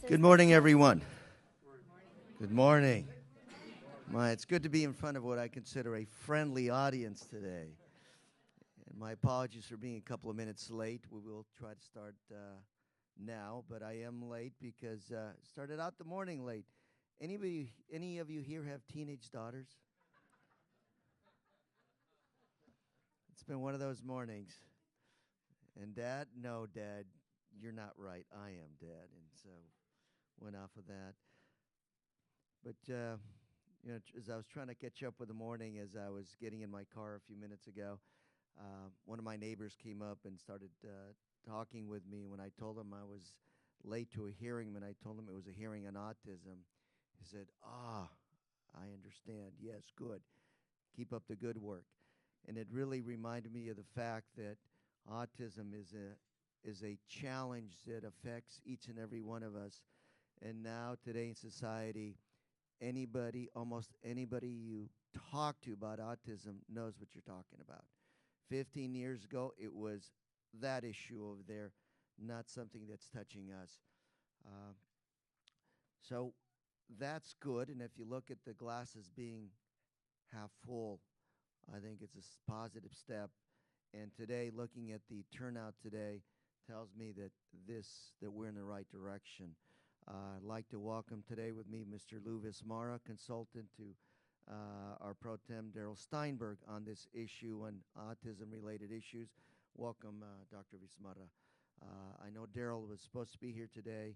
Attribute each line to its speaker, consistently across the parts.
Speaker 1: Good morning, everyone. Good morning. It's good to be in front of what I consider a friendly audience today. And my apologies for being a couple of minutes late. We will try to start now, but I am late because started out the morning late. Any of you here have teenage daughters? It's been one of those mornings. And Dad, no, Dad, you're not right. I am Dad, and so went off of that. But as I was trying to catch up with the morning, as I was getting in my car a few minutes ago, one of my neighbors came up and started talking with me. When I told him I was late to a hearing, when I told him it was a hearing on autism, he said, I understand. Yes, good. Keep up the good work. And it really reminded me of the fact that autism is a challenge that affects each and every one of us. And now, today in society, almost anybody you talk to about autism knows what you're talking about. 15 years ago, it was that issue over there, not something that's touching us. Uh, so that's good. And if you look at the glasses being half full, I think it's a positive step. And today, looking at the turnout today, tells me that we're in the right direction. I'd like to welcome today with me Mr. Lou Vismara, consultant to our pro tem Daryl Steinberg on this issue on autism-related issues. Welcome, Dr. Vismara. I know Daryl was supposed to be here today.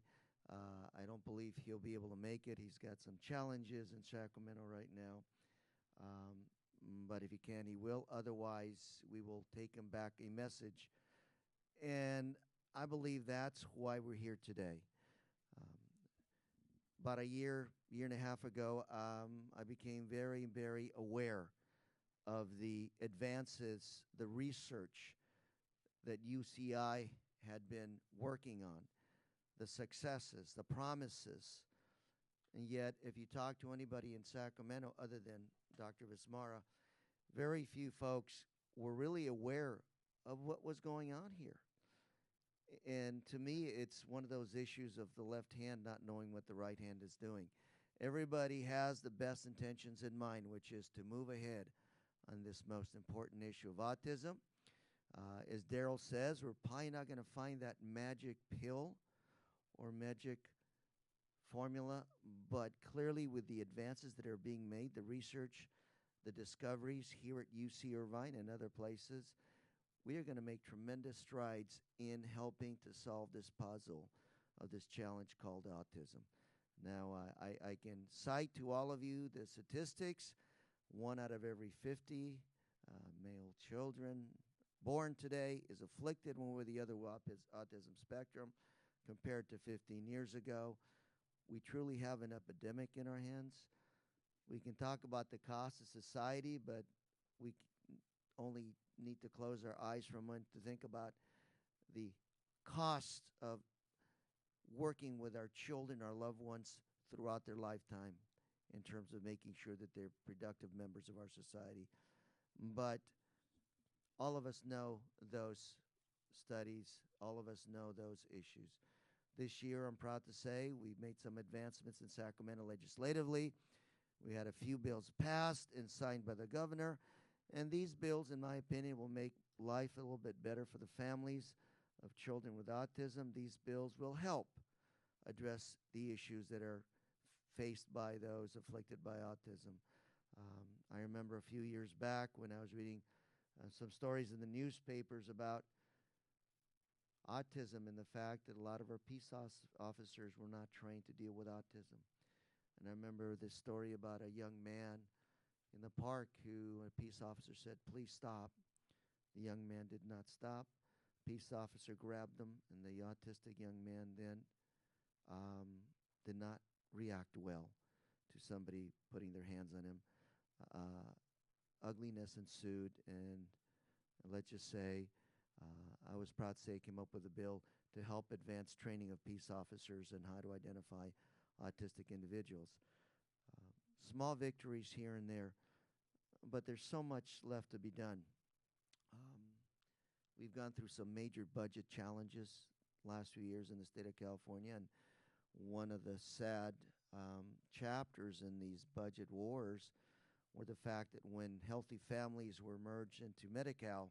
Speaker 1: I don't believe he'll be able to make it. He's got some challenges in Sacramento right now. But if he can, he will. Otherwise, we will take him back a message. And I believe that's why we're here today. About a year and a half ago, I became very, very aware of the advances, the research that UCI had been working on, the successes, the promises. And yet, if you talk to anybody in Sacramento other than Dr. Vismara, very few folks were really aware of what was going on here. And to me, it's one of those issues of the left hand not knowing what the right hand is doing. Everybody has the best intentions in mind, which is to move ahead on this most important issue of autism. As Daryl says, we're probably not going to find that magic pill or magic formula, but clearly with the advances that are being made, the research, the discoveries here at UC Irvine and other places, we are going to make tremendous strides in helping to solve this puzzle of this challenge called autism. Now, I can cite to all of you the statistics. 1 out of every 50 male children born today is afflicted one way or the other with autism spectrum compared to 15 years ago. We truly have an epidemic in our hands. We can talk about the cost of society, but we only need to close our eyes for a moment to think about the cost of working with our children, our loved ones, throughout their lifetime in terms of making sure that they're productive members of our society. But all of us know those studies. All of us know those issues. This year, I'm proud to say, we've made some advancements in Sacramento legislatively. We had a few bills passed and signed by the governor. And these bills, in my opinion, will make life a little bit better for the families of children with autism. These bills will help address the issues that are faced by those afflicted by autism. I remember a few years back when I was reading some stories in the newspapers about autism and the fact that a lot of our peace officers were not trained to deal with autism. And I remember this story about a young man in the park who a peace officer said, "Please stop." The young man did not stop. Peace officer grabbed him, and the autistic young man then did not react well to somebody putting their hands on him. Ugliness ensued, and let's just say, I was proud to say I came up with a bill to help advance training of peace officers and how to identify autistic individuals. Small victories here and there, but there's so much left to be done. We've gone through some major budget challenges last few years in the state of California, and one of the sad chapters in these budget wars were the fact that when healthy families were merged into Medi-Cal,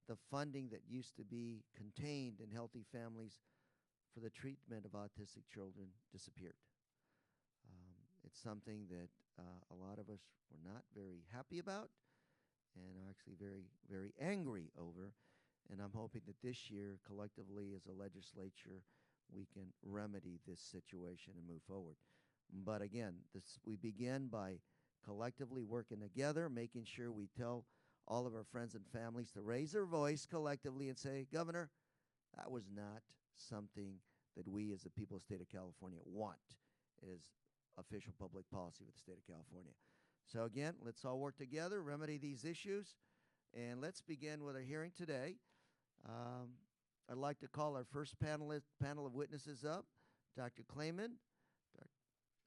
Speaker 1: the funding that used to be contained in healthy families for the treatment of autistic children disappeared. It's something that a lot of us were not very happy about and are actually very, very angry over. And I'm hoping that this year, collectively as a legislature, we can remedy this situation and move forward. But again, we begin by collectively working together, making sure we tell all of our friends and families to raise their voice collectively and say, Governor, that was not something that we as the people of the state of California want as official public policy with the state of California. So again, let's all work together, remedy these issues, and let's begin with our hearing today. I'd like to call our first panel of witnesses up, Dr. Clayman,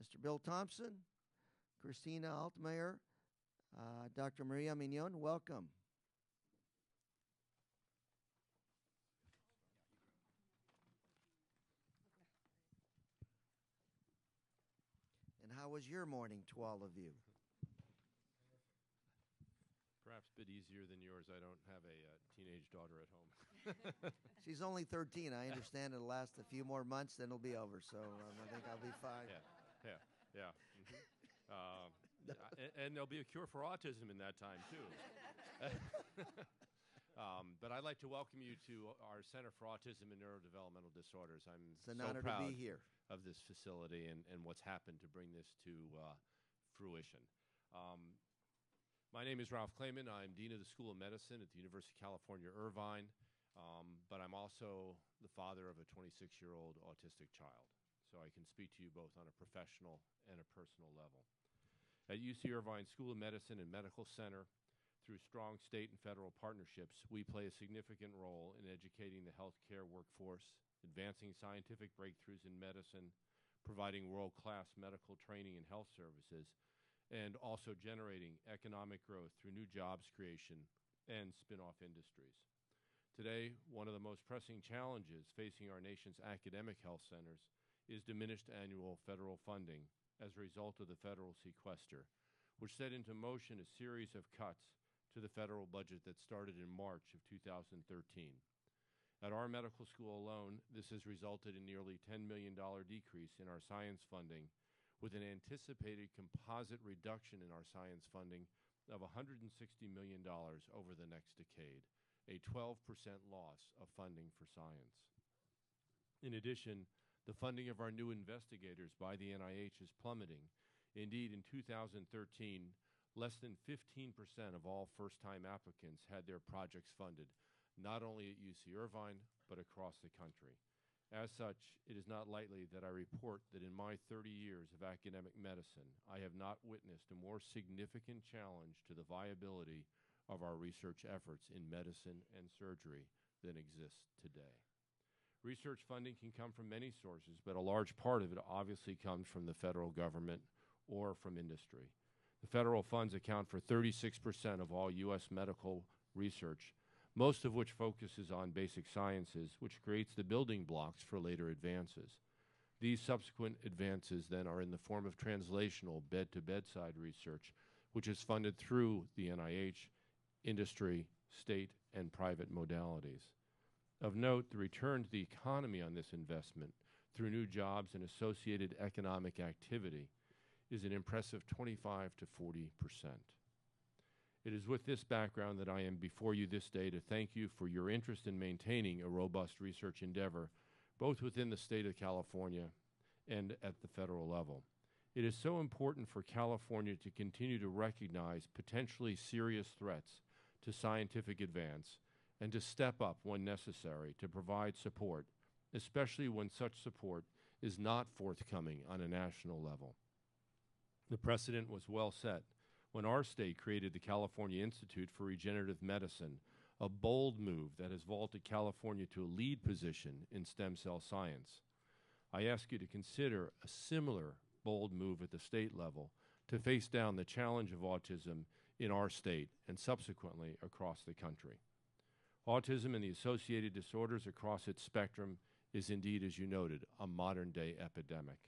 Speaker 1: Mr. Bill Thompson, Christina Altmaier, Dr. Maria Mignon. Welcome. And how was your morning to all of you?
Speaker 2: Perhaps a bit easier than yours. I don't have a teenage daughter at home.
Speaker 1: She's only 13. I understand it'll last a few more months, then it'll be over. So I think I'll be fine.
Speaker 2: Yeah. And there'll be a cure for autism in that time, too. But I'd like to welcome you to our Center for Autism and Neurodevelopmental Disorders.
Speaker 1: It's an honor to be here.
Speaker 2: Of this facility and what's happened to bring this to fruition. My name is Ralph Clayman. I'm Dean of the School of Medicine at the University of California, Irvine, but I'm also the father of a 26-year-old autistic child, so I can speak to you both on a professional and a personal level. At UC Irvine School of Medicine and Medical Center, through strong state and federal partnerships, we play a significant role in educating the healthcare workforce, advancing scientific breakthroughs in medicine, providing world-class medical training and health services, and also generating economic growth through new jobs creation and spin-off industries. Today, one of the most pressing challenges facing our nation's academic health centers is diminished annual federal funding as a result of the federal sequester, which set into motion a series of cuts to the federal budget that started in March of 2013. At our medical school alone, this has resulted in nearly $10 million decrease in our science funding, with an anticipated composite reduction in our science funding of $160 million over the next decade, a 12% loss of funding for science. In addition, the funding of our new investigators by the NIH is plummeting. Indeed, in 2013, less than 15% of all first-time applicants had their projects funded, not only at UC Irvine, but across the country. As such, it is not lightly that I report that in my 30 years of academic medicine, I have not witnessed a more significant challenge to the viability of our research efforts in medicine and surgery than exists today. Research funding can come from many sources, but a large part of it obviously comes from the federal government or from industry. The federal funds account for 36% of all U.S. medical research, most of which focuses on basic sciences, which creates the building blocks for later advances. These subsequent advances then are in the form of translational bed-to-bedside research, which is funded through the NIH, industry, state, and private modalities. Of note, the return to the economy on this investment through new jobs and associated economic activity is an impressive 25 to 40%. It is with this background that I am before you this day to thank you for your interest in maintaining a robust research endeavor, both within the state of California and at the federal level. It is so important for California to continue to recognize potentially serious threats to scientific advance and to step up when necessary to provide support, especially when such support is not forthcoming on a national level. The precedent was well set when our state created the California Institute for Regenerative Medicine, a bold move that has vaulted California to a lead position in stem cell science. I ask you to consider a similar bold move at the state level to face down the challenge of autism in our state and subsequently across the country. Autism and the associated disorders across its spectrum is indeed, as you noted, a modern-day epidemic.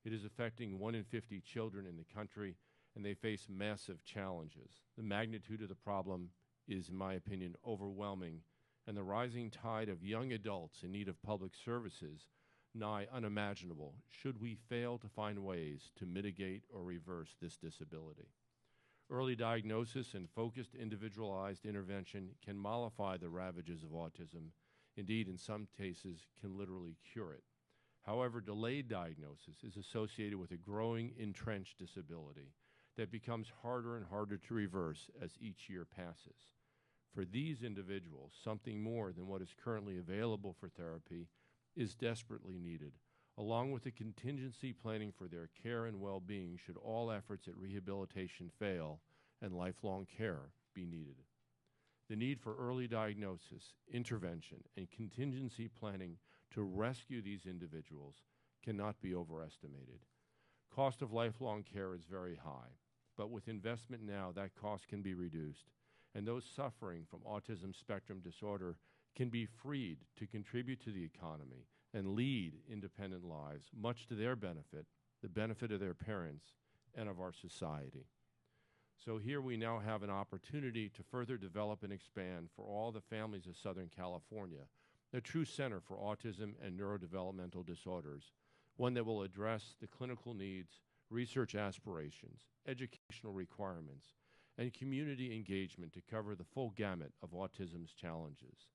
Speaker 2: It is affecting 1 in 50 children in the country, and they face massive challenges. The magnitude of the problem is, in my opinion, overwhelming, and the rising tide of young adults in need of public services nigh unimaginable should we fail to find ways to mitigate or reverse this disability. Early diagnosis and focused individualized intervention can mollify the ravages of autism, indeed in some cases can literally cure it. However, delayed diagnosis is associated with a growing entrenched disability that becomes harder and harder to reverse as each year passes. For these individuals, something more than what is currently available for therapy is desperately needed, along with the contingency planning for their care and well-being should all efforts at rehabilitation fail and lifelong care be needed. The need for early diagnosis, intervention, and contingency planning to rescue these individuals cannot be overestimated. Cost of lifelong care is very high, but with investment now, that cost can be reduced, and those suffering from autism spectrum disorder can be freed to contribute to the economy and lead independent lives, much to their benefit, the benefit of their parents, and of our society. So here we now have an opportunity to further develop and expand for all the families of Southern California, a true center for autism and neurodevelopmental disorders, one that will address the clinical needs, research aspirations, educational requirements, and community engagement to cover the full gamut of autism's challenges.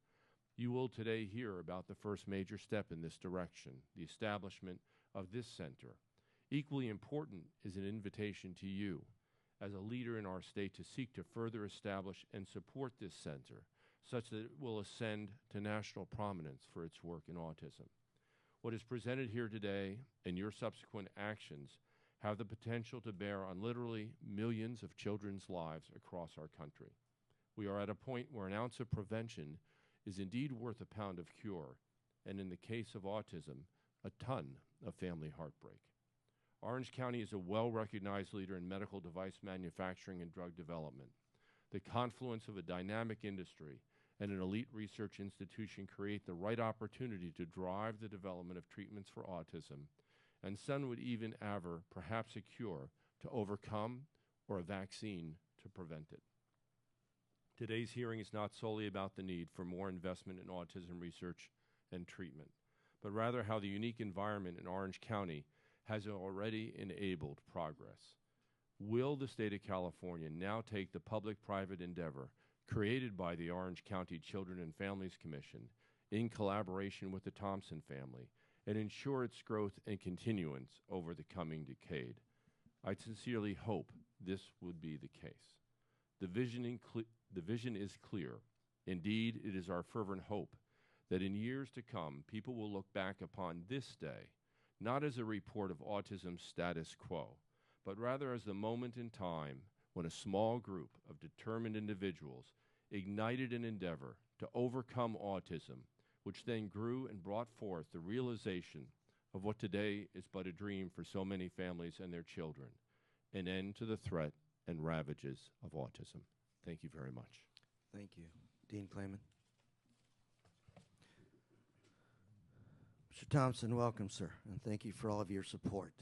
Speaker 2: You will today hear about the first major step in this direction, the establishment of this center. Equally important is an invitation to you, as a leader in our state, to seek to further establish and support this center, such that it will ascend to national prominence for its work in autism. What is presented here today and your subsequent actions have the potential to bear on literally millions of children's lives across our country. We are at a point where an ounce of prevention is indeed worth a pound of cure, and in the case of autism, a ton of family heartbreak. Orange County is a well-recognized leader in medical device manufacturing and drug development. The confluence of a dynamic industry and an elite research institution create the right opportunity to drive the development of treatments for autism, and some would even aver perhaps a cure to overcome or a vaccine to prevent it. Today's hearing is not solely about the need for more investment in autism research and treatment, but rather how the unique environment in Orange County has already enabled progress. Will the state of California now take the public-private endeavor created by the Orange County Children and Families Commission in collaboration with the Thompson family and ensure its growth and continuance over the coming decade? I sincerely hope this would be the case. The vision is clear. Indeed, it is our fervent hope that in years to come, people will look back upon this day not as a report of autism's status quo, but rather as the moment in time when a small group of determined individuals ignited an endeavor to overcome autism, which then grew and brought forth the realization of what today is but a dream for so many families and their children, an end to the threat and ravages of autism. Thank you very much.
Speaker 1: Thank you. Dean Clayman. Mr. Thompson, welcome, sir, and thank you for all of your support.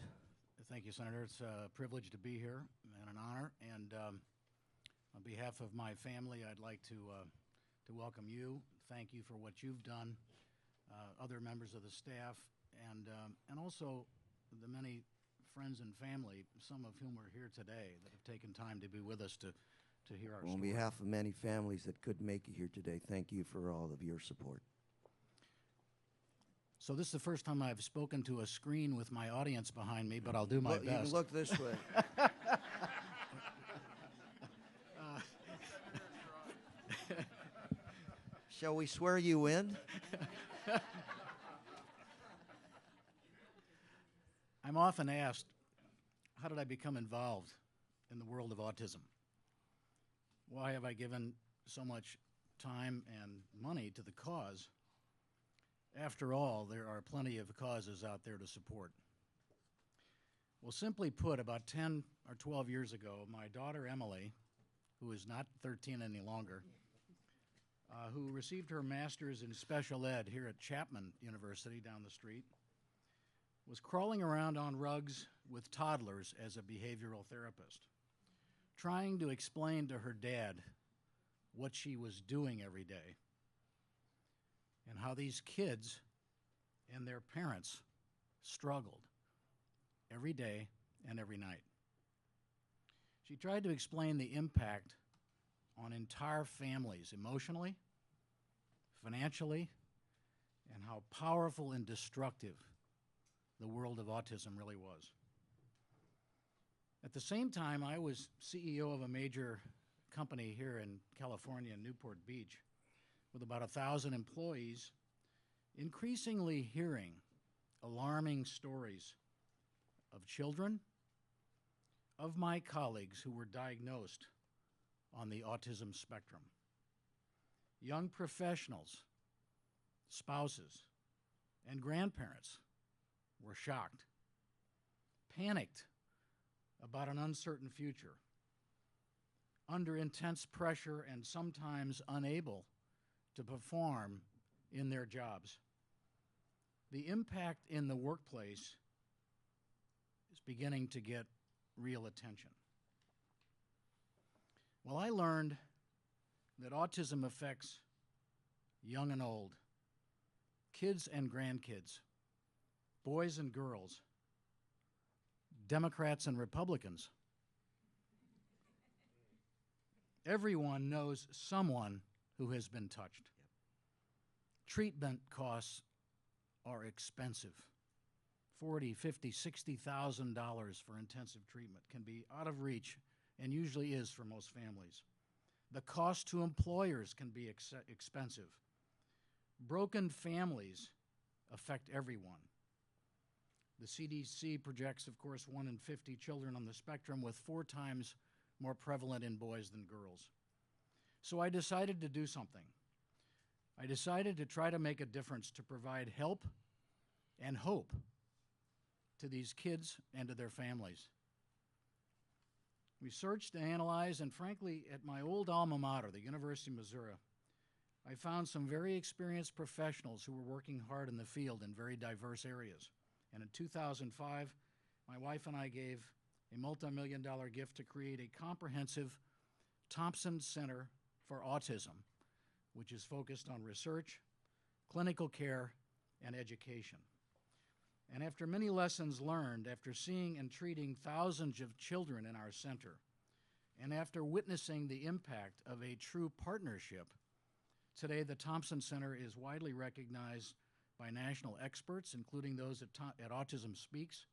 Speaker 3: Thank you, Senator. It's a privilege to be here and an honor. And on behalf of my family, I'd like to welcome you. Thank you for what you've done, other members of the staff, and also the many friends and family, some of whom are here today, that have taken time to be with us to hear our story.
Speaker 1: On behalf of many families that couldn't make it here today, thank you for all of your support.
Speaker 3: So this is the first time I've spoken to a screen with my audience behind me, but I'll do my best.
Speaker 1: You can look this way. Shall we swear you in?
Speaker 3: I'm often asked, how did I become involved in the world of autism? Why have I given so much time and money to the cause? After all, there are plenty of causes out there to support. Well, simply put, about 10 or 12 years ago, my daughter Emily, who is not 13 any longer, who received her master's in special ed here at Chapman University down the street, was crawling around on rugs with toddlers as a behavioral therapist, trying to explain to her dad what she was doing every day and how these kids and their parents struggled every day and every night. She tried to explain the impact on entire families emotionally, financially, and how powerful and destructive the world of autism really was. At the same time, I was CEO of a major company here in California, Newport Beach, with about 1,000 employees, increasingly hearing alarming stories of children, of my colleagues who were diagnosed on the autism spectrum. Young professionals, spouses, and grandparents were shocked, panicked about an uncertain future, under intense pressure and sometimes unable to perform in their jobs. The impact in the workplace is beginning to get real attention. Well, I learned that autism affects young and old, kids and grandkids, boys and girls, Democrats and Republicans. Everyone knows someone who has been touched. Treatment costs are expensive. $40,000, $50,000, $60,000 for intensive treatment can be out of reach and usually is for most families. The cost to employers can be expensive. Broken families affect everyone. The CDC projects, of course, 1 in 50 children on the spectrum, with 4 times more prevalent in boys than girls. So I decided to do something. I decided to try to make a difference, to provide help and hope to these kids and to their families. We searched and analyzed, and frankly, at my old alma mater, the University of Missouri, I found some very experienced professionals who were working hard in the field in very diverse areas. And in 2005, my wife and I gave a multi-million-dollar gift to create a comprehensive Thompson Center for Autism, which is focused on research, clinical care, and education. And after many lessons learned, after seeing and treating thousands of children in our center, and after witnessing the impact of a true partnership, today the Thompson Center is widely recognized by national experts, including those at Autism Speaks,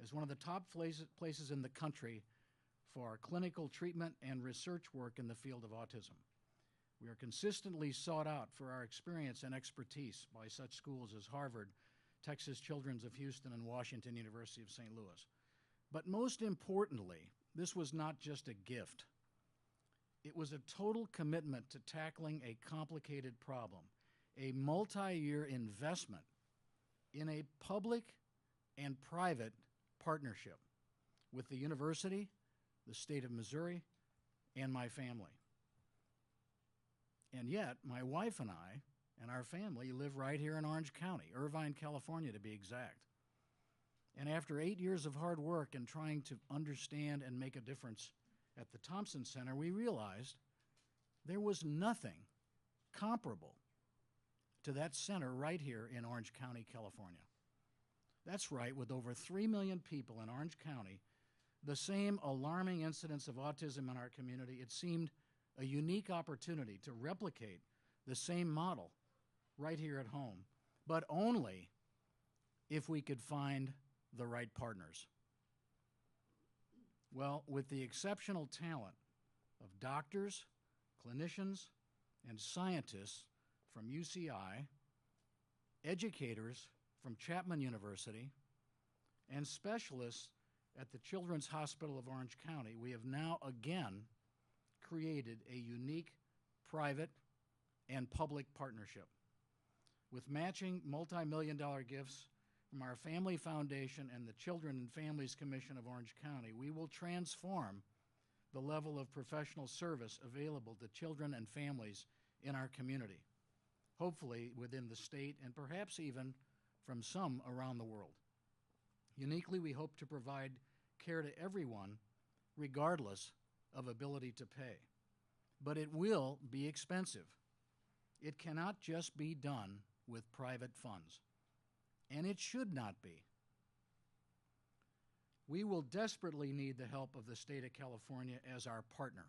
Speaker 3: as one of the top places in the country for clinical treatment and research work in the field of autism. We are consistently sought out for our experience and expertise by such schools as Harvard, Texas Children's of Houston, and Washington University of St. Louis. But most importantly, this was not just a gift. It was a total commitment to tackling a complicated problem, a multi-year investment in a public and private partnership with the university, the state of Missouri, and my family. And yet, my wife and I and our family live right here in Orange County, Irvine, California, to be exact. And after 8 years of hard work and trying to understand and make a difference at the Thompson Center, we realized there was nothing comparable to that center right here in Orange County, California. That's right, with over 3 million people in Orange County, the same alarming incidence of autism in our community, it seemed a unique opportunity to replicate the same model right here at home, but only if we could find the right partners. Well, with the exceptional talent of doctors, clinicians, and scientists from UCI, educators from Chapman University, and specialists at the Children's Hospital of Orange County, we have now again created a unique private and public partnership. With matching multi-million-dollar gifts from our Family Foundation and the Children and Families Commission of Orange County, we will transform the level of professional service available to children and families in our community, hopefully within the state and perhaps even from some around the world. Uniquely, we hope to provide care to everyone regardless of ability to pay. But it will be expensive. It cannot just be done with private funds, and it should not be. We will desperately need the help of the state of California as our partner,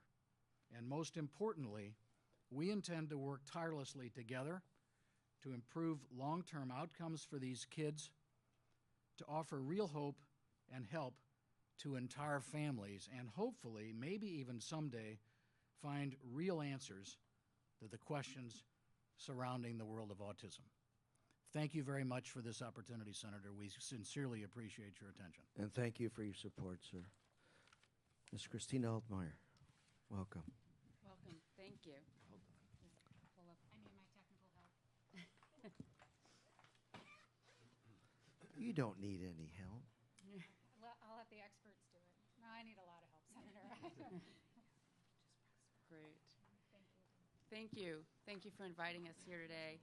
Speaker 3: and most importantly, we intend to work tirelessly together to improve long-term outcomes for these kids, to offer real hope and help to entire families, and hopefully, maybe even someday, find real answers to the questions surrounding the world of autism. Thank you very much for this opportunity, Senator. We sincerely appreciate your attention.
Speaker 1: And thank you for your support, sir. Ms. Christina Altmeyer, welcome.
Speaker 4: Welcome. Thank you.
Speaker 2: Hold on.
Speaker 4: Pull up.
Speaker 5: I need my technical help.
Speaker 1: You don't need any help.
Speaker 5: I'll let the experts do it. No, I need a lot of help, Senator.
Speaker 4: Great.
Speaker 5: Thank you.
Speaker 4: Thank you. Thank you for inviting us here today.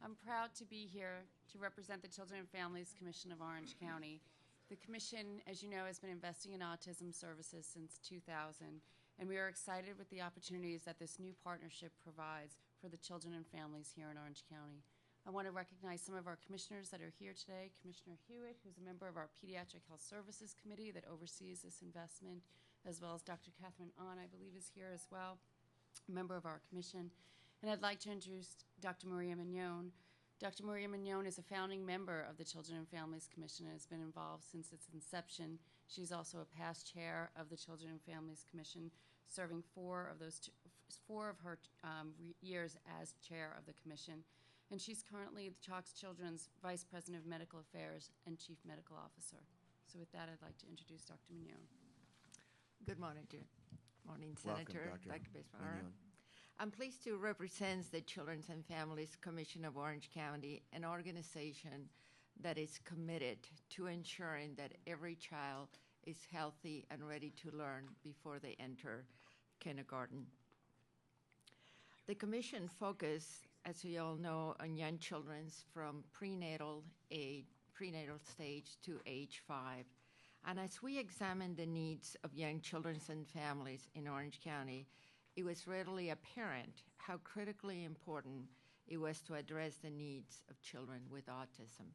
Speaker 4: I'm proud to be here to represent the Children and Families Commission of Orange County. The Commission, as you know, has been investing in autism services since 2000, and we are excited with the opportunities that this new partnership provides for the children and families here in Orange County. I want to recognize some of our commissioners that are here today. Commissioner Hewitt, who's a member of our Pediatric Health Services Committee that oversees this investment, as well as Dr. Catherine Ahn, I believe, is here as well, a member of our commission. And I'd like to introduce Dr. Maria Mignon. Dr. Maria Mignon is a founding member of the Children and Families Commission and has been involved since its inception. She's also a past chair of the Children and Families Commission, serving four of her years as chair of the commission. And she's currently the Chalks Children's Vice President of Medical Affairs and Chief Medical Officer. So with that, I'd like to introduce Dr. Mignon.
Speaker 6: Good morning, dear. Morning,
Speaker 1: Welcome,
Speaker 6: Senator
Speaker 1: Dr.
Speaker 6: Bismarck.
Speaker 1: Mignon.
Speaker 6: I'm pleased to represent the Children's and Families Commission of Orange County, an organization that is committed to ensuring that every child is healthy and ready to learn before they enter kindergarten. The Commission focuses, as we all know, on young children from prenatal stage to age 5. And as we examine the needs of young children and families in Orange County, it was readily apparent how critically important it was to address the needs of children with autism.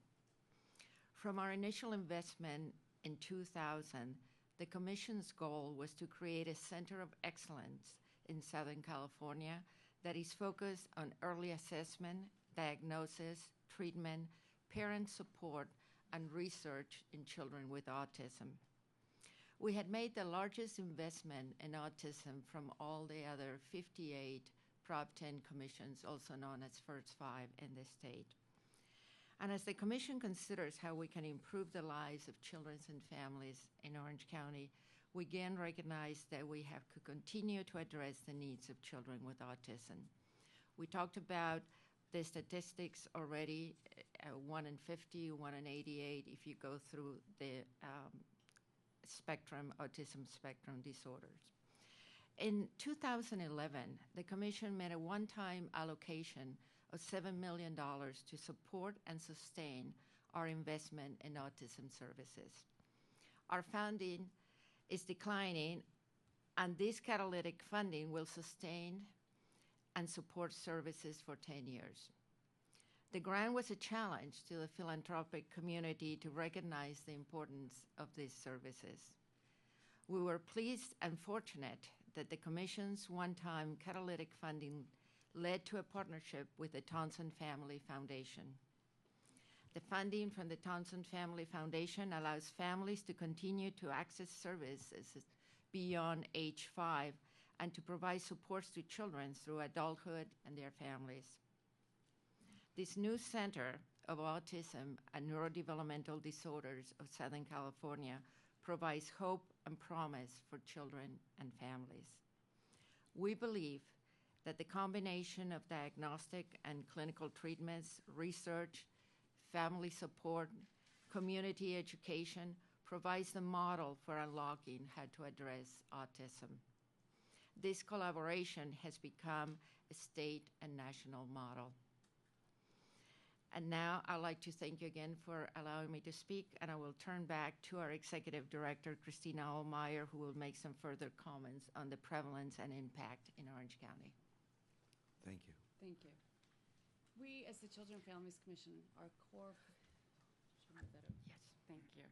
Speaker 6: From our initial investment in 2000, the Commission's goal was to create a center of excellence in Southern California that is focused on early assessment, diagnosis, treatment, parent support, and research in children with autism. We had made the largest investment in autism from all the other 58 Prop 10 commissions, also known as First 5 in the state. And as the Commission considers how we can improve the lives of children and families in Orange County, we again recognize that we have to continue to address the needs of children with autism. We talked about the statistics already, 1 in 50, 1 in 88, if you go through the autism spectrum disorders. In 2011, the Commission made a one-time allocation of $7 million to support and sustain our investment in autism services. Our funding is declining, and this catalytic funding will sustain and support services for 10 years. The grant was a challenge to the philanthropic community to recognize the importance of these services. We were pleased and fortunate that the Commission's one-time catalytic funding led to a partnership with the Townsend Family Foundation. The funding from the Townsend Family Foundation allows families to continue to access services beyond age 5 and to provide supports to children through adulthood and their families. This new Center of Autism and Neurodevelopmental Disorders of Southern California provides hope and promise for children and families. We believe that the combination of diagnostic and clinical treatments, research, family support, community education provides the model for unlocking how to address autism. This collaboration has become state and national model. And now I'd like to thank you again for allowing me to speak, and I will turn back to our Executive Director, Christina Allmeyer, who will make some further comments on the prevalence and impact in Orange County.
Speaker 1: Thank you.
Speaker 4: Thank you. We, as the Children and Families Commission, are core.
Speaker 6: Yes.
Speaker 4: Thank you.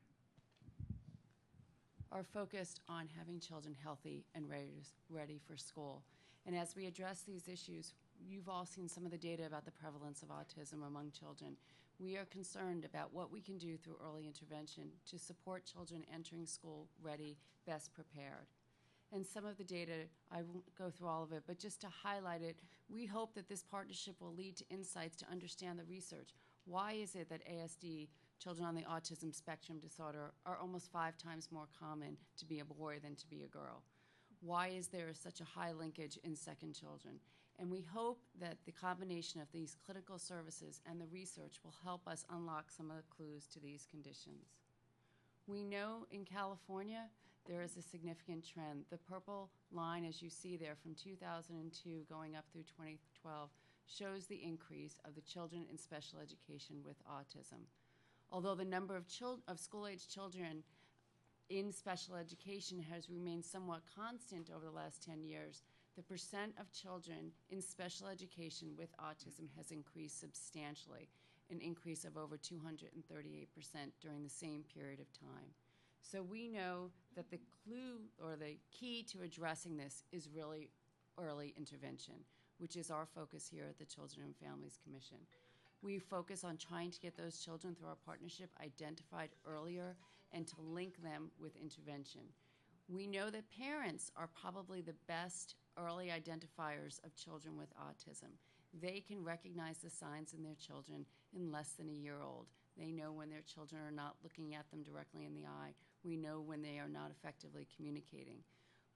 Speaker 4: Are focused on having children healthy and ready for school. And as we address these issues, you've all seen some of the data about the prevalence of autism among children. We are concerned about what we can do through early intervention to support children entering school ready, best prepared. And some of the data, I won't go through all of it, but just to highlight it, we hope that this partnership will lead to insights to understand the research. Why is it that ASD, children on the autism spectrum disorder, are almost 5 times more common to be a boy than to be a girl? Why is there such a high linkage in second children? And we hope that the combination of these clinical services and the research will help us unlock some of the clues to these conditions. We know in California there is a significant trend. The purple line, as you see there, from 2002 going up through 2012, shows the increase of the children in special education with autism. Although the number of school-age children in special education has remained somewhat constant over the last 10 years, the percent of children in special education with autism has increased substantially, an increase of over 238% during the same period of time. So we know that the clue or the key to addressing this is really early intervention, which is our focus here at the Children and Families Commission. We focus on trying to get those children through our partnership identified earlier and to link them with intervention. We know that parents are probably the best early identifiers of children with autism. They can recognize the signs in their children in less than a year old. They know when their children are not looking at them directly in the eye. We know when they are not effectively communicating.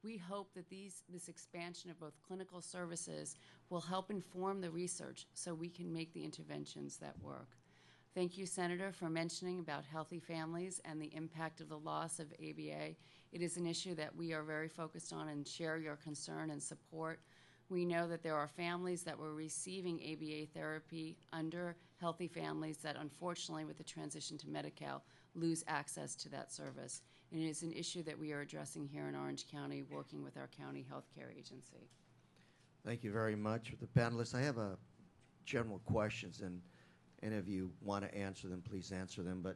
Speaker 4: We hope that this expansion of both clinical services will help inform the research so we can make the interventions that work. Thank you, Senator, for mentioning about healthy families and the impact of the loss of ABA. It is an issue that we are very focused on and share your concern and support. We know that there are families that were receiving ABA therapy under healthy families that unfortunately with the transition to Medi-Cal lose access to that service. And it is an issue that we are addressing here in Orange County, working with our county health care agency.
Speaker 1: Thank you very much. With the panelists, I have general questions, and any of you want to answer them, please answer them. But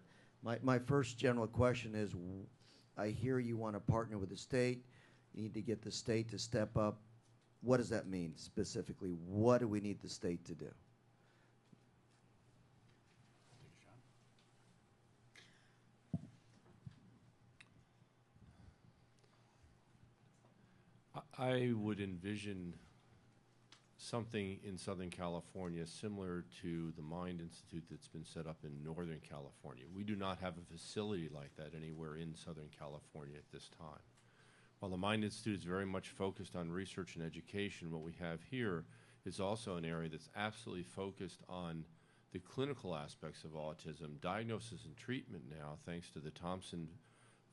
Speaker 1: my first general question is, I hear you want to partner with the state. You need to get the state to step up. What does that mean specifically? What do we need the state to do?
Speaker 2: I would envision something in Southern California similar to the Mind Institute that's been set up in Northern California. We do not have a facility like that anywhere in Southern California at this time. While the Mind Institute is very much focused on research and education, what we have here is also an area that's absolutely focused on the clinical aspects of autism, diagnosis and treatment now, thanks to the Thompson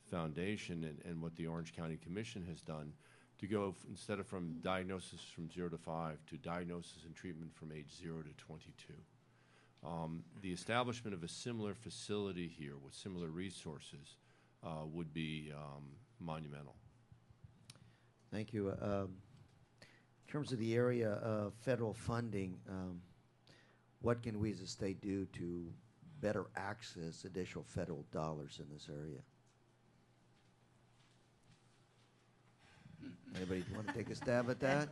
Speaker 2: Foundation and what the Orange County Commission has done, to go instead of from diagnosis from 0 to 5 to diagnosis and treatment from age 0 to 22. The establishment of a similar facility here with similar resources would be monumental.
Speaker 1: Thank you. In terms of the area of federal funding, what can we as a state do to better access additional federal dollars in this area? Anybody want to take a stab at that?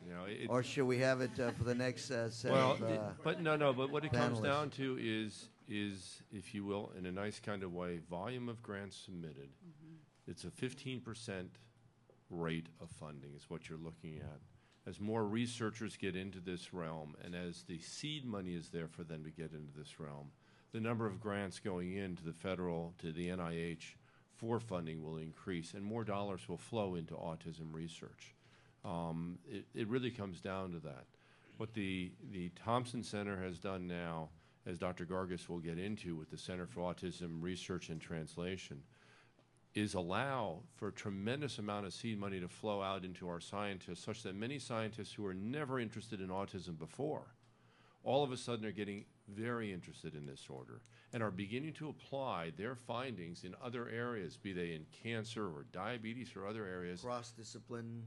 Speaker 2: You know,
Speaker 1: Or should we have it for the next set
Speaker 2: well,
Speaker 1: of
Speaker 2: but what it comes
Speaker 1: panelists?
Speaker 2: down to is, if you will, in a nice kind of way, volume of grants submitted. It's a 15% rate of funding is what you're looking at. As more researchers get into this realm, and as the seed money is there for them to get into this realm, the number of grants going into the federal, to the NIH for funding will increase, and more dollars will flow into autism research. It really comes down to that. What the Thompson Center has done now, as Dr. Gargis will get into with the Center for Autism Research and Translation, is allow for a tremendous amount of seed money to flow out into our scientists, such that many scientists who were never interested in autism before, all of a sudden are getting very interested in this disorder and are beginning to apply their findings in other areas, be they in cancer or diabetes or other areas.
Speaker 1: Cross-discipline.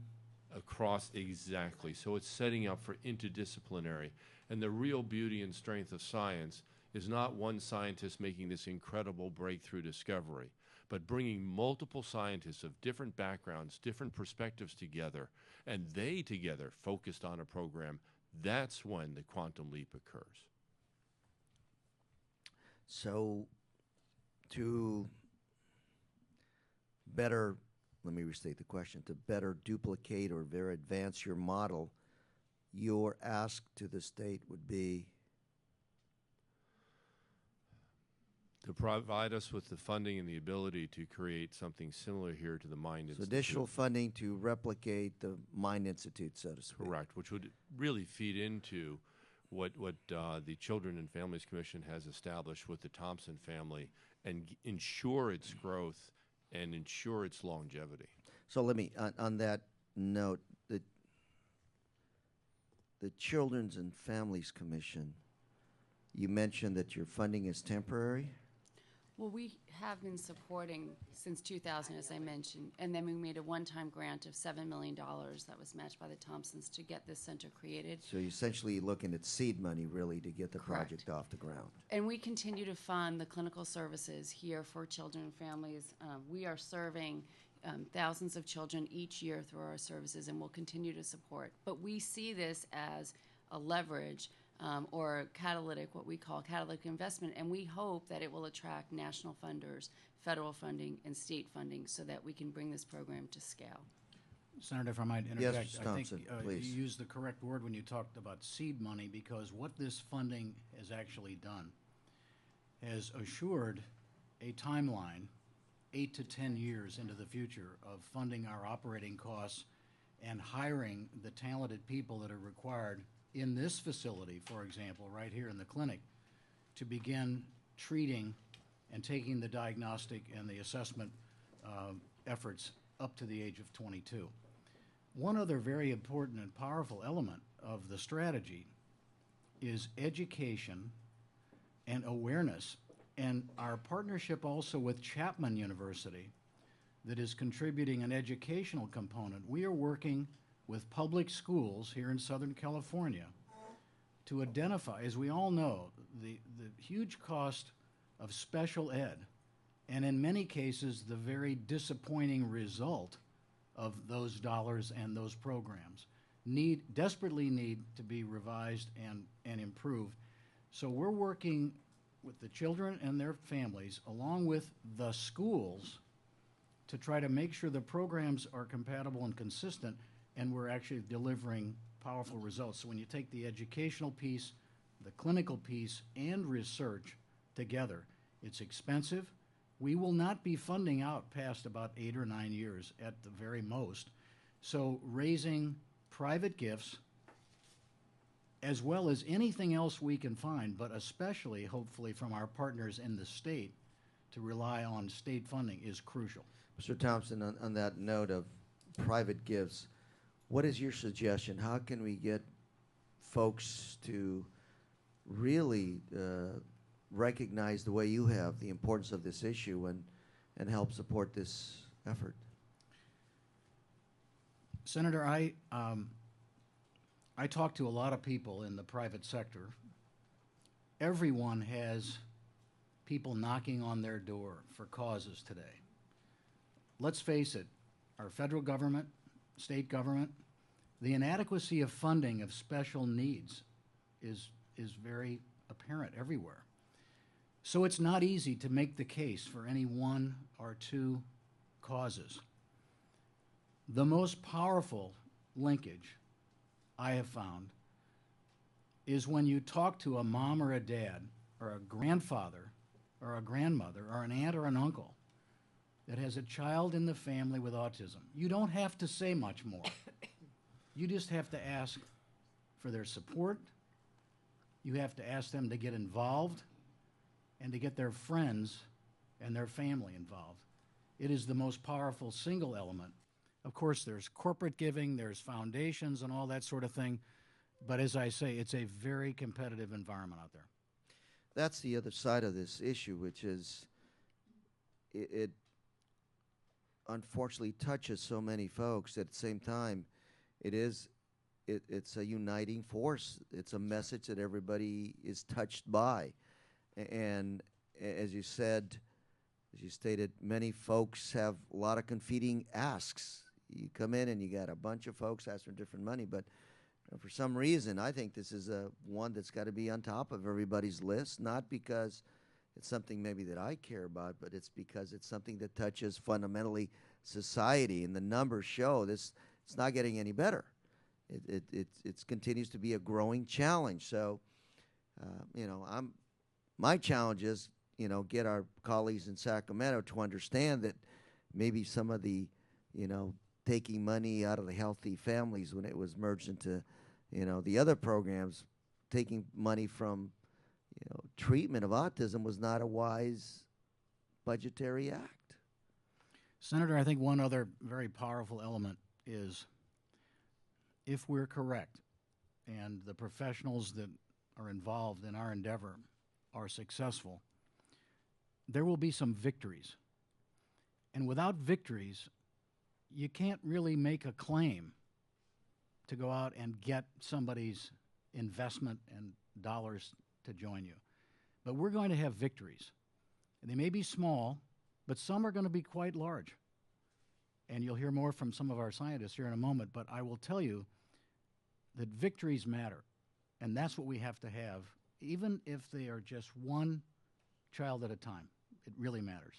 Speaker 2: Across, exactly. So it's setting up for interdisciplinary. And the real beauty and strength of science is not one scientist making this incredible breakthrough discovery, but bringing multiple scientists of different backgrounds, different perspectives together, and they together focused on a program. That's when the quantum leap occurs.
Speaker 1: So to better, let me restate the question, to better duplicate or better advance your model, your ask to the state would be?
Speaker 2: To provide us with the funding and the ability to create something similar here to the Mind
Speaker 1: So
Speaker 2: Institute.
Speaker 1: additional funding to replicate the Mind Institute, so to speak.
Speaker 2: Correct, which would really feed into what the Children and Families Commission has established with the Thompson family and ensure its growth and ensure its longevity.
Speaker 1: So let me, on that note, the Children's and Families Commission, you mentioned that your funding is temporary?
Speaker 4: Well, we have been supporting since 2000, as I mentioned, and then we made a one-time grant of $7 million that was matched by the Thompsons to get this center created.
Speaker 1: So you're essentially looking at seed money, really, to get the
Speaker 4: Correct.
Speaker 1: project off the ground.
Speaker 4: And we continue to fund the clinical services here for children and families. We are serving thousands of children each year through our services, and we'll continue to support. But we see this as a leverage or catalytic, what we call catalytic investment, and we hope that it will attract national funders, federal funding, and state funding so that we can bring this program to scale.
Speaker 3: Senator, if I might
Speaker 1: Yes,
Speaker 3: interject,
Speaker 1: Mr.
Speaker 3: I
Speaker 1: Thompson,
Speaker 3: think
Speaker 1: please.
Speaker 3: you used the correct word when you talked about seed money, because what this funding has actually done has assured a timeline 8 to 10 years into the future of funding our operating costs and hiring the talented people that are required in this facility, for example, right here in the clinic, to begin treating and taking the diagnostic and the assessment efforts up to the age of 22. One other very important and powerful element of the strategy is education and awareness, and our partnership also with Chapman University that is contributing an educational component. We are working with public schools here in Southern California to identify, as we all know, the huge cost of special ed, and in many cases, the very disappointing result of those dollars and those programs desperately need to be revised and improved. So we're working with the children and their families, along with the schools, to try to make sure the programs are compatible and consistent, and we're actually delivering powerful results. So when you take the educational piece, the clinical piece, and research together, it's expensive. We will not be funding out past about 8 or 9 years at the very most. So raising private gifts, as well as anything else we can find, but especially, hopefully, from our partners in the state, to rely on state funding is crucial.
Speaker 1: Mr. Thompson, on that note of private gifts, what is your suggestion? How can we get folks to really recognize the way you have the importance of this issue and help support this effort?
Speaker 3: Senator, I talk to a lot of people in the private sector. Everyone has people knocking on their door for causes today. Let's face it, our federal government, state government, the inadequacy of funding of special needs is very apparent everywhere. So it's not easy to make the case for any one or two causes. The most powerful linkage I have found is when you talk to a mom or a dad or a grandfather or a grandmother or an aunt or an uncle that has a child in the family with autism. You don't have to say much more. You just have to ask for their support. You have to ask them to get involved and to get their friends and their family involved. It is the most powerful single element. Of course, there's corporate giving, there's foundations and all that sort of thing. But as I say, it's a very competitive environment out there.
Speaker 1: That's the other side of this issue, which is it unfortunately touches so many folks. At the same time, it's a uniting force. It's a message that everybody is touched by. And as you said, as you stated, many folks have a lot of competing asks. You come in and you got a bunch of folks asking for different money, but for some reason, I think this is one that's got to be on top of everybody's list, not because it's something maybe that I care about, but it's because it's something that touches fundamentally society, and the numbers show this. It's not getting any better. It continues to be a growing challenge. So, my challenge is, get our colleagues in Sacramento to understand that maybe some of the, taking money out of the healthy families when it was merged into, the other programs, taking money from, treatment of autism was not a wise budgetary act.
Speaker 3: Senator, I think one other very powerful element is, if we're correct and the professionals that are involved in our endeavor are successful, there will be some victories. And without victories, you can't really make a claim to go out and get somebody's investment and dollars to join you. But we're going to have victories. And they may be small, but some are going to be quite large. And you'll hear more from some of our scientists here in a moment, but I will tell you that victories matter. And that's what we have to have, even if they are just one child at a time. It really matters.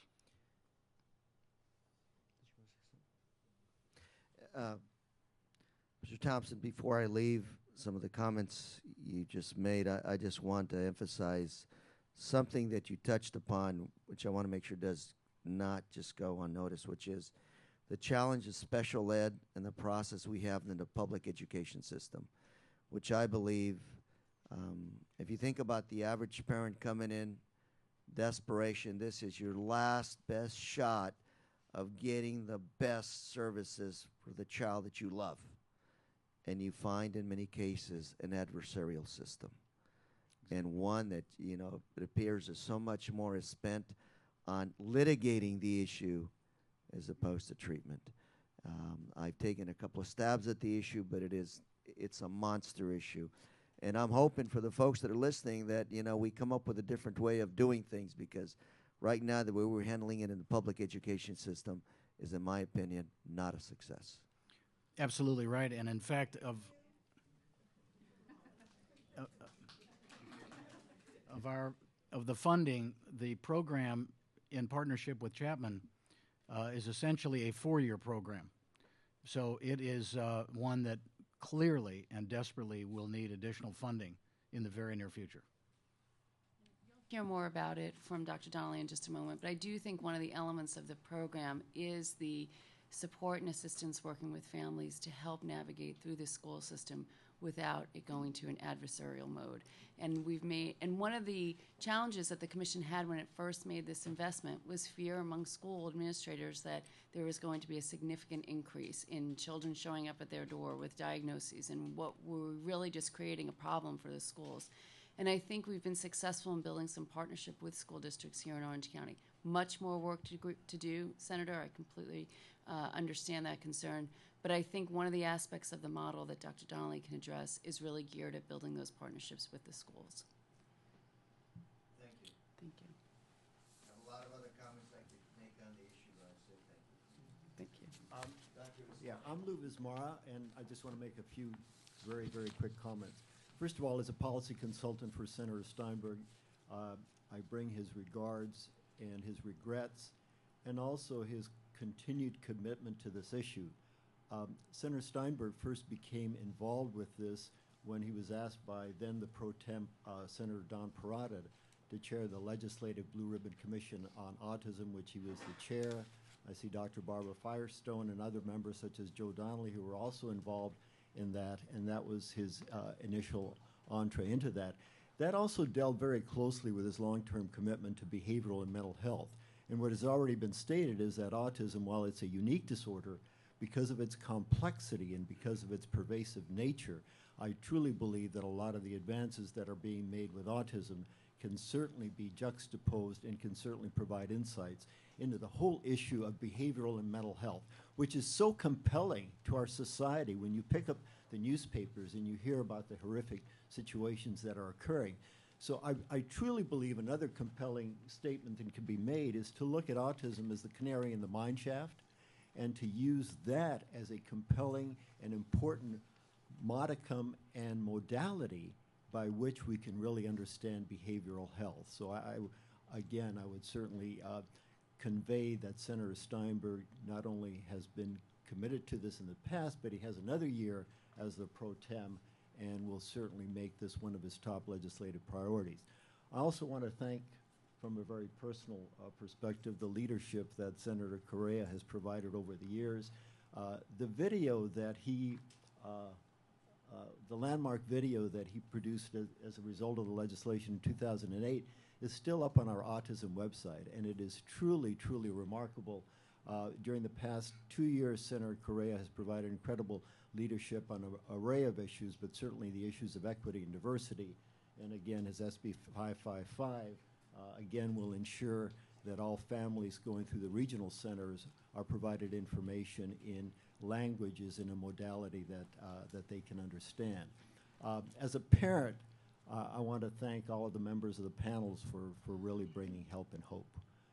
Speaker 1: Mr. Thompson, before I leave some of the comments you just made, I just want to emphasize something that you touched upon, which I want to make sure does not just go unnoticed, which is the challenge of special ed and the process we have in the public education system, which I believe, if you think about the average parent coming in, desperation, this is your last best shot of getting the best services for the child that you love. And you find in many cases an adversarial system, and one that, it appears that so much more is spent on litigating the issue as opposed to treatment. I've taken a couple of stabs at the issue, but it's a monster issue. And I'm hoping for the folks that are listening that, we come up with a different way of doing things, because right now the way we're handling it in the public education system is, in my opinion, not a success.
Speaker 3: Absolutely right. And in fact, of the funding, the program in partnership with Chapman is essentially a 4-year program. So it is one that clearly and desperately will need additional funding in the very near future.
Speaker 4: Hear more about it from Dr. Donnelly in just a moment, but I do think one of the elements of the program is the support and assistance working with families to help navigate through the school system without it going to an adversarial mode. And one of the challenges that the Commission had when it first made this investment was fear among school administrators that there was going to be a significant increase in children showing up at their door with diagnoses, and what were really just creating a problem for the schools. And I think we've been successful in building some partnership with school districts here in Orange County. Much more work to do, Senator. I completely understand that concern. But I think one of the aspects of the model that Dr. Donnelly can address is really geared at building those partnerships with the schools.
Speaker 1: Thank you.
Speaker 4: Thank you.
Speaker 1: I have a lot of other comments I could make on the issue, but I say thank you.
Speaker 4: Thank you.
Speaker 7: Yeah, I'm Lou Vizmara, and I just want to make a few very, very quick comments. First of all, as a policy consultant for Senator Steinberg, I bring his regards and his regrets, and also his continued commitment to this issue. Senator Steinberg first became involved with this when he was asked by then the pro temp Senator Don Parada to chair the Legislative Blue Ribbon Commission on Autism, which he was the chair. I see Dr. Barbara Firestone and other members such as Joe Donnelly who were also involved in that, and that was his initial entree into that. That also dealt very closely with his long-term commitment to behavioral and mental health. And what has already been stated is that autism, while it's a unique disorder, because of its complexity and because of its pervasive nature, I truly believe that a lot of the advances that are being made with autism can certainly be juxtaposed and can certainly provide insights into the whole issue of behavioral and mental health, which is so compelling to our society when you pick up the newspapers and you hear about the horrific situations that are occurring. So I truly believe another compelling statement that can be made is to look at autism as the canary in the mine shaft and to use that as a compelling and important modicum and modality by which we can really understand behavioral health. So again, I would certainly convey that Senator Steinberg not only has been committed to this in the past, but he has another year as the pro tem and will certainly make this one of his top legislative priorities. I also want to thank, from a very personal perspective, the leadership that Senator Correa has provided over the years. The video that he, the landmark video that he produced as a result of the legislation in 2008 is still up on our autism website, and it is truly, truly remarkable. During the past 2 years, Senator Correa has provided incredible leadership on an array of issues, but certainly the issues of equity and diversity. And again, his SB 555, again, will ensure that all families going through the regional centers are provided information in languages in a modality that they can understand. As a parent, I want to thank all of the members of the panels for really bringing help and hope.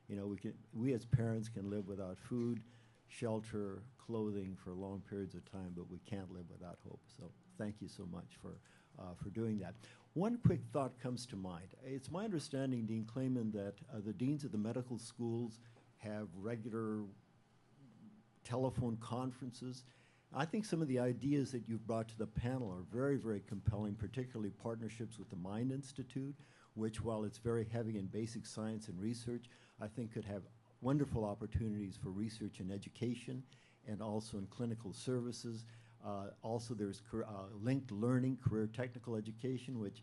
Speaker 7: You know, we as parents can live without food, shelter, clothing for long periods of time, but we can't live without hope. So thank you so much for doing that. One quick thought comes to mind. It's my understanding, Dean Clayman, that the deans of the medical schools have regular telephone conferences. I think some of the ideas that you've brought to the panel are very, very compelling, particularly partnerships with the Mind Institute, which, while it's very heavy in basic science and research, I think could have wonderful opportunities for research and education and also in clinical services. Also, there's linked learning, career technical education, which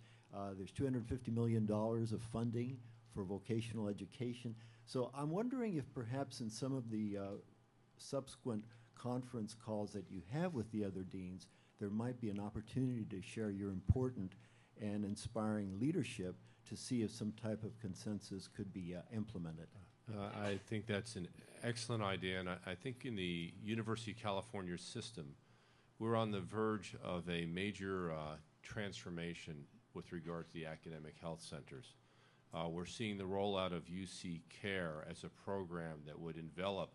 Speaker 7: there's $250 million of funding for vocational education. So I'm wondering if perhaps in some of the subsequent conference calls that you have with the other deans, there might be an opportunity to share your important and inspiring leadership to see if some type of consensus could be implemented.
Speaker 2: I think that's an excellent idea, and I think in the University of California system, we're on the verge of a major transformation with regard to the academic health centers. We're seeing the rollout of UC Care as a program that would envelop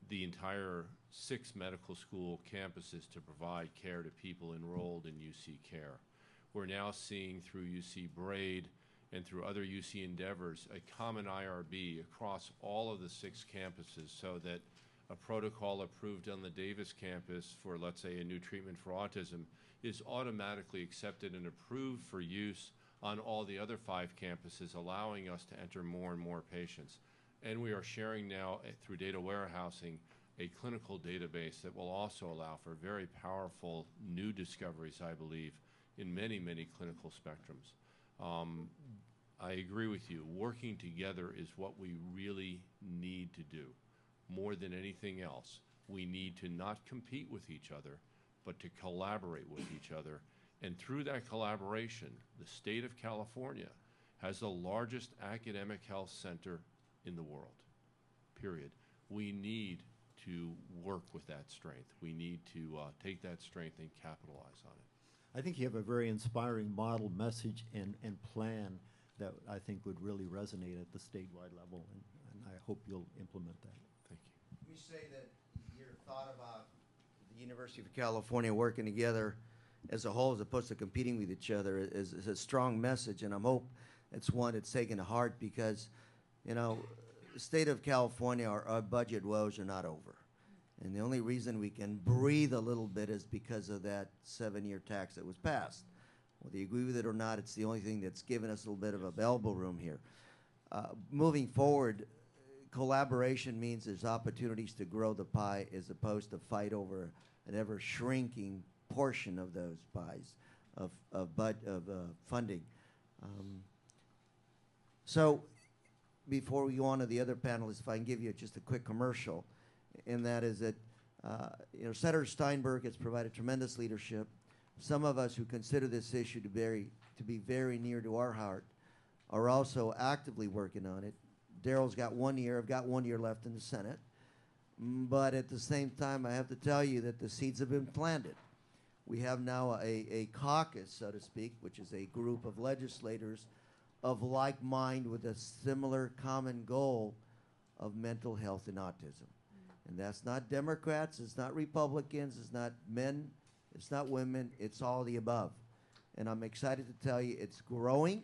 Speaker 2: the entire 6 medical school campuses to provide care to people enrolled in UC Care. We're now seeing through UC Braid and through other UC endeavors a common IRB across all of the 6 campuses so that a protocol approved on the Davis campus for, let's say, a new treatment for autism is automatically accepted and approved for use on all the other 5 campuses, allowing us to enter more and more patients. And we are sharing now through data warehousing a clinical database that will also allow for very powerful new discoveries, I believe, in many, many clinical spectrums. I agree with you. Working together is what we really need to do. More than anything else, we need to not compete with each other, but to collaborate with each other. And through that collaboration, the state of California has the largest academic health center in the world, period. We need to work with that strength. We need to take that strength and capitalize on it.
Speaker 7: I think you have a very inspiring model, message, and plan that I think would really resonate at the statewide level, and I hope you'll implement that.
Speaker 2: Thank you.
Speaker 1: Let me say that your thought about the University of California working together as a whole as opposed to competing with each other is a strong message, and I hope it's one that's taken to heart because, you know, the state of California, our budget woes are not over. And the only reason we can breathe a little bit is because of that 7-year tax that was passed. Whether you agree with it or not, it's the only thing that's given us a little bit of a elbow room here. Moving forward, collaboration means there's opportunities to grow the pie as opposed to fight over an ever-shrinking portion of those pies of funding. So before we go on to the other panelists, if I can give you just a quick commercial, and that is that Senator Steinberg has provided tremendous leadership. Some of us who consider this issue to be very near to our heart are also actively working on it. Daryl's got 1 year. I've got 1 year left in the Senate. But at the same time, I have to tell you that the seeds have been planted. We have now a caucus, so to speak, which is a group of legislators of like mind with a similar common goal of mental health and autism. And that's not Democrats, it's not Republicans, it's not men, it's not women, it's all the above. And I'm excited to tell you it's growing,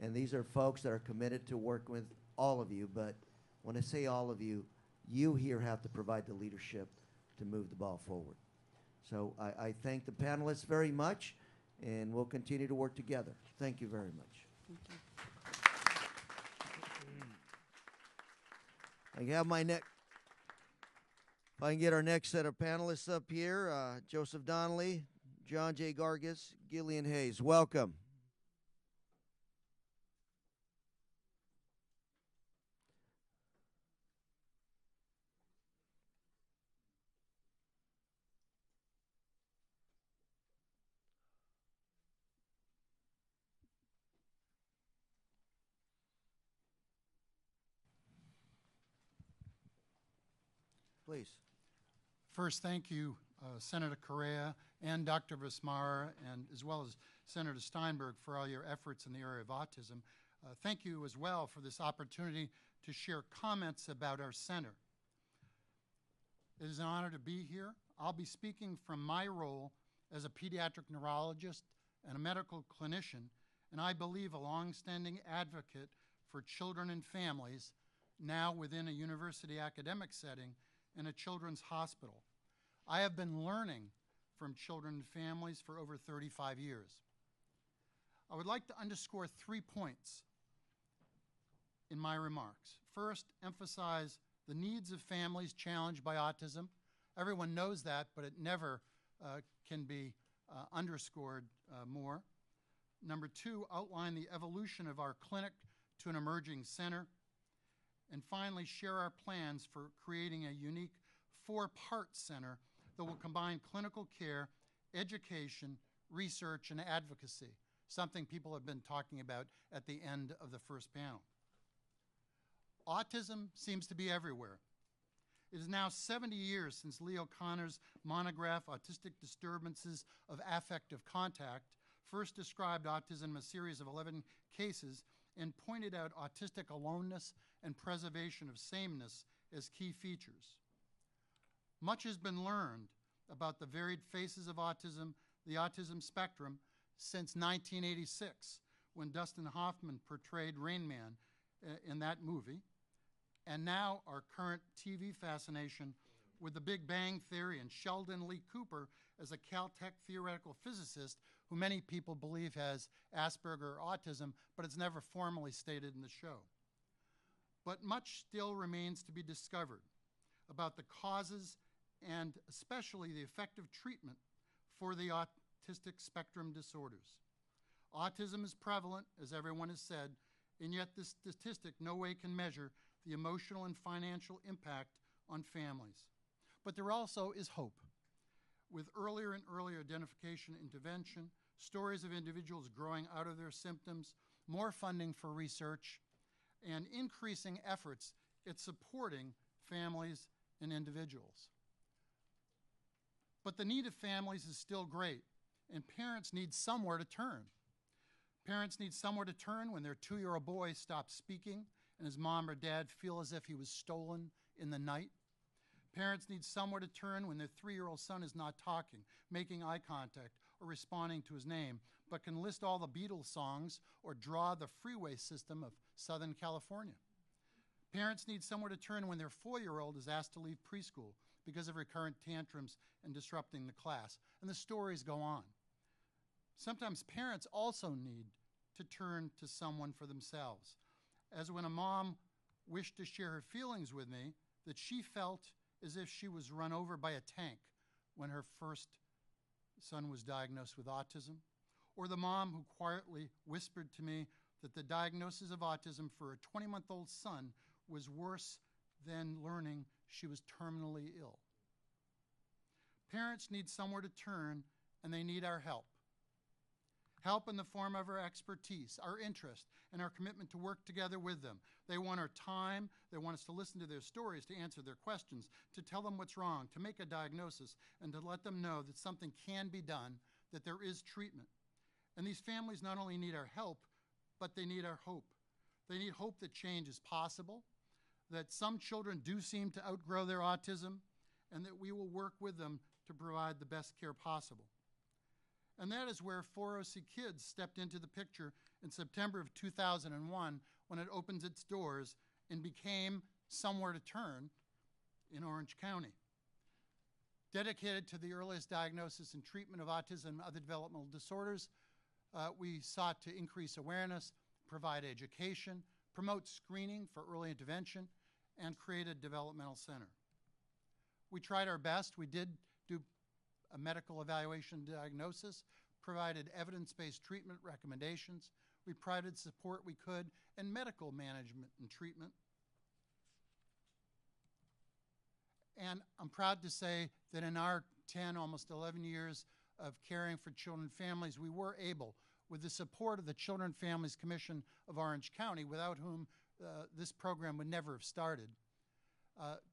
Speaker 1: and these are folks that are committed to work with all of you. But when I say all of you, you here have to provide the leadership to move the ball forward. So I thank the panelists very much, and we'll continue to work together. Thank you very much.
Speaker 4: Thank you.
Speaker 1: I have my next. If I can get our next set of panelists up here, Joseph Donnelly, John J. Gargis, Gillian Hayes. Welcome. Please.
Speaker 8: First, thank you, Senator Correa and Dr. Vismara, and as well as Senator Steinberg for all your efforts in the area of autism. Thank you as well for this opportunity to share comments about our center. It is an honor to be here. I'll be speaking from my role as a pediatric neurologist and a medical clinician, and I believe a longstanding advocate for children and families, now within a university academic setting in a children's hospital. I have been learning from children and families for over 35 years. I would like to underscore 3 points in my remarks. First, emphasize the needs of families challenged by autism. Everyone knows that, but it never can be underscored more. Number 2, outline the evolution of our clinic to an emerging center. And finally, share our plans for creating a unique 4-part center that will combine clinical care, education, research, and advocacy, something people have been talking about at the end of the first panel. Autism seems to be everywhere. It is now 70 years since Leo Kanner's monograph, Autistic Disturbances of Affective Contact, first described autism in a series of 11 cases and pointed out autistic aloneness and preservation of sameness as key features. Much has been learned about the varied faces of autism, the autism spectrum, since 1986, when Dustin Hoffman portrayed Rain Man in that movie, and now our current TV fascination with the Big Bang Theory and Sheldon Lee Cooper as a Caltech theoretical physicist who many people believe has Asperger or autism, but it's never formally stated in the show. But much still remains to be discovered about the causes and especially the effective treatment for the autistic spectrum disorders. Autism is prevalent, as everyone has said, and yet this statistic no way can measure the emotional and financial impact on families. But there also is hope. With earlier and earlier identification and intervention, stories of individuals growing out of their symptoms, more funding for research, and increasing efforts at supporting families and individuals. But the need of families is still great, and parents need somewhere to turn. Parents need somewhere to turn when their 2-year-old boy stops speaking and his mom or dad feel as if he was stolen in the night. Parents need somewhere to turn when their 3-year-old son is not talking, making eye contact, or responding to his name, but can list all the Beatles songs or draw the freeway system of Southern California. Parents need somewhere to turn when their 4-year-old is asked to leave preschool because of recurrent tantrums and disrupting the class. And the stories go on. Sometimes parents also need to turn to someone for themselves, as when a mom wished to share her feelings with me that she felt as if she was run over by a tank when her first son was diagnosed with autism, or the mom who quietly whispered to me that the diagnosis of autism for a 20-month-old son was worse than learning she was terminally ill. Parents need somewhere to turn, and they need our help. Help in the form of our expertise, our interest, and our commitment to work together with them. They want our time. They want us to listen to their stories, to answer their questions, to tell them what's wrong, to make a diagnosis, and to let them know that something can be done, that there is treatment. And these families not only need our help, but they need our hope. They need hope that change is possible, that some children do seem to outgrow their autism, and that we will work with them to provide the best care possible. And that is where 4OC Kids stepped into the picture in September of 2001 when it opened its doors and became somewhere to turn in Orange County. Dedicated to the earliest diagnosis and treatment of autism and other developmental disorders, we sought to increase awareness, provide education, promote screening for early intervention, and create a developmental center. We tried our best. We did do a medical evaluation diagnosis, provided evidence-based treatment recommendations. We provided support we could, and medical management and treatment. And I'm proud to say that in our 10, almost 11 years of caring for children and families, we were able, with the support of the Children and Families Commission of Orange County, without whom this program would never have started,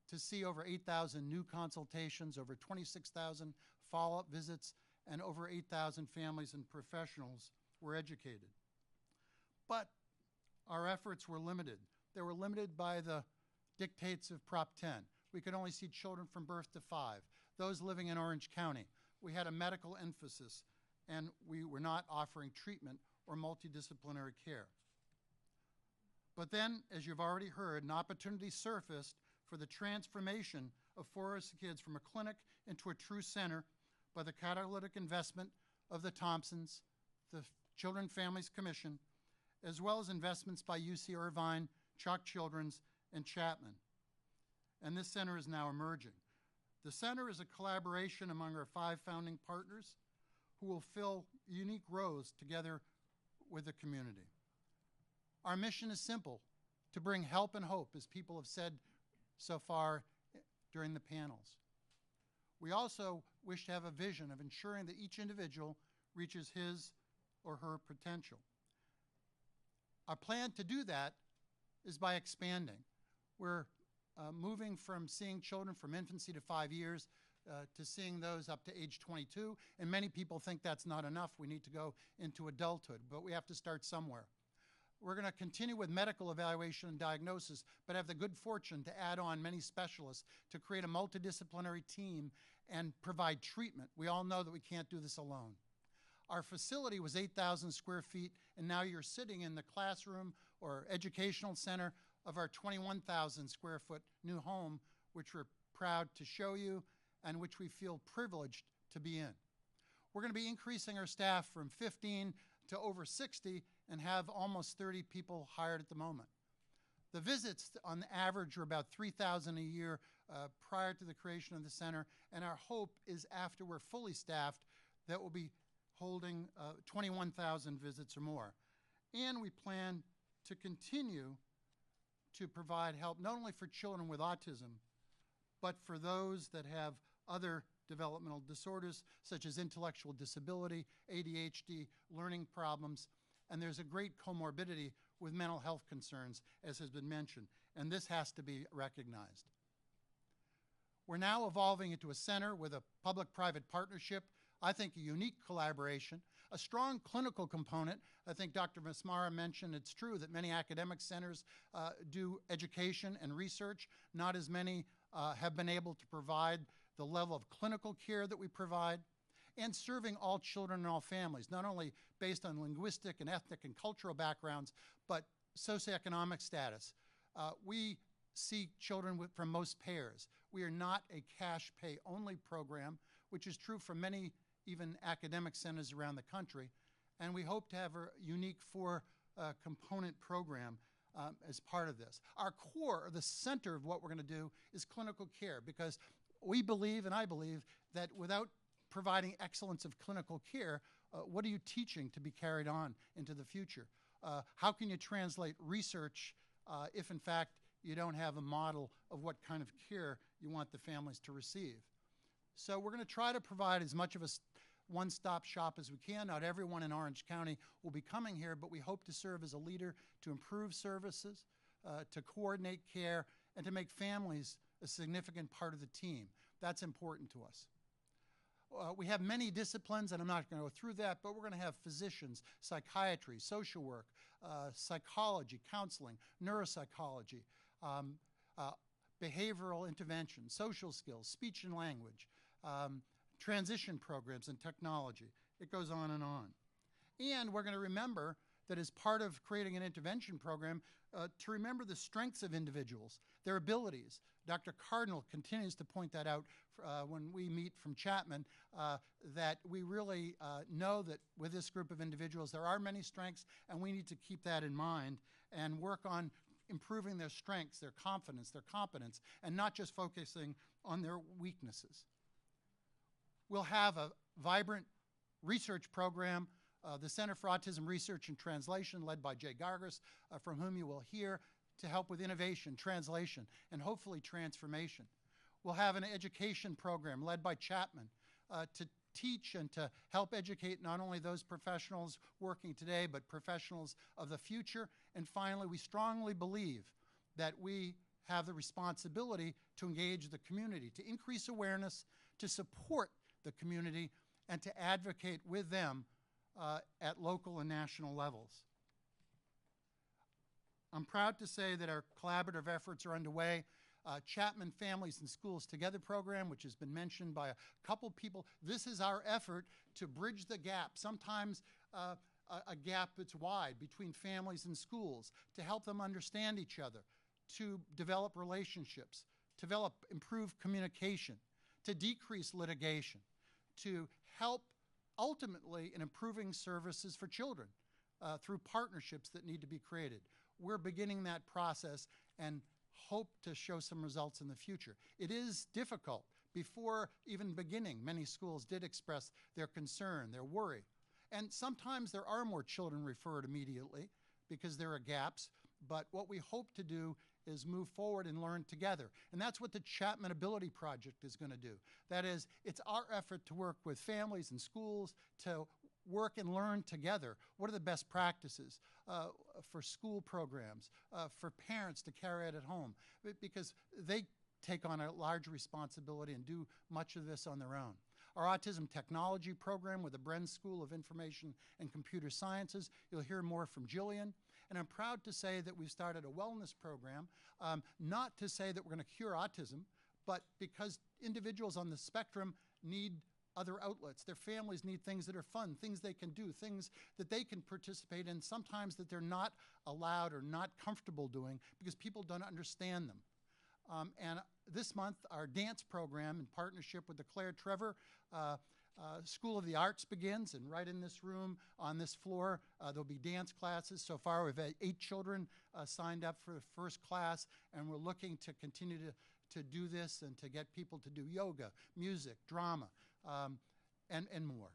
Speaker 8: to see over 8,000 new consultations, over 26,000 follow-up visits, and over 8,000 families and professionals were educated. But our efforts were limited. They were limited by the dictates of Prop 10. We could only see children from birth to 5, those living in Orange County. We had a medical emphasis, and we were not offering treatment or multidisciplinary care. But then, as you've already heard, an opportunity surfaced for the transformation of 4OC Kids from a clinic into a true center by the catalytic investment of the Thompsons, the Children and Families Commission, as well as investments by UC Irvine, Chalk Children's, and Chapman. And this center is now emerging. The center is a collaboration among our 5 founding partners who will fill unique roles together with the community. Our mission is simple: to bring help and hope, as people have said so far during the panels. We also wish to have a vision of ensuring that each individual reaches his or her potential. Our plan to do that is by expanding. We're moving from seeing children from infancy to 5 years to seeing those up to age 22, and many people think that's not enough. We need to go into adulthood, but we have to start somewhere. We're going to continue with medical evaluation and diagnosis, but have the good fortune to add on many specialists to create a multidisciplinary team and provide treatment. We all know that we can't do this alone. Our facility was 8,000 square feet, and now you're sitting in the classroom or educational center of our 21,000 square foot new home, which we're proud to show you and which we feel privileged to be in. We're going to be increasing our staff from 15 to over 60 and have almost 30 people hired at the moment. The visits on average are about 3,000 a year prior to the creation of the center, and our hope is after we're fully staffed that we'll be holding 21,000 visits or more. And we plan to continue to provide help not only for children with autism, but for those that have other developmental disorders such as intellectual disability, ADHD, learning problems, and there's a great comorbidity with mental health concerns, as has been mentioned, and this has to be recognized. We're now evolving into a center with a public-private partnership, I think a unique collaboration, a strong clinical component. I think Dr. Masmara mentioned it's true that many academic centers do education and research. Not as many have been able to provide the level of clinical care that we provide, and serving all children and all families, not only based on linguistic and ethnic and cultural backgrounds, but socioeconomic status. We see children from most pairs. We are not a cash pay only program, which is true for many even academic centers around the country, and we hope to have a unique 4-component program as part of this. Our core, or the center of what we're going to do, is clinical care, because we believe, and I believe, that without providing excellence of clinical care, what are you teaching to be carried on into the future? How can you translate research if, in fact, you don't have a model of what kind of care you want the families to receive? So we're going to try to provide as much of a one-stop shop as we can. Not everyone in Orange County will be coming here, but we hope to serve as a leader to improve services, to coordinate care, and to make families a significant part of the team. That's important to us. We have many disciplines, and I'm not going to go through that, but we're going to have physicians, psychiatry, social work, psychology, counseling, neuropsychology, behavioral intervention, social skills, speech and language, transition programs and technology. It goes on and on. And we're going to remember that as part of creating an intervention program, to remember the strengths of individuals, their abilities. Dr. Cardinal continues to point that out when we meet from Chapman, that we really know that with this group of individuals there are many strengths, and we need to keep that in mind and work on improving their strengths, their confidence, their competence, and not just focusing on their weaknesses. We'll have a vibrant research program, the Center for Autism Research and Translation, led by Jay Gargis, from whom you will hear, to help with innovation, translation, and hopefully transformation. We'll have an education program led by Chapman to teach and to help educate not only those professionals working today, but professionals of the future. And finally, we strongly believe that we have the responsibility to engage the community, to increase awareness, to support the community, and to advocate with them at local and national levels. I'm proud to say that our collaborative efforts are underway. Chapman Families and Schools Together program, which has been mentioned by a couple people. This is our effort to bridge the gap, sometimes a gap that's wide between families and schools, to help them understand each other, to develop relationships, develop improved communication, to decrease litigation, to help ultimately in improving services for children through partnerships that need to be created. We're beginning that process and hope to show some results in the future. It is difficult. Before even beginning, many schools did express their concern, their worry. And sometimes there are more children referred immediately because there are gaps, but what we hope to do is move forward and learn together. And that's what the Chapman Ability Project is going to do. That is, it's our effort to work with families and schools to work and learn together. What are the best practices for school programs, for parents to carry out at home? Because they take on a large responsibility and do much of this on their own. Our Autism Technology program with the Bren School of Information and Computer Sciences, you'll hear more from Jillian. And I'm proud to say that we've started a wellness program, not to say that we're going to cure autism, but because individuals on the spectrum need other outlets. Their families need things that are fun, things they can do, things that they can participate in, sometimes that they're not allowed or not comfortable doing because people don't understand them. And this month, our dance program in partnership with the Claire Trevor School of the Arts begins, and right in this room, on this floor, there'll be dance classes. So far, we've had 8 children signed up for the first class, and we're looking to continue to do this and to get people to do yoga, music, drama, and more.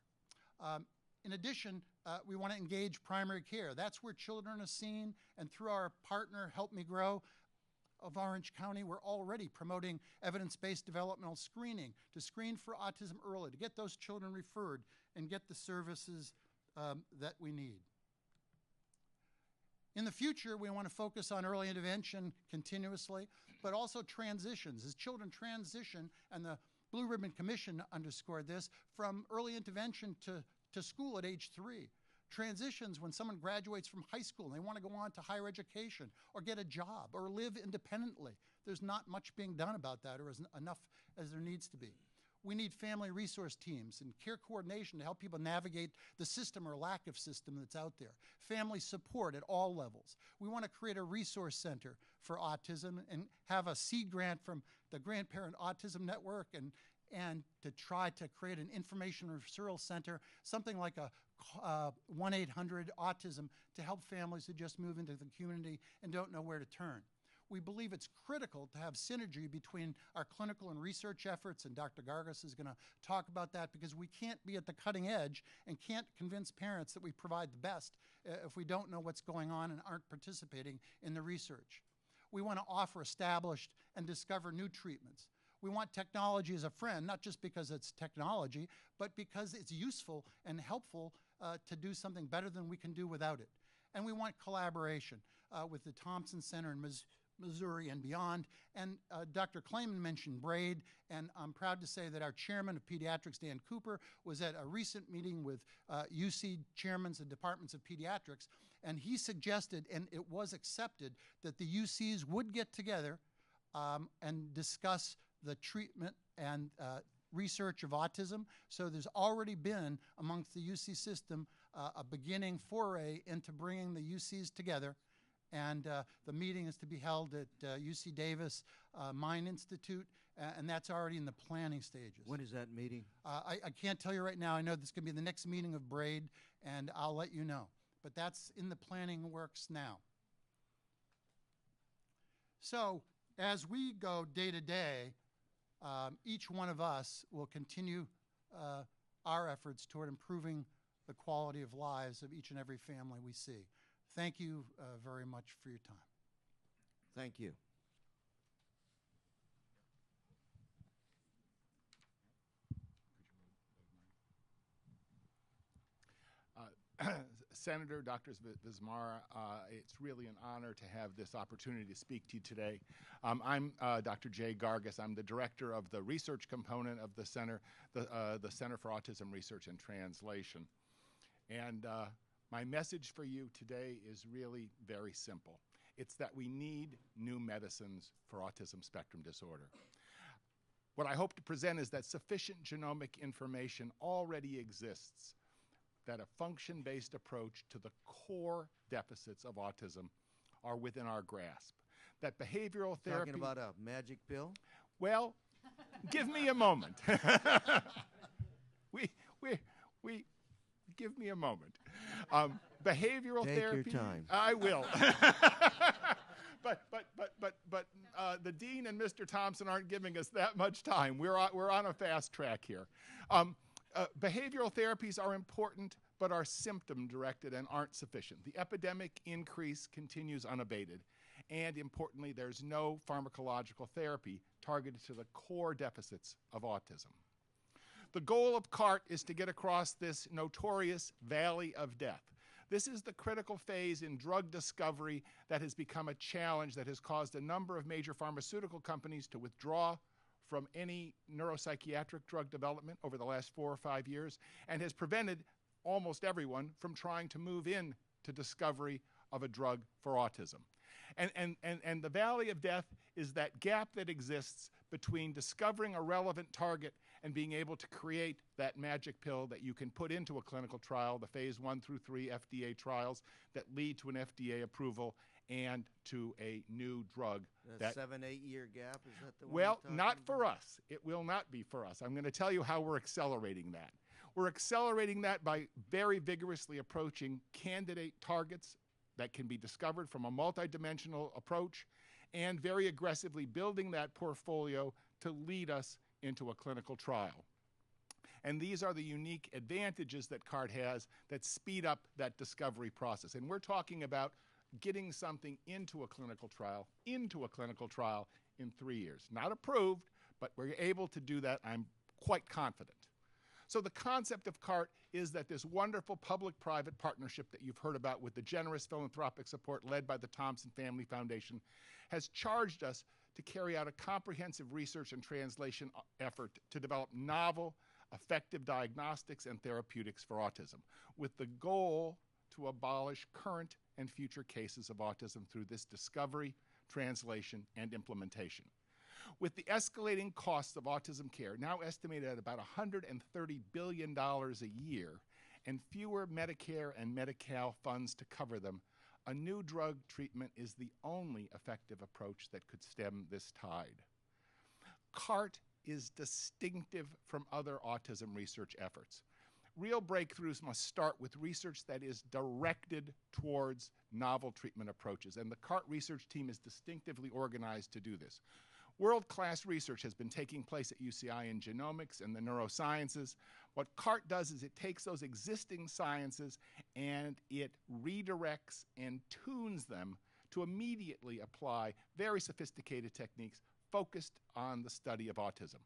Speaker 8: In addition, we want to engage primary care. That's where children are seen, and through our partner, Help Me Grow, of Orange County, we're already promoting evidence-based developmental screening to screen for autism early, to get those children referred and get the services that we need. In the future, we want to focus on early intervention continuously, but also transitions. As children transition, and the Blue Ribbon Commission underscored this, from early intervention to school at age 3. Transitions when someone graduates from high school and they want to go on to higher education or get a job or live independently. There's not much being done about that, or enough as there needs to be. We need family resource teams and care coordination to help people navigate the system or lack of system that's out there. Family support at all levels. We want to create a resource center for autism and have a seed grant from the Grandparent Autism Network and to try to create an information referral center, something like a 1-800-AUTISM, to help families who just move into the community and don't know where to turn. we believe it's critical to have synergy between our clinical and research efforts, and Dr. Gargas is going to talk about that, because we can't be at the cutting edge and can't convince parents that we provide the best if we don't know what's going on and aren't participating in the research. We want to offer established and discover new treatments. We want technology as a friend, not just because it's technology, but because it's useful and helpful to do something better than we can do without it. And we want collaboration with the Thompson Center in Missouri and beyond. And Dr. Clayman mentioned BRAID, and I'm proud to say that our chairman of pediatrics, Dan Cooper, was at a recent meeting with UC chairmen and departments of pediatrics, and he suggested, and it was accepted, that the UCs would get together and discuss the treatment and research of autism. So there's already been amongst the UC system a beginning foray into bringing the UCs together. And the meeting is to be held at UC Davis Mine Institute, and that's already in the planning stages.
Speaker 1: When is that meeting?
Speaker 8: I can't tell you right now. I know this is going to be the next meeting of BRAID, and I'll let you know. But that's in the planning works now. So as we go day to day, each one of us will continue our efforts toward improving the quality of lives of each and every family we see. Thank you very much for your time.
Speaker 1: Thank you.
Speaker 9: Senator, Dr. Vizmara, it's really an honor to have this opportunity to speak to you today. I'm Dr. Jay Gargas. I'm the director of the research component of the Center, the Center for Autism Research and Translation. And my message for you today is really very simple. It's that we need new medicines for autism spectrum disorder. What I hope to present is that sufficient genomic information already exists, that a function-based approach to the core deficits of autism are within our grasp. That behavioral therapy—
Speaker 1: Talking about a magic pill?
Speaker 9: Well, give me a moment. Give me a moment. Behavioral therapy—
Speaker 1: Take your time.
Speaker 9: I will. But the dean and Mr. Thompson aren't giving us that much time. We're on a fast track here. Behavioral therapies are important, but are symptom-directed and aren't sufficient. The epidemic increase continues unabated. And importantly, there's no pharmacological therapy targeted to the core deficits of autism. The goal of CART is to get across this notorious valley of death. This is the critical phase in drug discovery that has become a challenge that has caused a number of major pharmaceutical companies to withdraw from any neuropsychiatric drug development over the last 4 or 5 years, and has prevented almost everyone from trying to move in to discovery of a drug for autism. And the valley of death is that gap that exists between discovering a relevant target and being able to create that magic pill that you can put into a clinical trial, the phase 1 through 3 FDA trials that lead to an FDA approval and to a new drug.
Speaker 1: That 7-8 year gap, is that the one?
Speaker 9: Well,
Speaker 1: you're
Speaker 9: not
Speaker 1: talking
Speaker 9: for
Speaker 1: about?
Speaker 9: us. It will not be for us. I'm going to tell you how we're accelerating that. We're accelerating that by very vigorously approaching candidate targets that can be discovered from a multidimensional approach, and very aggressively building that portfolio to lead us into a clinical trial. And these are the unique advantages that CART has that speed up that discovery process. And we're talking about getting something into a clinical trial in 3 years. Not approved, but we're able to do that, I'm quite confident. So the concept of CART is that this wonderful public-private partnership that you've heard about with the generous philanthropic support led by the Thompson Family Foundation has charged us to carry out a comprehensive research and translation effort to develop novel, effective diagnostics and therapeutics for autism, with the goal to abolish current and future cases of autism through this discovery, translation, and implementation. With the escalating costs of autism care now estimated at about $130 billion a year and fewer Medicare and Medi-Cal funds to cover them, a new drug treatment is the only effective approach that could stem this tide. CART is distinctive from other autism research efforts. Real breakthroughs must start with research that is directed towards novel treatment approaches, and the CART research team is distinctively organized to do this. World-class research has been taking place at UCI in genomics and the neurosciences. What CART does is it takes those existing sciences and it redirects and tunes them to immediately apply very sophisticated techniques focused on the study of autism.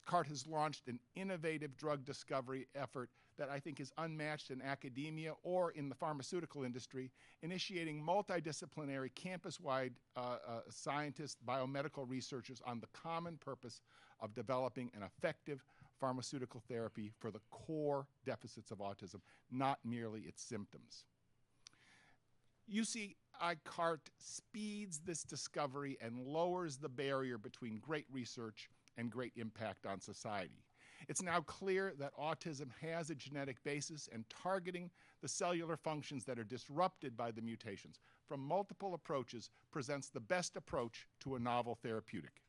Speaker 9: CART has launched an innovative drug discovery effort that I think is unmatched in academia or in the pharmaceutical industry, initiating multidisciplinary campus-wide scientists, biomedical researchers on the common purpose of developing an effective pharmaceutical therapy for the core deficits of autism, not merely its symptoms. UCI CART speeds this discovery and lowers the barrier between great research and great impact on society. It's now clear that autism has a genetic basis, and targeting the cellular functions that are disrupted by the mutations from multiple approaches presents the best approach to a novel therapeutic.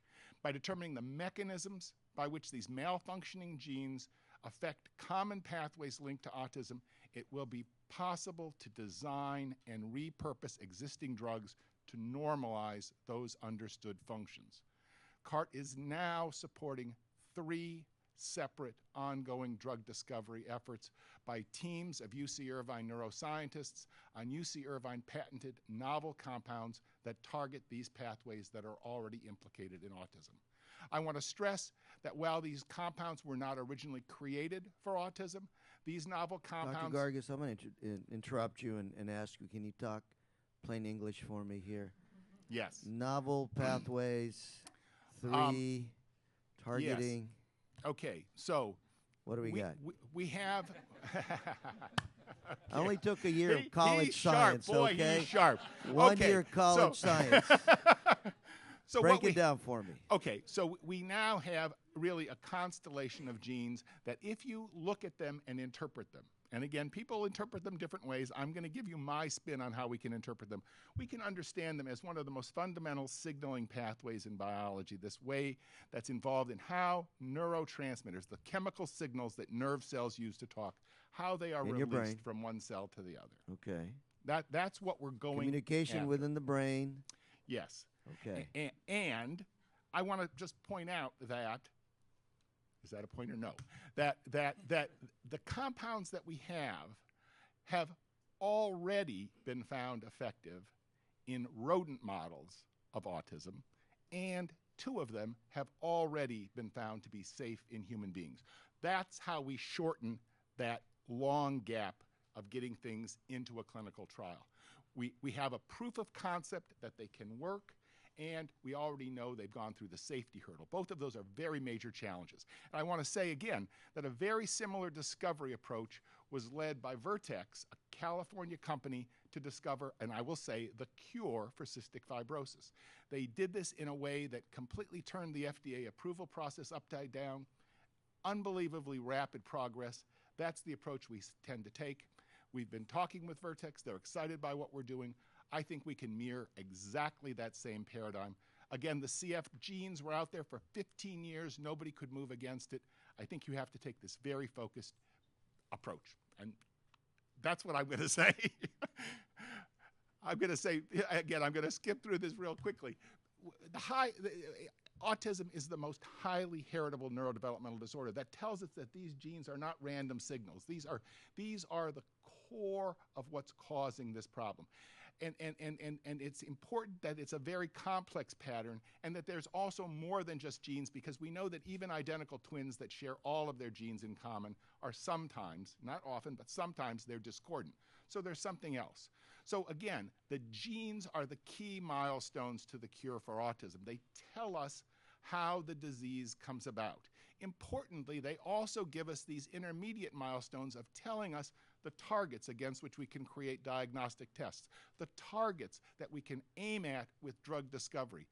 Speaker 9: By determining the mechanisms by which these malfunctioning genes affect common pathways linked to autism, it will be possible to design and repurpose existing drugs to normalize those understood functions. CART is now supporting 3 separate ongoing drug discovery efforts by teams of UC Irvine neuroscientists on UC Irvine patented novel compounds that target these pathways that are already implicated in autism. I want to stress that while these compounds were not originally created for autism, these novel compounds...
Speaker 1: Dr. Gargis, I'm going to interrupt you and ask you, can you talk plain English for me here?
Speaker 9: Yes.
Speaker 1: Novel pathways, 3, targeting.
Speaker 9: Yes. Okay, so...
Speaker 1: What do we got?
Speaker 9: We have...
Speaker 1: I only took a year of college
Speaker 9: he's
Speaker 1: science,
Speaker 9: sharp, boy,
Speaker 1: okay?
Speaker 9: He's sharp.
Speaker 1: 1 year college science.
Speaker 9: So
Speaker 1: break it down for me.
Speaker 9: Okay, so we now have really a constellation of genes that if you look at them and interpret them, and again, people interpret them different ways. I'm going to give you my spin on how we can interpret them. We can understand them as one of the most fundamental signaling pathways in biology, this way that's involved in how neurotransmitters, the chemical signals that nerve cells use to talk, how they are released from one cell to the other.
Speaker 1: Okay.
Speaker 9: That's what we're going
Speaker 1: Communication
Speaker 9: after.
Speaker 1: within the brain.
Speaker 9: Yes.
Speaker 1: Okay.
Speaker 9: And I want to just point out that, is that a point or no? That the compounds that we have already been found effective in rodent models of autism, and 2 of them have already been found to be safe in human beings. That's how we shorten that long gap of getting things into a clinical trial. We have a proof of concept that they can work, and we already know they've gone through the safety hurdle. Both of those are very major challenges. And I want to say again that a very similar discovery approach was led by Vertex, a California company, to discover, and I will say, the cure for cystic fibrosis. They did this in a way that completely turned the FDA approval process upside down, unbelievably rapid progress. That's the approach we tend to take. We've been talking with Vertex. They're excited by what we're doing. I think we can mirror exactly that same paradigm. Again, the CF genes were out there for 15 years. Nobody could move against it. I think you have to take this very focused approach. And that's what I'm going to say. I'm going to say, again, I'm going to skip through this real quickly. Autism is the most highly heritable neurodevelopmental disorder. That tells us that these genes are not random signals. These are the core of what's causing this problem. And it's important that it's a very complex pattern and that there's also more than just genes, because we know that even identical twins that share all of their genes in common are sometimes, not often, but sometimes they're discordant. So there's something else. So again, the genes are the key milestones to the cure for autism. They tell us how the disease comes about. Importantly, they also give us these intermediate milestones of telling us the targets against which we can create diagnostic tests, the targets that we can aim at with drug discovery.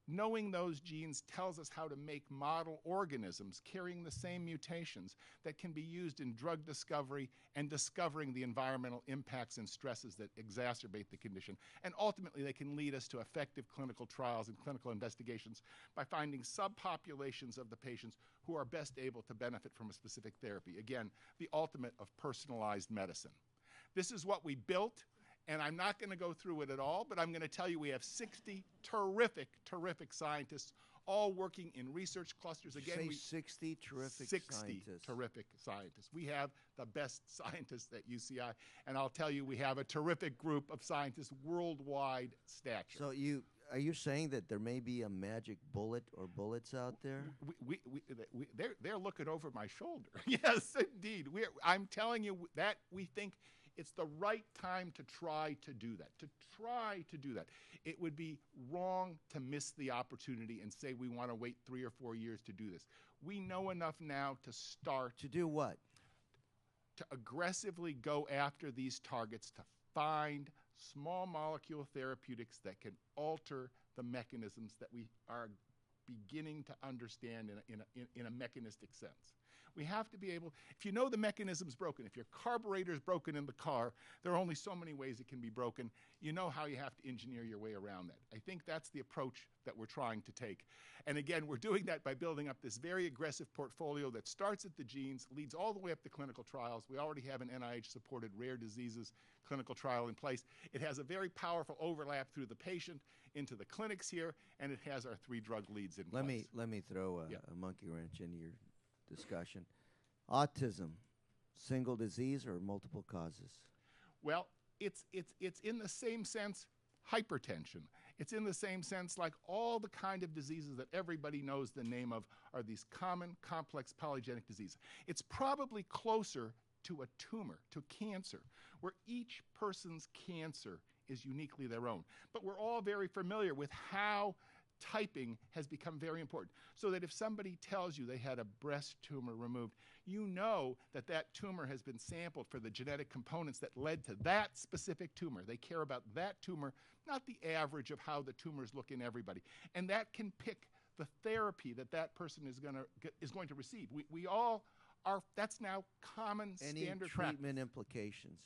Speaker 9: knowing those genes tells us how to make model organisms carrying the same mutations that can be used in drug discovery and discovering the environmental impacts and stresses that exacerbate the condition. And ultimately, they can lead us to effective clinical trials and clinical investigations by finding subpopulations of the patients who are best able to benefit from a specific therapy. Again, the ultimate of personalized medicine. This is what we built. And I'm not going to go through it at all, but I'm going to tell you we have 60 terrific, terrific scientists all working in research clusters. Again,
Speaker 1: Say 60 terrific
Speaker 9: 60
Speaker 1: scientists.
Speaker 9: terrific scientists. We have the best scientists at UCI, and I'll tell you, we have a terrific group of scientists worldwide stature.
Speaker 1: So are you saying that there may be a magic bullet or bullets out there?
Speaker 9: They're looking over my shoulder. Yes, indeed. I'm telling you that we think it's the right time to try to do that. It would be wrong to miss the opportunity and say we want to wait 3 or 4 years to do this. We know enough now to start.
Speaker 1: To do what?
Speaker 9: To aggressively go after these targets, to find small molecule therapeutics that can alter the mechanisms that we are beginning to understand in a mechanistic sense. We have to be able, if you know the mechanism's broken, if your carburetor's broken in the car, there are only so many ways it can be broken. You know how you have to engineer your way around that. I think that's the approach that we're trying to take. And again, we're doing that by building up this very aggressive portfolio that starts at the genes, leads all the way up to clinical trials. We already have an NIH-supported rare diseases clinical trial in place. It has a very powerful overlap through the patient into the clinics here, and it has our 3 drug leads in place.
Speaker 1: Let me throw a monkey wrench into your discussion. Autism, single disease or multiple causes?
Speaker 9: Well, it's in the same sense hypertension. It's in the same sense like all the kind of diseases that everybody knows the name of are these common, complex polygenic diseases. It's probably closer to a tumor, to cancer, where each person's cancer is uniquely their own. But we're all very familiar with how typing has become very important. So that if somebody tells you they had a breast tumor removed, you know that that tumor has been sampled for the genetic components that led to that specific tumor. They care about that tumor, not the average of how the tumors look in everybody. And that can pick the therapy that that person is going to receive. We all are, that's now common standard practice.
Speaker 1: Treatment implications?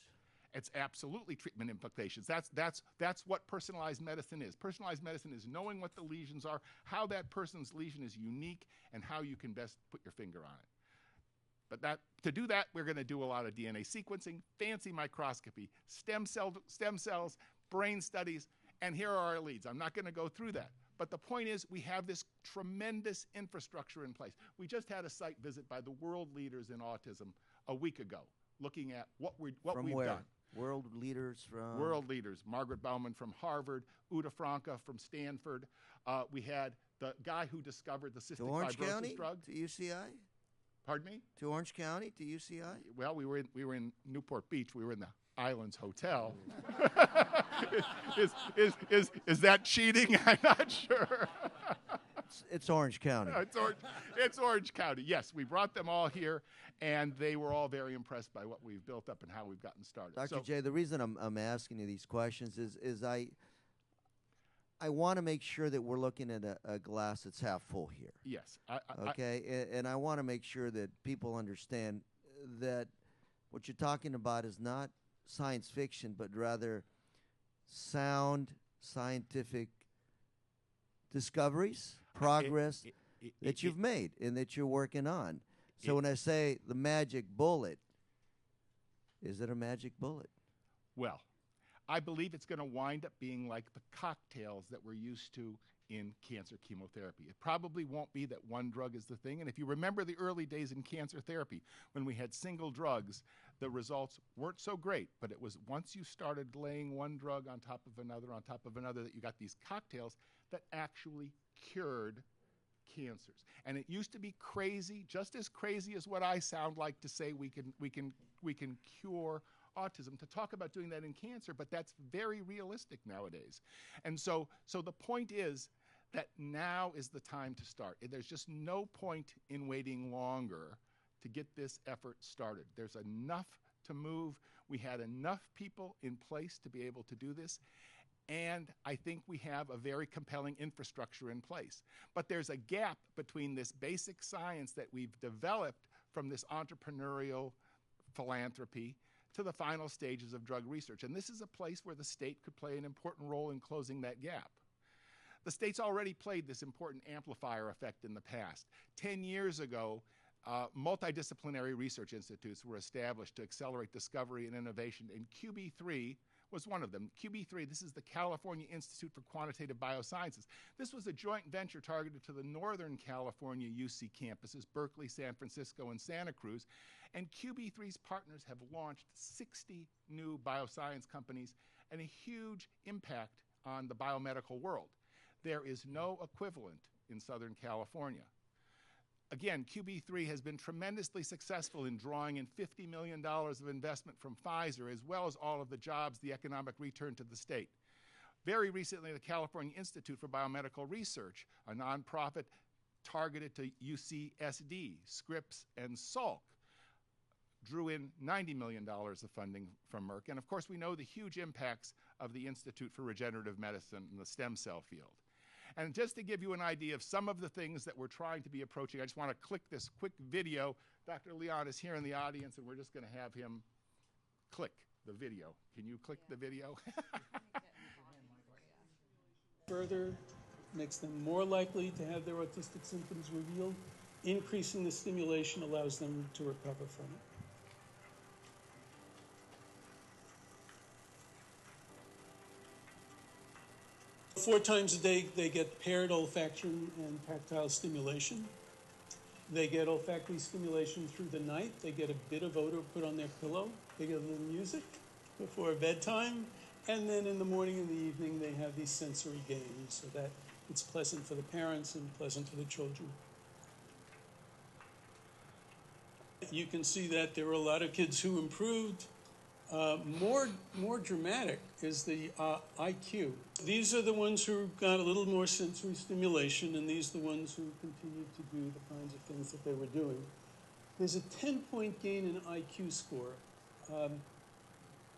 Speaker 9: It's absolutely treatment implications. That's what personalized medicine is. Personalized medicine is knowing what the lesions are, how that person's lesion is unique, and how you can best put your finger on it. But to do that, we're going to do a lot of DNA sequencing, fancy microscopy, stem cells, brain studies, and here are our leads. I'm not going to go through that. But the point is, we have this tremendous infrastructure in place. We just had a site visit by the world leaders in autism a week ago, looking at what we've done.
Speaker 1: World leaders from?
Speaker 9: World leaders. Margaret Bauman from Harvard, Uta Franca from Stanford. We had the guy who discovered the cystic
Speaker 1: Orange
Speaker 9: fibrosis
Speaker 1: County?
Speaker 9: drug.
Speaker 1: To UCI?
Speaker 9: Pardon me?
Speaker 1: To Orange County? To UCI?
Speaker 9: Well, we were in Newport Beach. We were in the Islands Hotel. Is that cheating? I'm not sure.
Speaker 1: It's Orange County.
Speaker 9: It's Orange County. Yes, we brought them all here, and they were all very impressed by what we've built up and how we've gotten started.
Speaker 1: Dr. J, the reason I'm asking you these questions is I want to make sure that we're looking at a glass that's half full here.
Speaker 9: Yes.
Speaker 1: And I want to make sure that people understand that what you're talking about is not science fiction, but rather sound scientific discoveries, progress that you've made and that you're working on. So when I say the magic bullet, is it a magic bullet?
Speaker 9: Well, I believe it's going to wind up being like the cocktails that we're used to in cancer chemotherapy. It probably won't be that one drug is the thing. And if you remember the early days in cancer therapy, when we had single drugs, the results weren't so great. But it was once you started laying one drug on top of another, that you got these cocktails that actually cured cancers. And it used to be crazy, just as crazy as what I sound like to say we can cure autism, to talk about doing that in cancer, but that's very realistic nowadays. And so the point is that now is the time to start. There's just no point in waiting longer to get this effort started. There's enough to move. We had enough people in place to be able to do this. and I think we have a very compelling infrastructure in place. But there's a gap between this basic science that we've developed from this entrepreneurial philanthropy to the final stages of drug research. And this is a place where the state could play an important role in closing that gap. The state's already played this important amplifier effect in the past. 10 years ago, multidisciplinary research institutes were established to accelerate discovery and innovation, and QB3 was one of them. QB3, this is the California Institute for Quantitative Biosciences. This was a joint venture targeted to the Northern California UC campuses, Berkeley, San Francisco, and Santa Cruz. And QB3's partners have launched 60 new bioscience companies and a huge impact on the biomedical world. There is no equivalent in Southern California. Again, QB3 has been tremendously successful in drawing in $50 million of investment from Pfizer, as well as all of the jobs, the economic return to the state. Very recently, the California Institute for Biomedical Research, a nonprofit targeted to UCSD, Scripps, and Salk, drew in $90 million of funding from Merck. And of course, we know the huge impacts of the Institute for Regenerative Medicine in the stem cell field. And just to give you an idea of some of the things that we're trying to be approaching, I just want to click this quick video. Dr. Leon is here in the audience, and we're just going to have him click the video. Can you click the video?
Speaker 10: Further makes them more likely to have their autistic symptoms revealed. Increasing the stimulation allows them to recover from it. 4 times a day, they get paired olfaction and tactile stimulation. They get olfactory stimulation through the night. They get a bit of odor put on their pillow. They get a little music before bedtime. And then in the morning and the evening, they have these sensory games so that it's pleasant for the parents and pleasant for the children. You can see that there were a lot of kids who improved. More dramatic is the IQ. These are the ones who got a little more sensory stimulation, and these are the ones who continued to do the kinds of things that they were doing. There's a 10-point gain in IQ score.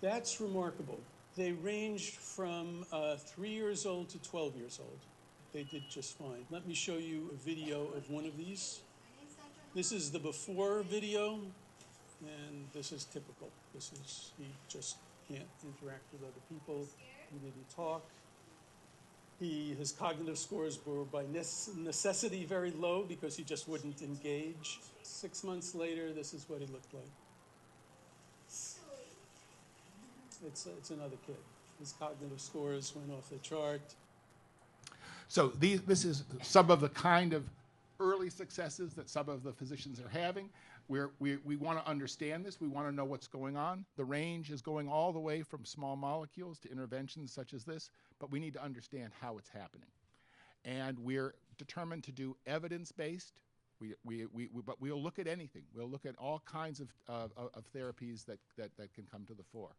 Speaker 10: That's remarkable. They ranged from 3 years old to 12 years old. They did just fine. Let me show you a video of one of these. This is the before video. And this is typical. This is, he just can't interact with other people. He didn't talk. His cognitive scores were by necessity very low because he just wouldn't engage. 6 months later, this is what he looked like. It's another kid. His cognitive scores went off the chart.
Speaker 9: So this is some of the kind of early successes that some of the physicians are having. We want to understand this. We want to know what's going on. The range is going all the way from small molecules to interventions such as this, but we need to understand how it's happening. And we're determined to do evidence-based. But we'll look at anything. We'll look at all kinds of therapies that can come to the fore.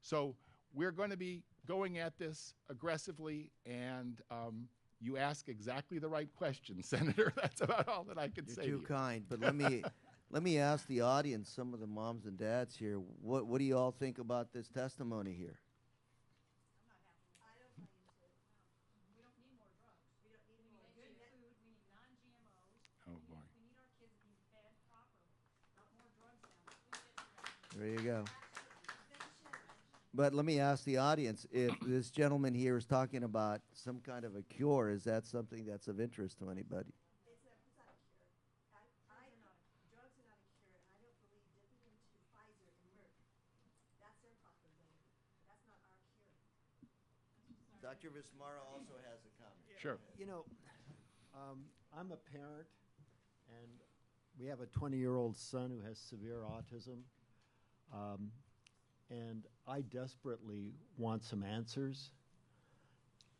Speaker 9: So we're going to be going at this aggressively, and you ask exactly the right question, Senator. That's about all that I can say.
Speaker 1: You're too kind, but let me ask the audience, some of the moms and dads here, what do you all think about this testimony here?
Speaker 9: Oh boy.
Speaker 1: There you go. But let me ask the audience, if this gentleman here is talking about some kind of a cure, is that something that's of interest to anybody?
Speaker 11: It's not a cure. Drugs are not a cure, and I don't believe dipping into Pfizer and Merck. That's their profitability. That's not our cure.
Speaker 1: Dr. Vismara also has a comment.
Speaker 9: Sure.
Speaker 7: You know, I'm a parent, and we have a 20-year-old son who has severe autism. And I desperately want some answers.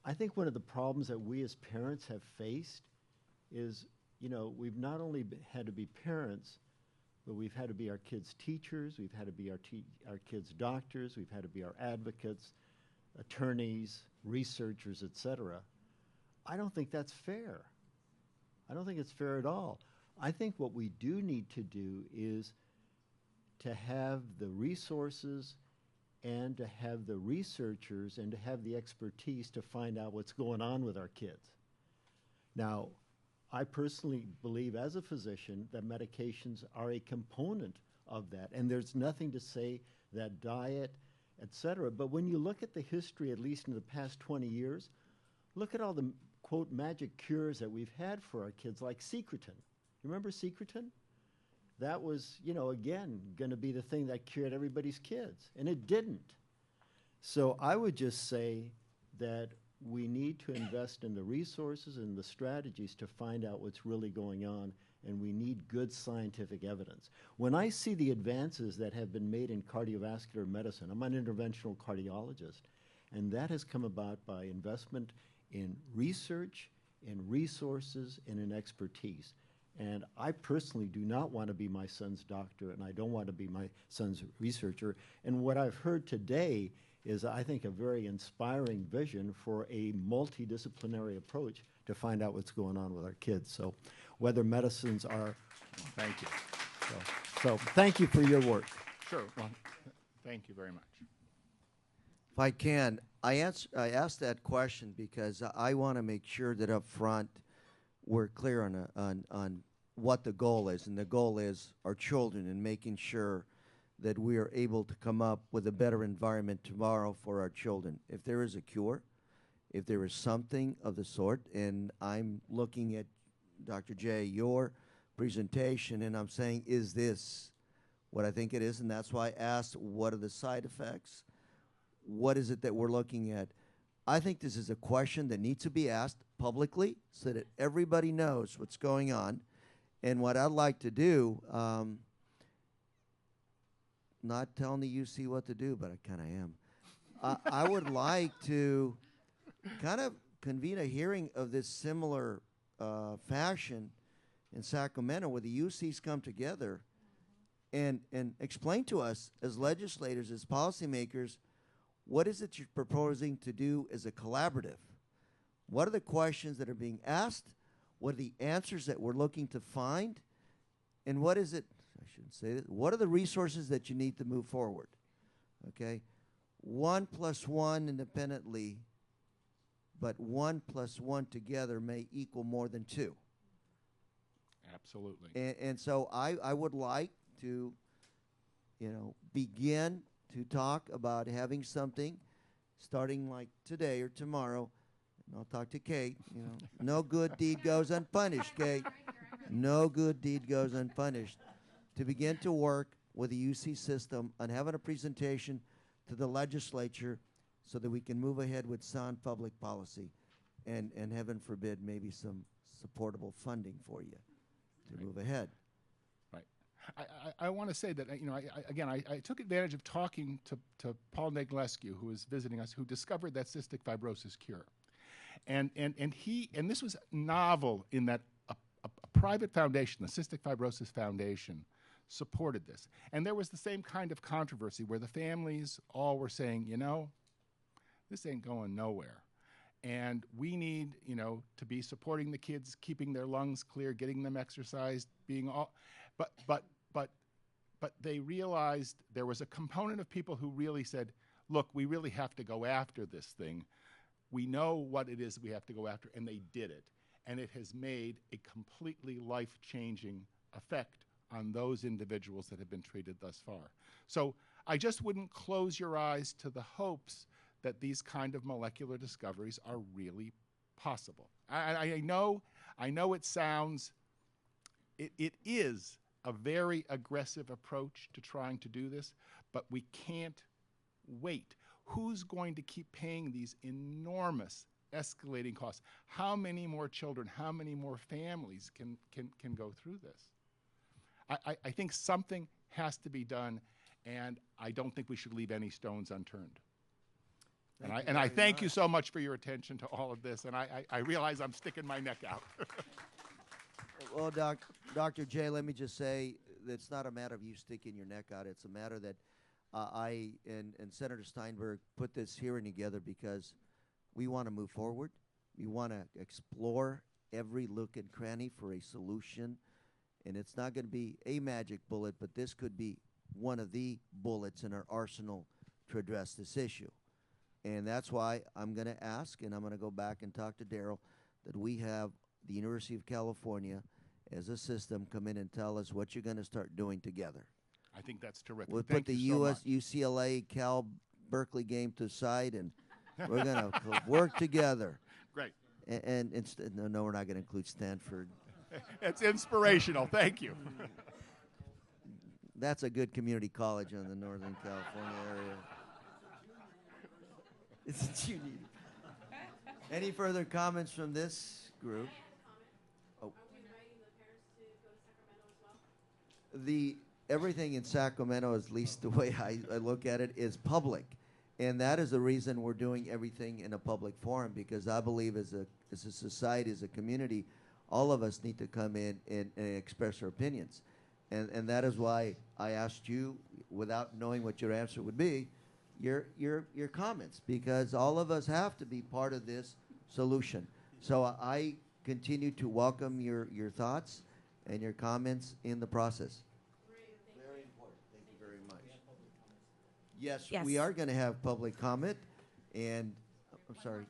Speaker 7: I think one of the problems that we as parents have faced is, you know, we've not only had to be parents, but we've had to be our kids' teachers, we've had to be our kids' doctors, we've had to be our advocates, attorneys, researchers, etc. I don't think that's fair. I don't think it's fair at all. I think what we do need to do is to have the resources and to have the researchers and to have the expertise to find out what's going on with our kids. Now, I personally believe as a physician that medications are a component of that, and there's nothing to say that diet, etc. But when you look at the history, at least in the past 20 years, look at all the, quote, magic cures that we've had for our kids, like Secretin. You remember Secretin? That was, you know, again, going to be the thing that cured everybody's kids, and it didn't. So I would just say that we need to invest in the resources and the strategies to find out what's really going on, and we need good scientific evidence. When I see the advances that have been made in cardiovascular medicine, I'm an interventional cardiologist, and that has come about by investment in research, in resources, and in expertise. And I personally do not want to be my son's doctor, and I don't want to be my son's researcher. And what I've heard today is, I think, a very inspiring vision for a multidisciplinary approach to find out what's going on with our kids. So whether medicines are,
Speaker 9: Thank you.
Speaker 7: so thank you for your work.
Speaker 9: Sure. Well, thank you very much.
Speaker 1: If I can, I asked that question because I want to make sure that up front we're clear on what the goal is, and the goal is our children and making sure that we are able to come up with a better environment tomorrow for our children. If there is a cure, if there is something of the sort, and I'm looking at, Dr. J, your presentation, and I'm saying, is this what I think it is? And that's why I asked, what are the side effects? What is it that we're looking at? I think this is a question that needs to be asked publicly so that everybody knows what's going on. And what I'd like to do, not telling the UC what to do, but I kind of am. I would like to kind of convene a hearing of this similar fashion in Sacramento, where the UCs come together and explain to us as legislators, as policymakers, what is it you're proposing to do as a collaborative? What are the questions that are being asked? What are the answers that we're looking to find? And what is it, I shouldn't say that, what are the resources that you need to move forward? Okay? 1 + 1 independently, but 1 + 1 together may equal more than 2.
Speaker 9: Absolutely.
Speaker 1: And so I would like to, you know, begin to talk about having something starting like today or tomorrow. And I'll talk to Kate, you know. No good deed goes unpunished, Kate. No good deed goes unpunished. To begin to work with the UC system on having a presentation to the legislature so that we can move ahead with sound public policy and heaven forbid, maybe some supportable funding for you to move ahead.
Speaker 9: Right. I want to say that, you know, I took advantage of talking to Paul Neglescu, who was visiting us, who discovered that cystic fibrosis cure. And this was novel in that a private foundation, the Cystic Fibrosis Foundation, supported this. And there was the same kind of controversy where the families all were saying, you know, this ain't going nowhere. And we need, you know, to be supporting the kids, keeping their lungs clear, getting them exercised, being all, but they realized there was a component of people who really said, look, we really have to go after this thing. We know what it is we have to go after, and they did it. And it has made a completely life-changing effect on those individuals that have been treated thus far. So I just wouldn't close your eyes to the hopes that these kind of molecular discoveries are really possible. I know it sounds, it is a very aggressive approach to trying to do this, but we can't wait. Who's going to keep paying these enormous escalating costs? How many more children, how many more families can go through this? I think something has to be done, and I don't think we should leave any stones unturned. And I thank you so much for your attention to all of this, and I realize I'm sticking my neck out.
Speaker 1: Well, Dr. J, let me just say that it's not a matter of you sticking your neck out. It's a matter that I and Senator Steinberg put this hearing together because we want to move forward. We want to explore every nook and cranny for a solution. And it's not going to be a magic bullet, but this could be one of the bullets in our arsenal to address this issue. And that's why I'm going to ask, and I'm going to go back and talk to Daryl, that we have the University of California as a system come in and tell us what you're going to start doing together.
Speaker 9: I think that's terrific.
Speaker 1: We'll
Speaker 9: Thank
Speaker 1: put the
Speaker 9: you so much.
Speaker 1: UCLA, Cal, Berkeley game to the side, and we're going to work together.
Speaker 9: Great.
Speaker 1: No, we're not going to include Stanford.
Speaker 9: It's inspirational. Thank you.
Speaker 1: That's a good community college in the Northern California area. It's unique. Any further comments from this group? Oh. Everything in Sacramento, at least the way I look at it, is public. And that is the reason we're doing everything in a public forum, because I believe as a society, as a community, all of us need to come in and express our opinions. And that is why I asked you, without knowing what your answer would be, your comments, because all of us have to be part of this solution. So I continue to welcome your thoughts and your comments in the process. Very important. Thank you very much. Yes, we are going to have public comment, and I'm sorry.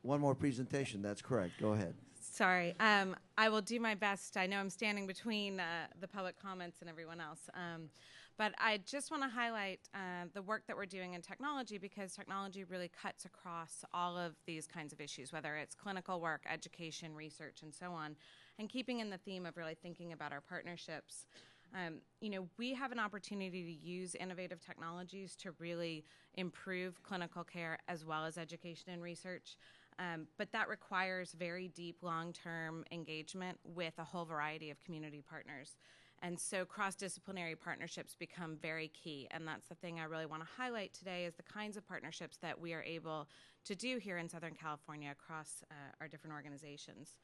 Speaker 1: One more presentation. That's correct. Go ahead.
Speaker 12: Sorry. I will do my best. I know I'm standing between the public comments and everyone else. But I just want to highlight the work that we're doing in technology, because technology really cuts across all of these kinds of issues, whether it's clinical work, education, research, and so on, and keeping in the theme of really thinking about our partnerships. We have an opportunity to use innovative technologies to really improve clinical care as well as education and research. But that requires very deep, long-term engagement with a whole variety of community partners. And so cross-disciplinary partnerships become very key. And that's the thing I really want to highlight today, is the kinds of partnerships that we are able to do here in Southern California across our different organizations.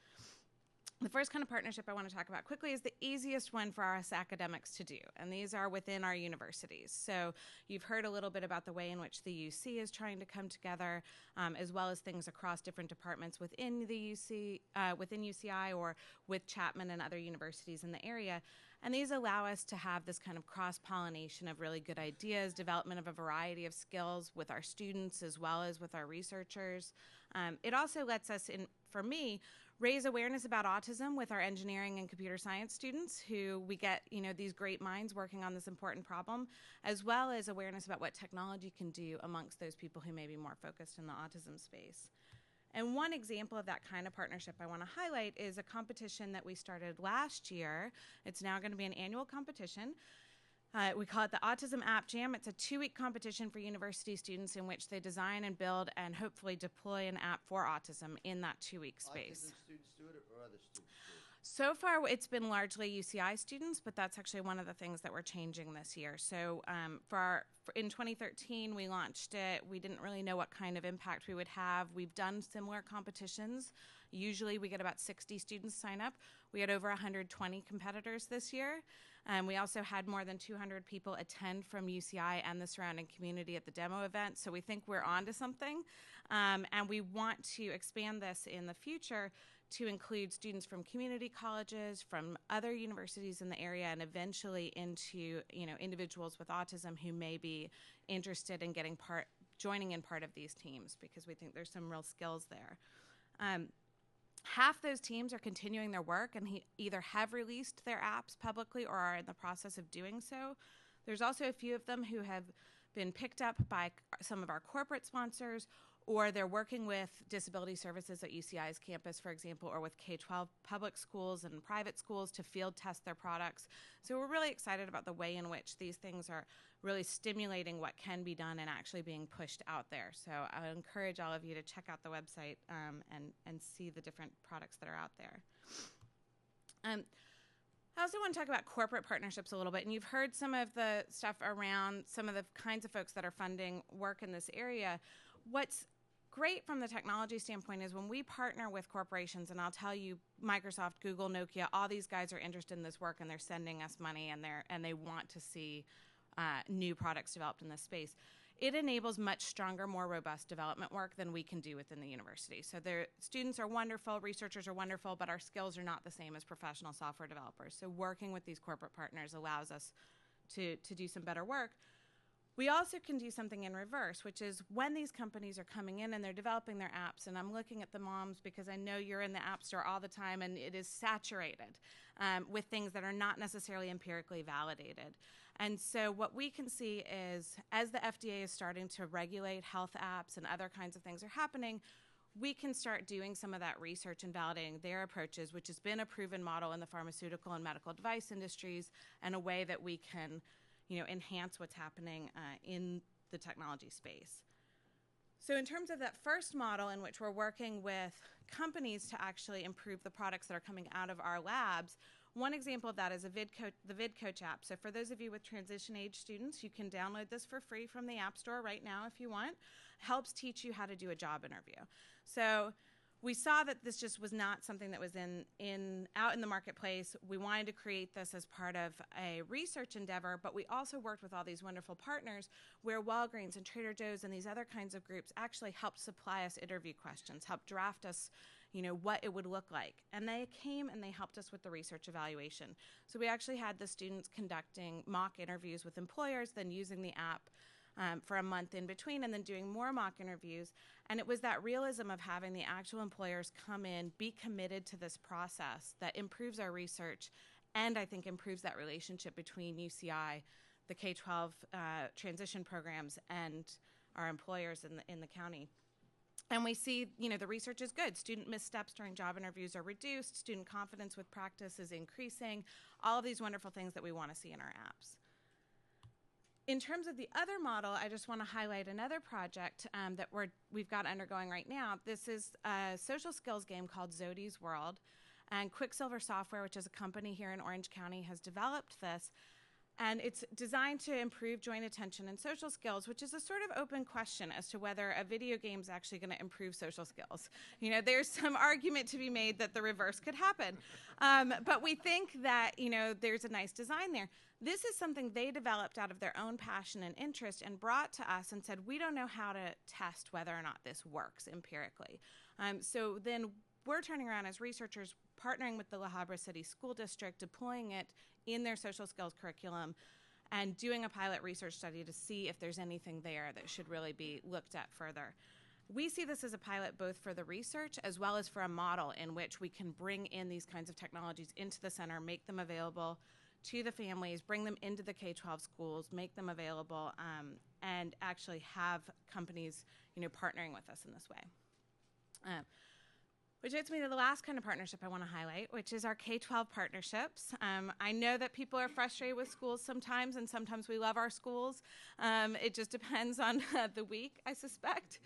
Speaker 12: The first kind of partnership I want to talk about quickly is the easiest one for us academics to do, and these are within our universities. So you've heard a little bit about the way in which the UC is trying to come together, as well as things across different departments within the within UCI or with Chapman and other universities in the area. And these allow us to have this kind of cross-pollination of really good ideas, development of a variety of skills with our students as well as with our researchers. It also lets us, for me, raise awareness about autism with our engineering and computer science students, who we get, these great minds working on this important problem, as well as awareness about what technology can do amongst those people who may be more focused in the autism space. And one example of that kind of partnership I want to highlight is a competition that we started last year. It's now going to be an annual competition. We call it the Autism App Jam. It's a 2-week competition for university students in which they design and build and hopefully deploy an app for autism in that 2-week space.
Speaker 1: Autism students do it, or other students do it?
Speaker 12: So far, it's been largely UCI students, but that's actually one of the things that we're changing this year. So in 2013, we launched it. We didn't really know what kind of impact we would have. We've done similar competitions. Usually, we get about 60 students sign up. We had over 120 competitors this year. We also had more than 200 people attend from UCI and the surrounding community at the demo event. So we think we're on to something. And we want to expand this in the future to include students from community colleges, from other universities in the area, and eventually into individuals with autism who may be interested in joining in part of these teams, because we think there's some real skills there. Half those teams are continuing their work and either have released their apps publicly or are in the process of doing so. There's also a few of them who have been picked up by some of our corporate sponsors, or they're working with disability services at UCI's campus, for example, or with K-12 public schools and private schools to field test their products. So we're really excited about the way in which these things are really stimulating what can be done and actually being pushed out there. So I would encourage all of you to check out the website and see the different products that are out there. I also want to talk about corporate partnerships a little bit, and you've heard some of the stuff around some of the kinds of folks that are funding work in this area. What's great from the technology standpoint is when we partner with corporations, and I'll tell you, Microsoft, Google, Nokia, all these guys are interested in this work, and they're sending us money, and they want to see new products developed in this space. It enables much stronger, more robust development work than we can do within the university. So their students are wonderful, researchers are wonderful, but our skills are not the same as professional software developers. So working with these corporate partners allows us to do some better work. We also can do something in reverse, which is when these companies are coming in and they're developing their apps, and I'm looking at the moms because I know you're in the App Store all the time, and it is saturated with things that are not necessarily empirically validated. And so what we can see is, as the FDA is starting to regulate health apps and other kinds of things are happening, we can start doing some of that research and validating their approaches, which has been a proven model in the pharmaceutical and medical device industries, and a way that we can enhance what's happening in the technology space. So in terms of that first model, in which we're working with companies to actually improve the products that are coming out of our labs, one example of that is the VidCoach app. So for those of you with transition age students, you can download this for free from the App Store right now if you want. Helps teach you how to do a job interview. So we saw that this just was not something that was out in the marketplace. We wanted to create this as part of a research endeavor, but we also worked with all these wonderful partners where Walgreens and Trader Joe's and these other kinds of groups actually helped supply us interview questions, helped draft us what it would look like. And they came and they helped us with the research evaluation. So we actually had the students conducting mock interviews with employers, then using the app for a month in between, and then doing more mock interviews. And it was that realism of having the actual employers come in, be committed to this process that improves our research, and I think improves that relationship between UCI, the K-12 transition programs, and our employers in the county. And we see, the research is good. Student missteps during job interviews are reduced. Student confidence with practice is increasing. All of these wonderful things that we want to see in our apps. In terms of the other model, I just want to highlight another project that we've got undergoing right now. This is a social skills game called Zodi's World. And Quicksilver Software, which is a company here in Orange County, has developed this. And it's designed to improve joint attention and social skills, which is a sort of open question as to whether a video game is actually going to improve social skills. There's some argument to be made that the reverse could happen. But we think that, there's a nice design there. This is something they developed out of their own passion and interest and brought to us and said, we don't know how to test whether or not this works empirically. So then we're turning around as researchers, partnering with the La Habra City School District, deploying it in their social skills curriculum, and doing a pilot research study to see if there's anything there that should really be looked at further. We see this as a pilot both for the research as well as for a model in which we can bring in these kinds of technologies into the center, make them available to the families, bring them into the K-12 schools, make them available, and actually have companies, partnering with us in this way. Which gets me to the last kind of partnership I want to highlight, which is our K-12 partnerships. I know that people are frustrated with schools sometimes, and sometimes we love our schools. It just depends on the week, I suspect.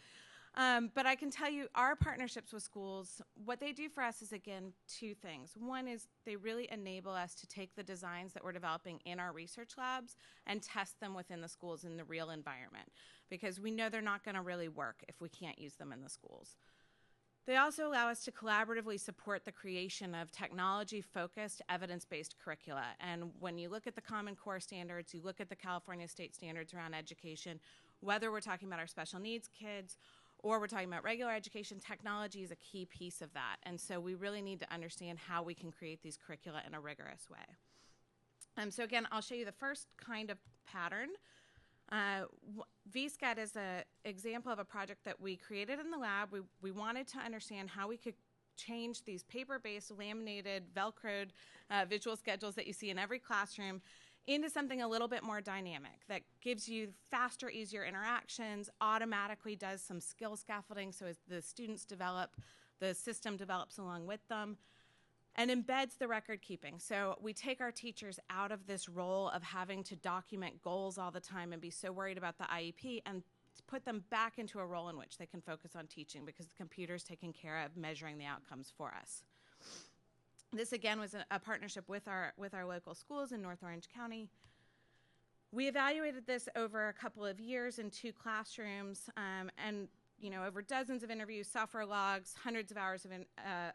Speaker 12: But I can tell you our partnerships with schools, what they do for us is, again, two things. One is they really enable us to take the designs that we're developing in our research labs and test them within the schools in the real environment, because we know they're not going to really work if we can't use them in the schools. They also allow us to collaboratively support the creation of technology-focused, evidence-based curricula. And when you look at the Common Core standards, you look at the California state standards around education, whether we're talking about our special needs kids or we're talking about regular education, technology is a key piece of that. And so we really need to understand how we can create these curricula in a rigorous way. So again, I'll show you the first kind of pattern. VSCAT is an example of a project that we created in the lab. We wanted to understand how we could change these paper-based, laminated, Velcroed visual schedules that you see in every classroom into something a little bit more dynamic that gives you faster, easier interactions, automatically does some skill scaffolding so as the students develop, the system develops along with them, and embeds the record keeping. So we take our teachers out of this role of having to document goals all the time and be so worried about the IEP, and put them back into a role in which they can focus on teaching, because the computer's taking care of measuring the outcomes for us. This again was a partnership with our local schools in North Orange County. We evaluated this over a couple of years in 2 classrooms, and over dozens of interviews, software logs, hundreds of hours of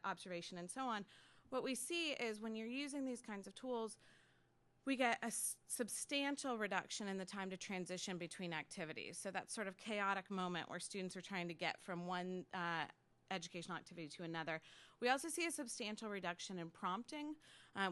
Speaker 12: observation, and so on. What we see is when you're using these kinds of tools, we get a substantial reduction in the time to transition between activities. So that sort of chaotic moment where students are trying to get from one educational activity to another. We also see a substantial reduction in prompting,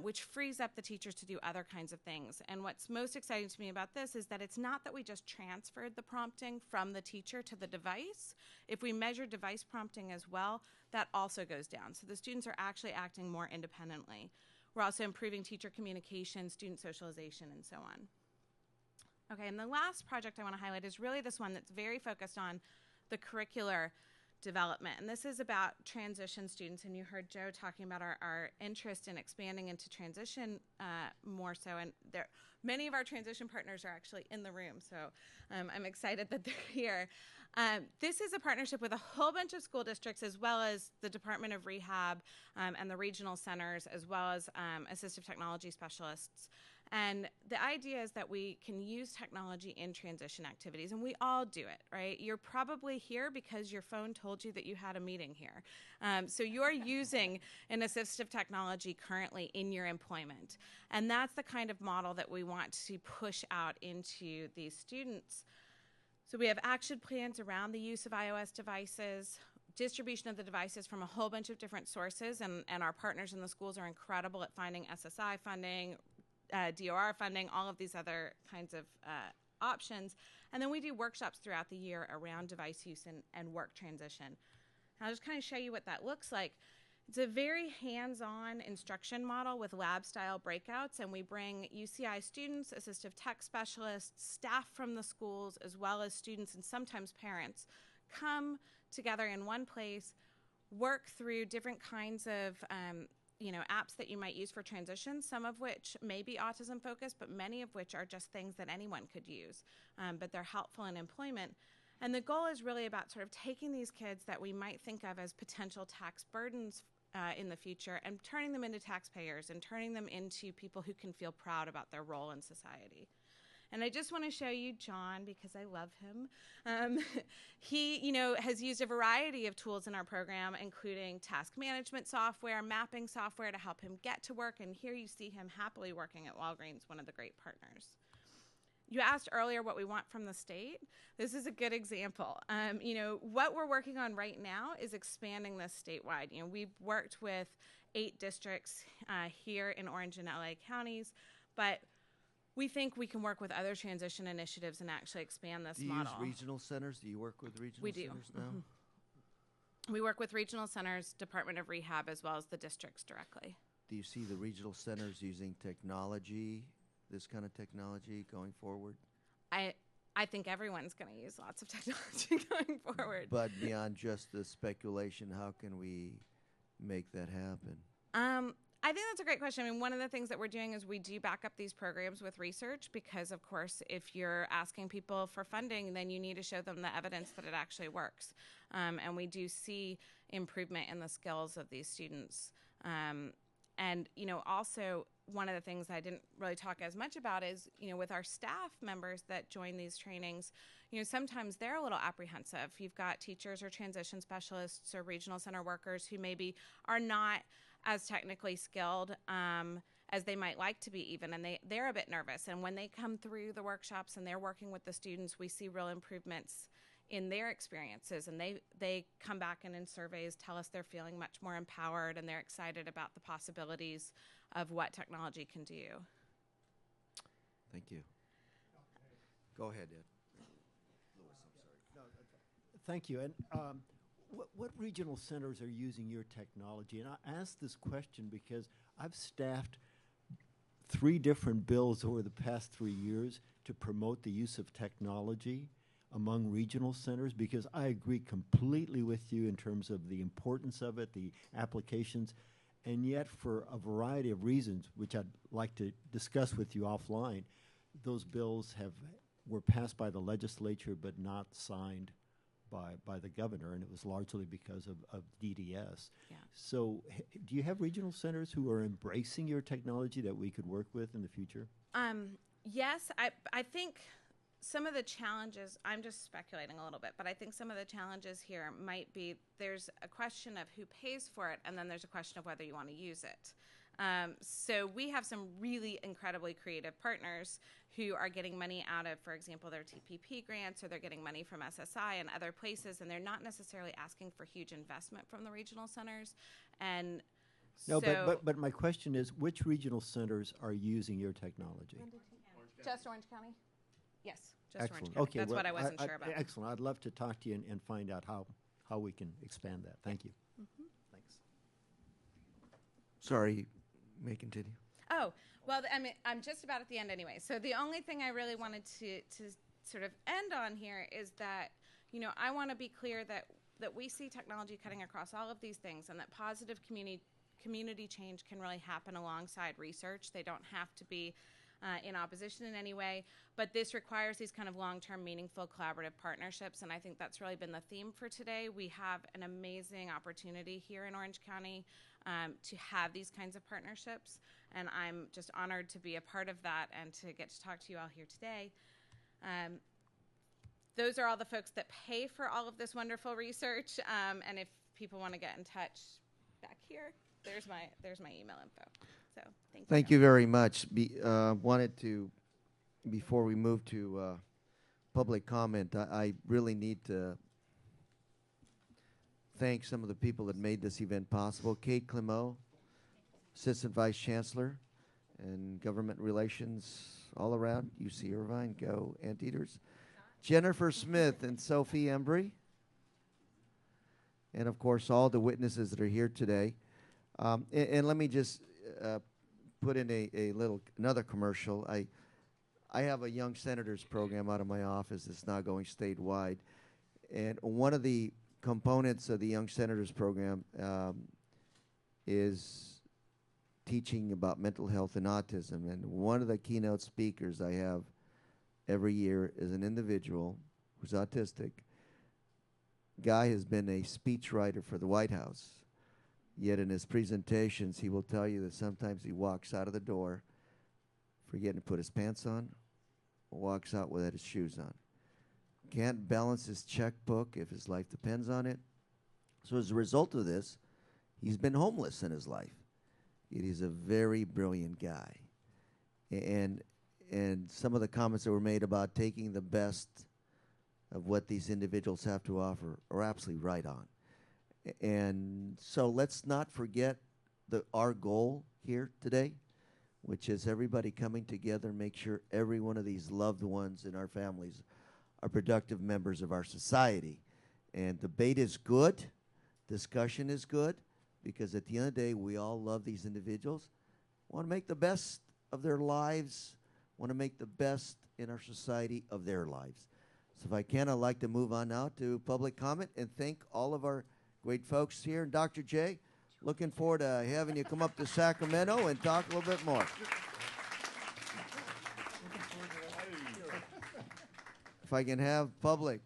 Speaker 12: which frees up the teachers to do other kinds of things. And what's most exciting to me about this is that it's not that we just transferred the prompting from the teacher to the device. If we measure device prompting as well, that also goes down. So the students are actually acting more independently. We're also improving teacher communication, student socialization, and so on. Okay, and the last project I want to highlight is really this one that's very focused on the curricular development. And this is about transition students, and you heard Joe talking about our interest in expanding into transition more so. And many of our transition partners are actually in the room, so I'm excited that they're here. This is a partnership with a whole bunch of school districts, as well as the Department of Rehab and the regional centers, as well as assistive technology specialists. And the idea is that we can use technology in transition activities, and we all do it, right? You're probably here because your phone told you that you had a meeting here. So you're using an assistive technology currently in your employment. And that's the kind of model that we want to push out into these students. So we have action plans around the use of iOS devices, distribution of the devices from a whole bunch of different sources, and our partners in the schools are incredible at finding SSI funding, DOR funding, all of these other kinds of options. And then we do workshops throughout the year around device use and work transition. I'll just kind of show you what that looks like. It's a very hands-on instruction model with lab-style breakouts, and we bring UCI students, assistive tech specialists, staff from the schools, as well as students and sometimes parents, come together in one place, work through different kinds of apps that you might use for transition, some of which may be autism focused, but many of which are just things that anyone could use, but they're helpful in employment. And the goal is really about sort of taking these kids that we might think of as potential tax burdens in the future and turning them into taxpayers and turning them into people who can feel proud about their role in society. And I just want to show you John because I love him. He, has used a variety of tools in our program, including task management software, mapping software to help him get to work. And here you see him happily working at Walgreens, one of the great partners. You asked earlier what we want from the state. This is a good example. What we're working on right now is expanding this statewide. We've worked with 8 districts here in Orange and LA counties, but we think we can work with other transition initiatives and actually expand this model.
Speaker 1: Do you use regional centers? Do you work with regional centers now?
Speaker 12: Mm-hmm. We work with regional centers, Department of Rehab, as well as the districts directly.
Speaker 1: Do you see the regional centers using technology, this kind of technology going forward?
Speaker 12: I think everyone's going to use lots of technology going forward.
Speaker 1: But beyond just the speculation, how can we make that happen?
Speaker 12: I think that's a great question. I mean, one of the things that we're doing is we do back up these programs with research because, of course, if you're asking people for funding, then you need to show them the evidence that it actually works. And we do see improvement in the skills of these students. Also one of the things I didn't really talk as much about is, with our staff members that join these trainings, sometimes they're a little apprehensive. You've got teachers or transition specialists or regional center workers who maybe are not as technically skilled as they might like to be even, and they're a bit nervous. And when they come through the workshops and they're working with the students, we see real improvements in their experiences, and they come back and in surveys tell us they're feeling much more empowered and they're excited about the possibilities of what technology can do.
Speaker 1: Thank you. Go ahead, Ed. Louis, I'm sorry.
Speaker 7: Thank you. And what regional centers are using your technology? And I ask this question because I've staffed 3 different bills over the past 3 years to promote the use of technology among regional centers, because I agree completely with you in terms of the importance of it, the applications, and yet for a variety of reasons, which I'd like to discuss with you offline, those bills were passed by the legislature but not signed by the governor, and it was largely because of DDS.
Speaker 12: Yeah.
Speaker 7: So do you have regional centers who are embracing your technology that we could work with in the future?
Speaker 12: Yes, I think some of the challenges, I'm just speculating a little bit, but I think some of the challenges here might be there's a question of who pays for it, and then there's a question of whether you want to use it. So we have some really incredibly creative partners who are getting money out of, for example, their TPP grants, or they're getting money from SSI and other places, and they're not necessarily asking for huge investment from the regional centers. And
Speaker 7: No,
Speaker 12: so
Speaker 7: but my question is, which regional centers are using your technology?
Speaker 12: just Orange County? Yes, just
Speaker 7: Excellent.
Speaker 12: Orange County.
Speaker 7: Okay,
Speaker 12: That's
Speaker 7: well,
Speaker 12: what I wasn't sure about.
Speaker 7: Excellent. I'd love to talk to you and find out how we can expand that. Thank you. Thanks.
Speaker 1: Sorry, you may continue.
Speaker 12: Oh, well, I mean, I'm just about at the end anyway. So the only thing I really wanted to sort of end on here is that, you know, I want to be clear that we see technology cutting across all of these things, and that positive community change can really happen alongside research. They don't have to be in opposition in any way, but this requires these kind of long-term, meaningful, collaborative partnerships, and I think that's really been the theme for today. We have an amazing opportunity here in Orange County to have these kinds of partnerships, and I'm just honored to be a part of that and to get to talk to you all here today. Those are all the folks that pay for all of this wonderful research, and if people want to get in touch back here, there's my email info. So
Speaker 1: thank you very much. Wanted to, before we move to public comment, I really need to thank some of the people that made this event possible. Kate Clemo, Assistant Vice Chancellor and Government Relations all around, UC Irvine, go Anteaters. Jennifer Smith and Sophie Embry. And of course, all the witnesses that are here today. And let me just put in another commercial. I have a Young Senators program out of my office that's now going statewide. And one of the components of the Young Senators program is teaching about mental health and autism. And one of the keynote speakers I have every year is an individual who's autistic. Guy has been a speechwriter for the White House. Yet in his presentations, he will tell you that sometimes he walks out of the door forgetting to put his pants on, or walks out without his shoes on. Can't balance his checkbook if his life depends on it. So as a result of this, he's been homeless in his life. Yet he's a very brilliant guy. And some of the comments that were made about taking the best of what these individuals have to offer are absolutely right on. And so let's not forget our goal here today, which is everybody coming together, make sure every one of these loved ones in our families are productive members of our society. And debate is good, discussion is good, because at the end of the day, we all love these individuals, want to make the best of their lives, want to make the best in our society of their lives. So if I can, I'd like to move on now to public comment and thank all of our great folks here. And Dr. J, looking forward to having you come up to Sacramento and talk a little bit more. If I can have public,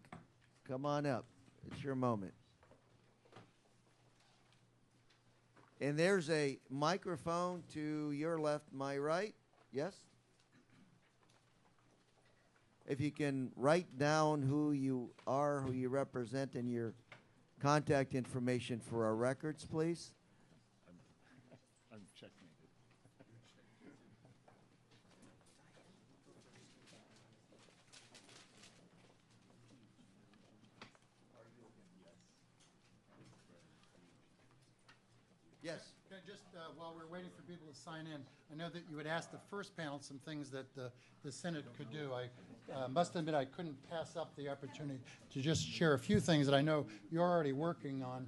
Speaker 1: come on up. It's your moment. And there's a microphone to your left, my right. Yes? If you can write down who you are, who you represent, and your contact information for our records, please.
Speaker 9: I'm checkmated.
Speaker 1: Yes.
Speaker 8: Can I just, while we're waiting for people to sign in, I know that you had asked the first panel some things that the Senate could do. I must admit I couldn't pass up the opportunity to just share a few things that I know you're already working on,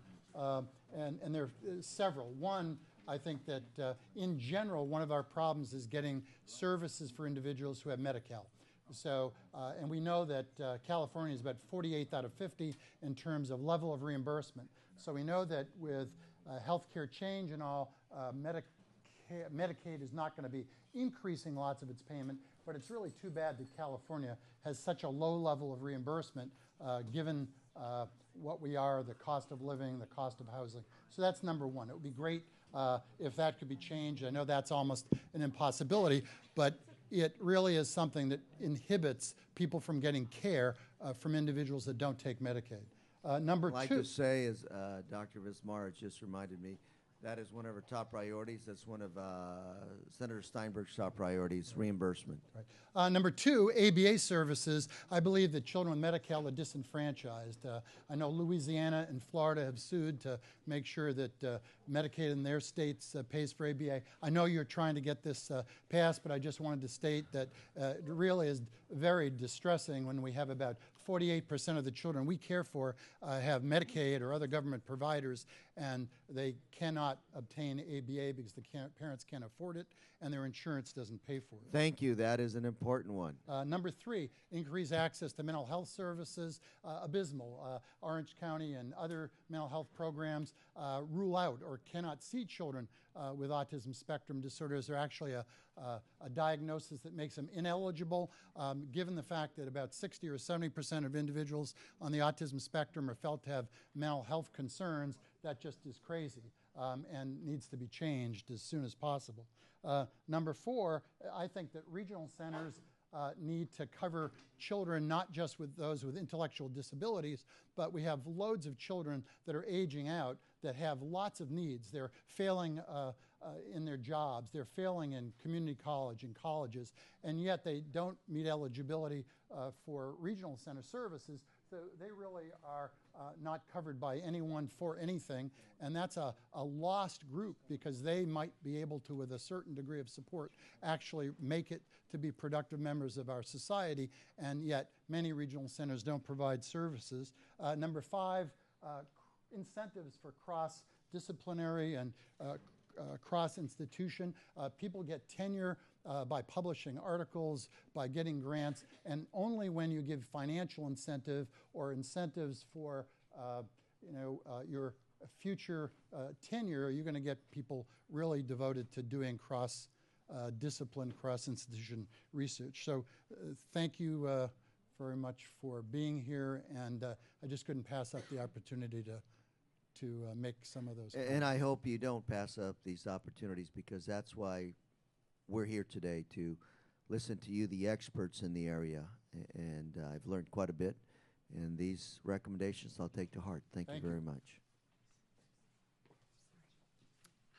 Speaker 8: and there are several. One, I think that in general, one of our problems is getting services for individuals who have Medi-Cal. So, and we know that California is about 48th out of 50 in terms of level of reimbursement. So we know that with healthcare change and all, Medicaid is not going to be increasing lots of its payment, but it's really too bad that California has such a low level of reimbursement given what we are, the cost of living, the cost of housing. So that's number one. It would be great if that could be changed. I know that's almost an impossibility, but it really is something that inhibits people from getting care from individuals that don't take Medicaid. Number two.
Speaker 1: I'd like to say, as Dr. Vismar just reminded me, That is one of our top priorities. That's one of Senator Steinberg's top priorities, reimbursement.
Speaker 8: Right. Number two, ABA services. I believe that children with Medi-Cal are disenfranchised. I know Louisiana and Florida have sued to make sure that Medicaid in their states pays for ABA. I know you're trying to get this passed, but I just wanted to state that it really is very distressing when we have about 48% of the children we care for have Medicaid or other government providers, and they cannot obtain ABA because the parents can't afford it and their insurance doesn't pay for it.
Speaker 1: Thank you. That is an important one.
Speaker 8: Number three, increase access to mental health services. Abysmal. Orange County and other mental health programs rule out or cannot see children with autism spectrum disorders. They're actually a diagnosis that makes them ineligible, given the fact that about 60 or 70% of individuals on the autism spectrum are felt to have mental health concerns. That just is crazy and needs to be changed as soon as possible. Number four, I think that regional centers need to cover children, not just with those with intellectual disabilities, but we have loads of children that are aging out that have lots of needs. They're failing in their jobs, they're failing in community college and colleges, and yet they don't meet eligibility for regional center services. So they really are not covered by anyone for anything, and that's a lost group because they might be able to, with a certain degree of support, actually make it to be productive members of our society, and yet many regional centers don't provide services. Number five, incentives for cross-disciplinary and cross-institution. People get tenure by publishing articles, by getting grants, and only when you give financial incentive or incentives for your future tenure are you going to get people really devoted to doing cross-discipline, cross-institution research. So thank you very much for being here, and I just couldn't pass up the opportunity to make some of those comments.
Speaker 1: And I hope you don't pass up these opportunities, because that's why we're here today, to listen to you, the experts in the area. And I've learned quite a bit, and these recommendations I'll take to heart. Thank you very much.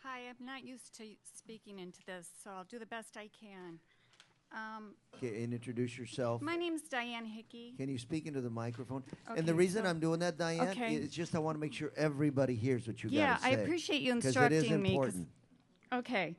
Speaker 13: Hi, I'm not used to speaking into this, so I'll do the best I can.
Speaker 1: Okay, and introduce yourself.
Speaker 13: My name's Diane Hickey.
Speaker 1: Can you speak into the microphone?
Speaker 13: Okay,
Speaker 1: And the reason I'm doing that, Diane,
Speaker 13: okay.
Speaker 1: is just I want to make sure everybody hears what you
Speaker 13: Yeah,
Speaker 1: got to say.
Speaker 13: I appreciate you
Speaker 1: 'cause it is
Speaker 13: instructing me.
Speaker 1: important.
Speaker 13: Okay.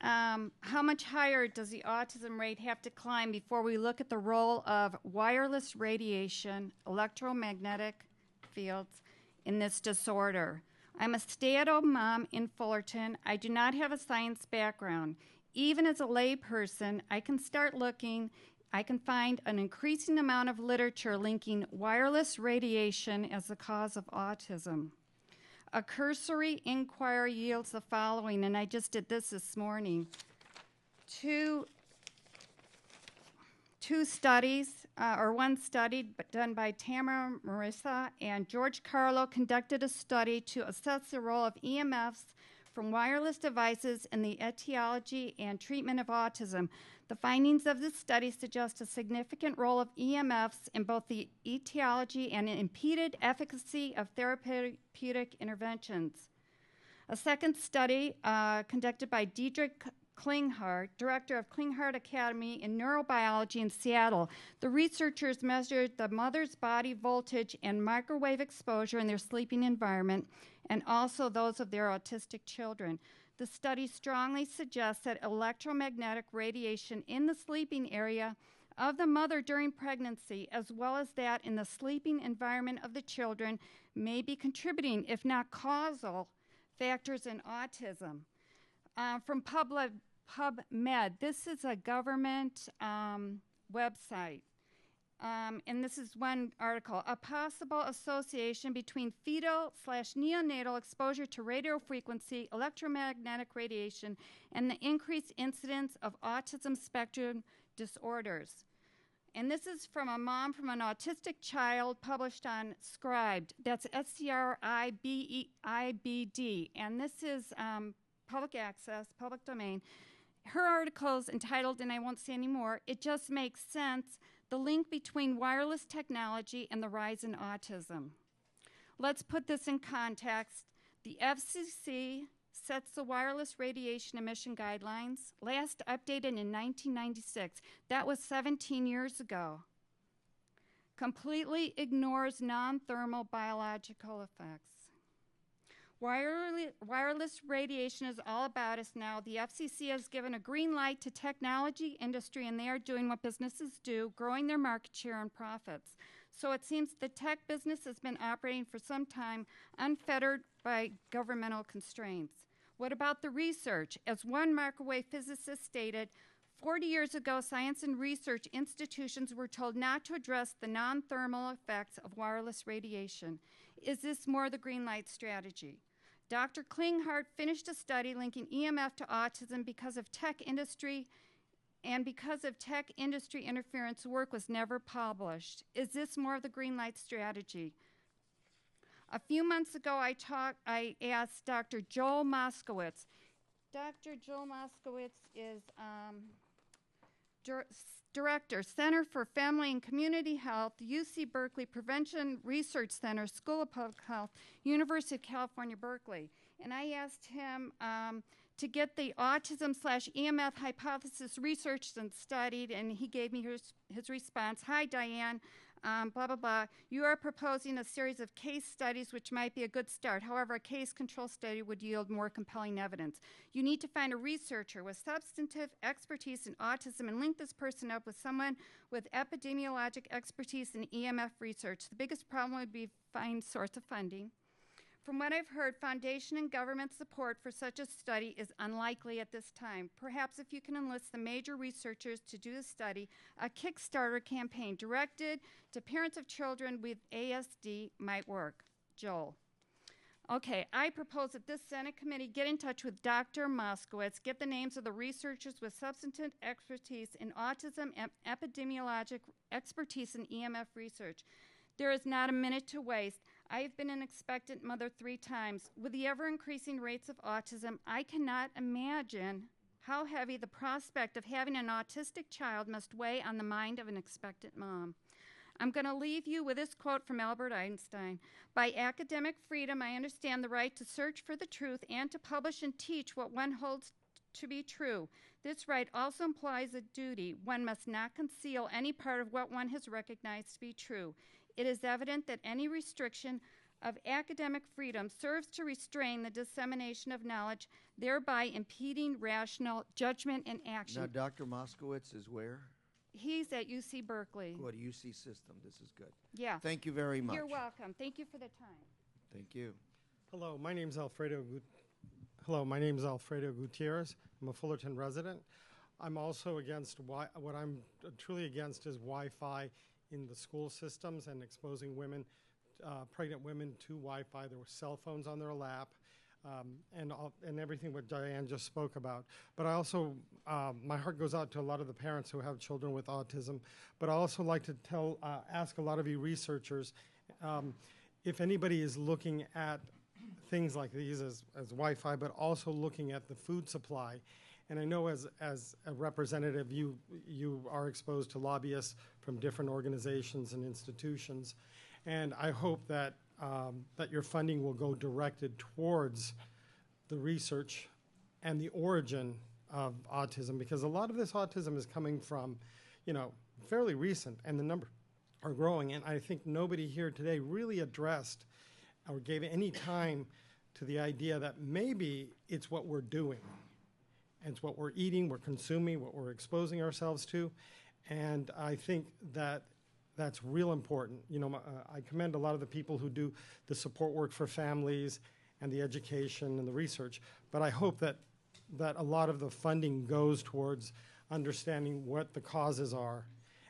Speaker 13: How much higher does the autism rate have to climb before we look at the role of wireless radiation, electromagnetic fields in this disorder? I'm a stay-at-home mom in Fullerton. I do not have a science background. Even as a lay person, I can start looking. I can find an increasing amount of literature linking wireless radiation as the cause of autism. A cursory inquiry yields the following, and I just did this morning. Two studies, or one study done by Tamara Marissa and George Carlo conducted a study to assess the role of EMFs from wireless devices in the etiology and treatment of autism. The findings of this study suggest a significant role of EMFs in both the etiology and impeded efficacy of therapeutic interventions. A second study conducted by Diedrich Klinghardt, director of Klinghardt Academy in Neurobiology in Seattle. The researchers measured the mother's body voltage and microwave exposure in their sleeping environment, and also those of their autistic children. The study strongly suggests that electromagnetic radiation in the sleeping area of the mother during pregnancy, as well as that in the sleeping environment of the children, may be contributing, if not causal, factors in autism. From PubMed, this is a government website. And this is one article. A possible association between fetal/neonatal exposure to radio frequency, electromagnetic radiation, and the increased incidence of autism spectrum disorders. And this is from a mom from an autistic child, published on Scribd. That's SCRIBD. And this is public access, public domain. Her article is entitled, and I won't say any more, "It Just Makes Sense, the Link Between Wireless Technology and the Rise in Autism." Let's put this in context. The FCC sets the wireless radiation emission guidelines, last updated in 1996. That was 17 years ago. Completely ignores non-thermal biological effects. Wireless radiation is all about us now. The FCC has given a green light to technology industry, and they are doing what businesses do, growing their market share and profits. So it seems the tech business has been operating for some time unfettered by governmental constraints. What about the research? As one microwave physicist stated, 40 years ago, science and research institutions were told not to address the non-thermal effects of wireless radiation. Is this more the green light strategy? Dr. Klinghardt finished a study linking EMF to autism because of tech industry interference. Work was never published. Is this more of the green light strategy? A few months ago, I asked Dr. Joel Moskowitz. Dr. Joel Moskowitz is Director, Center for Family and Community Health, UC Berkeley Prevention Research Center, School of Public Health, University of California, Berkeley. And I asked him to get the autism/EMF hypothesis researched and studied, and he gave me his response. Hi, Diane. Blah, blah, blah. You are proposing a series of case studies, which might be a good start. However, a case control study would yield more compelling evidence. You need to find a researcher with substantive expertise in autism and link this person up with someone with epidemiologic expertise in EMF research. The biggest problem would be find source of funding. From what I've heard, foundation and government support for such a study is unlikely at this time. Perhaps if you can enlist the major researchers to do the study, a Kickstarter campaign directed to parents of children with ASD might work. Joel. Okay, I propose that this Senate committee get in touch with Dr. Moskowitz, get the names of the researchers with substantive expertise in autism and epidemiologic expertise in EMF research. There is not a minute to waste. I have been an expectant mother 3 times. With the ever-increasing rates of autism, I cannot imagine how heavy the prospect of having an autistic child must weigh on the mind of an expectant mom. I'm going to leave you with this quote from Albert Einstein. By academic freedom, I understand the right to search for the truth and to publish and teach what one holds to be true. This right also implies a duty. One must not conceal any part of what one has recognized to be true. It is evident that any restriction of academic freedom serves to restrain the dissemination of knowledge, thereby impeding rational judgment and action.
Speaker 1: Now, Dr. Moskowitz is where?
Speaker 13: He's at UC Berkeley.
Speaker 1: Good, UC system. This is good.
Speaker 13: Yeah.
Speaker 1: Thank you very much.
Speaker 13: You're welcome. Thank you for the time.
Speaker 1: Thank you.
Speaker 14: Hello, my name's Alfredo Gutierrez. I'm a Fullerton resident. I'm also against what I'm truly against is Wi-Fi in the school systems and exposing women, pregnant women to Wi-Fi. There were cell phones on their lap, and everything what Diane just spoke about. But I also, my heart goes out to a lot of the parents who have children with autism. But I also like to ask a lot of you researchers, if anybody is looking at things like these as Wi-Fi, but also looking at the food supply. And I know as a representative, you are exposed to lobbyists from different organizations and institutions. And I hope that that your funding will go directed towards the research and the origin of autism, because a lot of this autism is coming from, fairly recent, and the numbers are growing. And I think nobody here today really addressed or gave any time to the idea that maybe it's what we're doing. And it's what we're eating, we're consuming, what we're exposing ourselves to. And I think that that's real important. I commend a lot of the people who do the support work for families and the education and the research. But I hope that a lot of the funding goes towards understanding what the causes are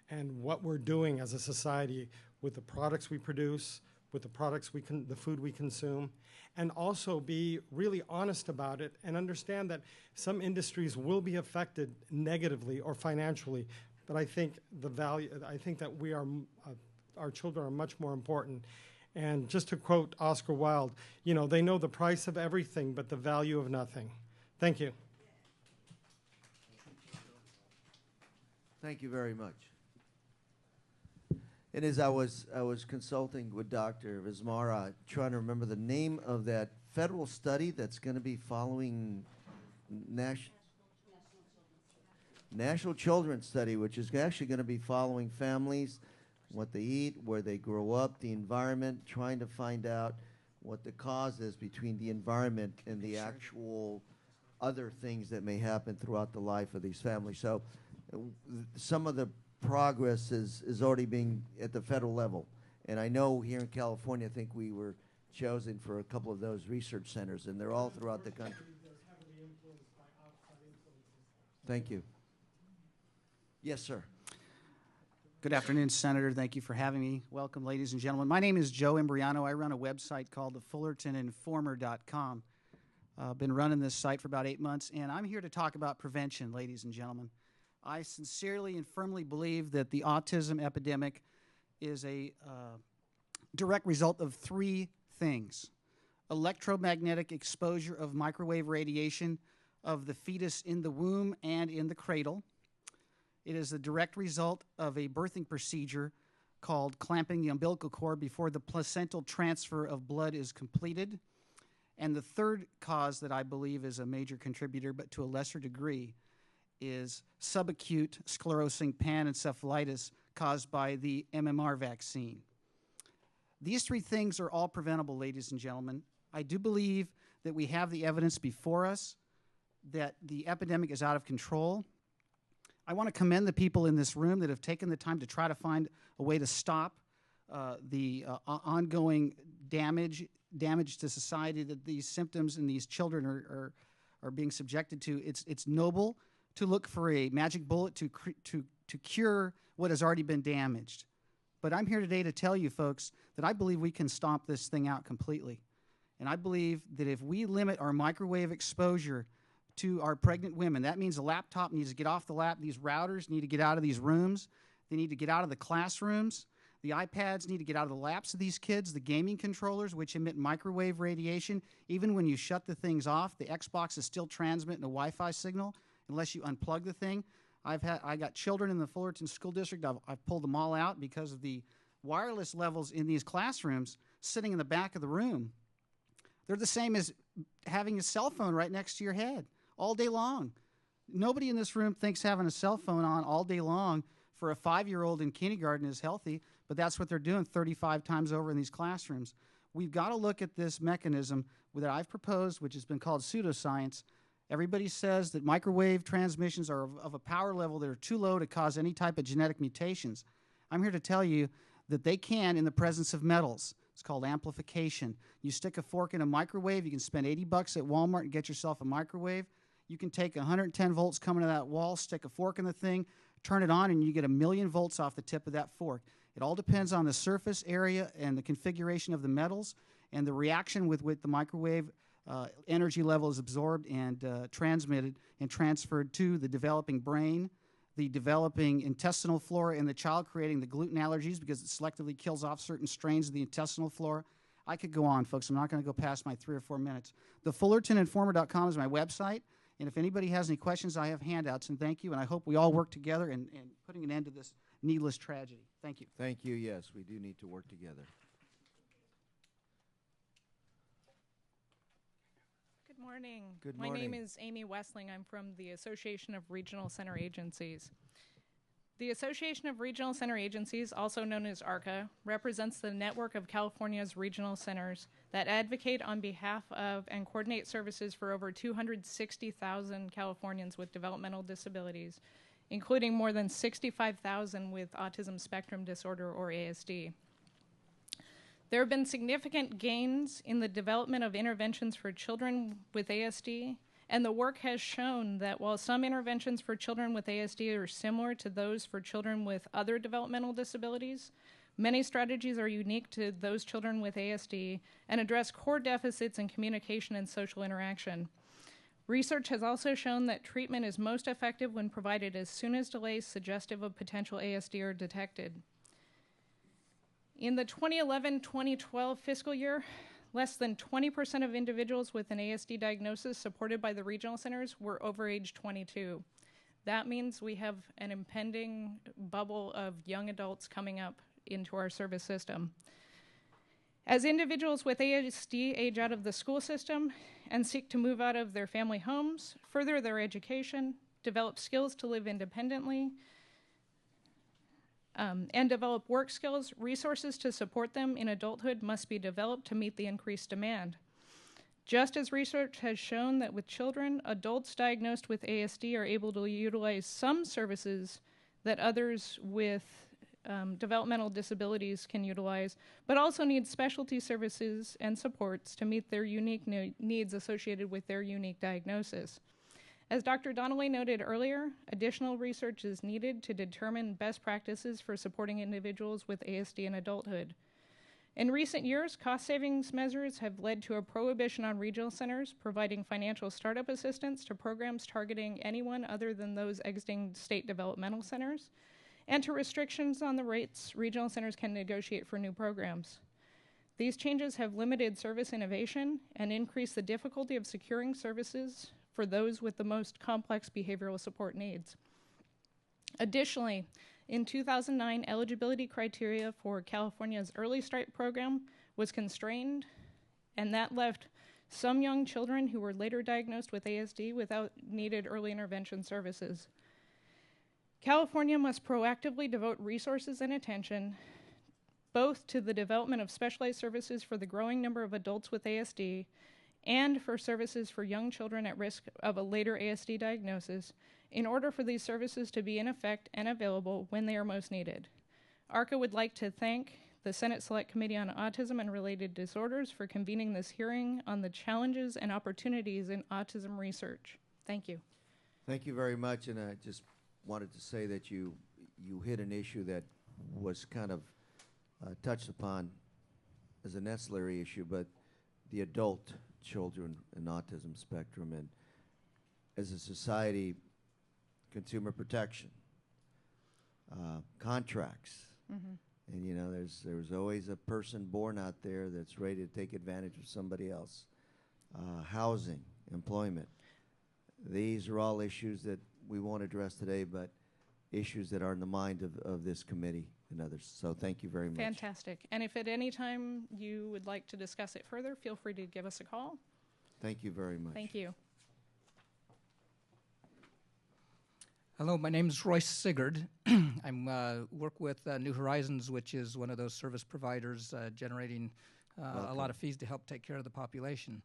Speaker 14: and what we're doing as a society with the products we produce, with the products the food we consume, and also be really honest about it and understand that some industries will be affected negatively or financially. But I think that our children are much more important. And just to quote Oscar Wilde, they know the price of everything but the value of nothing. Thank you.
Speaker 1: Thank you very much. And as I was consulting with Dr. Vizmara, trying to remember the name of that federal study that's going to be following National Children's Study, which is actually going to be following families, what they eat, where they grow up, the environment, trying to find out what the cause is between the environment and the actual other things that may happen throughout the life of these families. So some of the progress is already being at the federal level. And I know here in California, I think we were chosen for a couple of those research centers, and they're all throughout the country. Thank you. Yes, sir.
Speaker 15: Good afternoon, Senator. Thank you for having me. Welcome, ladies and gentlemen. My name is Joe Imbriano. I run a website called thefullertoninformer.com. I've been running this site for about 8 months, and I'm here to talk about prevention, ladies and gentlemen. I sincerely and firmly believe that the autism epidemic is a direct result of three things: electromagnetic exposure of microwave radiation of the fetus in the womb and in the cradle. It is a direct result of a birthing procedure called clamping the umbilical cord before the placental transfer of blood is completed. And the third cause that I believe is a major contributor, but to a lesser degree, is subacute sclerosing panencephalitis caused by the MMR vaccine. These three things are all preventable, ladies and gentlemen. I do believe that we have the evidence before us that the epidemic is out of control. I want to commend the people in this room that have taken the time to try to find a way to stop the ongoing damage to society that these symptoms and these children are being subjected to. It's noble to look for a magic bullet to cure what has already been damaged. But I'm here today to tell you folks that I believe we can stomp this thing out completely. And I believe that if we limit our microwave exposure to our pregnant women, that means the laptop needs to get off the lap. These routers need to get out of these rooms. They need to get out of the classrooms. The iPads need to get out of the laps of these kids. The gaming controllers, which emit microwave radiation, even when you shut the things off, the Xbox is still transmitting a Wi-Fi signal unless you unplug the thing. I got children in the Fullerton School District. I've pulled them all out because of the wireless levels in these classrooms sitting in the back of the room. They're the same as having a cell phone right next to your head all day long. Nobody in this room thinks having a cell phone on all day long for a 5-year-old in kindergarten is healthy, but that's what they're doing 35 times over in these classrooms. We've got to look at this mechanism that I've proposed, which has been called pseudoscience. Everybody says that microwave transmissions are of a power level that are too low to cause any type of genetic mutations. I'm here to tell you that they can in the presence of metals. It's called amplification. You stick a fork in a microwave, you can spend $80 at Walmart and get yourself a microwave. You can take 110 volts coming to that wall, stick a fork in the thing, turn it on, and you get 1,000,000 volts off the tip of that fork. It all depends on the surface area and the configuration of the metals and the reaction with which the microwave energy level is absorbed and transmitted and transferred to the developing brain, the developing intestinal flora in the child, creating the gluten allergies because it selectively kills off certain strains of the intestinal flora. I could go on, folks. I'm not going to go past my 3 or 4 minutes. TheFullertonInformer.com is my website. And if anybody has any questions, I have handouts. And thank you. And I hope we all work together in putting an end to this needless tragedy. Thank you.
Speaker 1: Thank you. Yes, we do need to work together.
Speaker 16: Good morning.
Speaker 1: Good
Speaker 16: My
Speaker 1: morning.
Speaker 16: name is Amy Westling. I'm from the Association of Regional Center Agencies. The Association of Regional Center Agencies, also known as ARCA, represents the network of California's regional centers that advocate on behalf of and coordinate services for over 260,000 Californians with developmental disabilities, including more than 65,000 with autism spectrum disorder or ASD. There have been significant gains in the development of interventions for children with ASD, and the work has shown that while some interventions for children with ASD are similar to those for children with other developmental disabilities, many strategies are unique to those children with ASD and address core deficits in communication and social interaction. Research has also shown that treatment is most effective when provided as soon as delays suggestive of potential ASD are detected. In the 2011-2012 fiscal year, less than 20% of individuals with an ASD diagnosis supported by the regional centers were over age 22. That means we have an impending bubble of young adults coming up into our service system. As individuals with ASD age out of the school system and seek to move out of their family homes, further their education, develop skills to live independently, and develop work skills, resources to support them in adulthood must be developed to meet the increased demand. Just as research has shown that with children, adults diagnosed with ASD are able to utilize some services that others with developmental disabilities can utilize, but also need specialty services and supports to meet their unique needs associated with their unique diagnosis. As Dr. Donnelly noted earlier, additional research is needed to determine best practices for supporting individuals with ASD in adulthood. In recent years, cost savings measures have led to a prohibition on regional centers providing financial startup assistance to programs targeting anyone other than those exiting state developmental centers, and to restrictions on the rates regional centers can negotiate for new programs. These changes have limited service innovation and increased the difficulty of securing services for those with the most complex behavioral support needs. Additionally, in 2009, eligibility criteria for California's Early Start program was constrained, and that left some young children who were later diagnosed with ASD without needed early intervention services. California must proactively devote resources and attention both to the development of specialized services for the growing number of adults with ASD and for services for young children at risk of a later ASD diagnosis in order for these services to be in effect and available when they are most needed. ARCA would like to thank the Senate Select Committee on Autism and Related Disorders for convening this hearing on the challenges and opportunities in autism research. Thank you.
Speaker 1: Thank you very much, and I just wanted to say that you hit an issue that was kind of touched upon as an ancillary issue, but the adult children in autism spectrum, and as a society, consumer protection, contracts, and you know, there's always a person born out there that's ready to take advantage of somebody else. Housing, employment, these are all issues that we won't address today, but issues that are in the mind of this committee and others. So thank you very much.
Speaker 16: Fantastic. And if at any time you would like to discuss it further, feel free to give us a call.
Speaker 1: Thank you very much.
Speaker 16: Thank you.
Speaker 17: Hello, my name is Royce Sigurd. I work with New Horizons, which is one of those service providers generating a lot of fees to help take care of the population.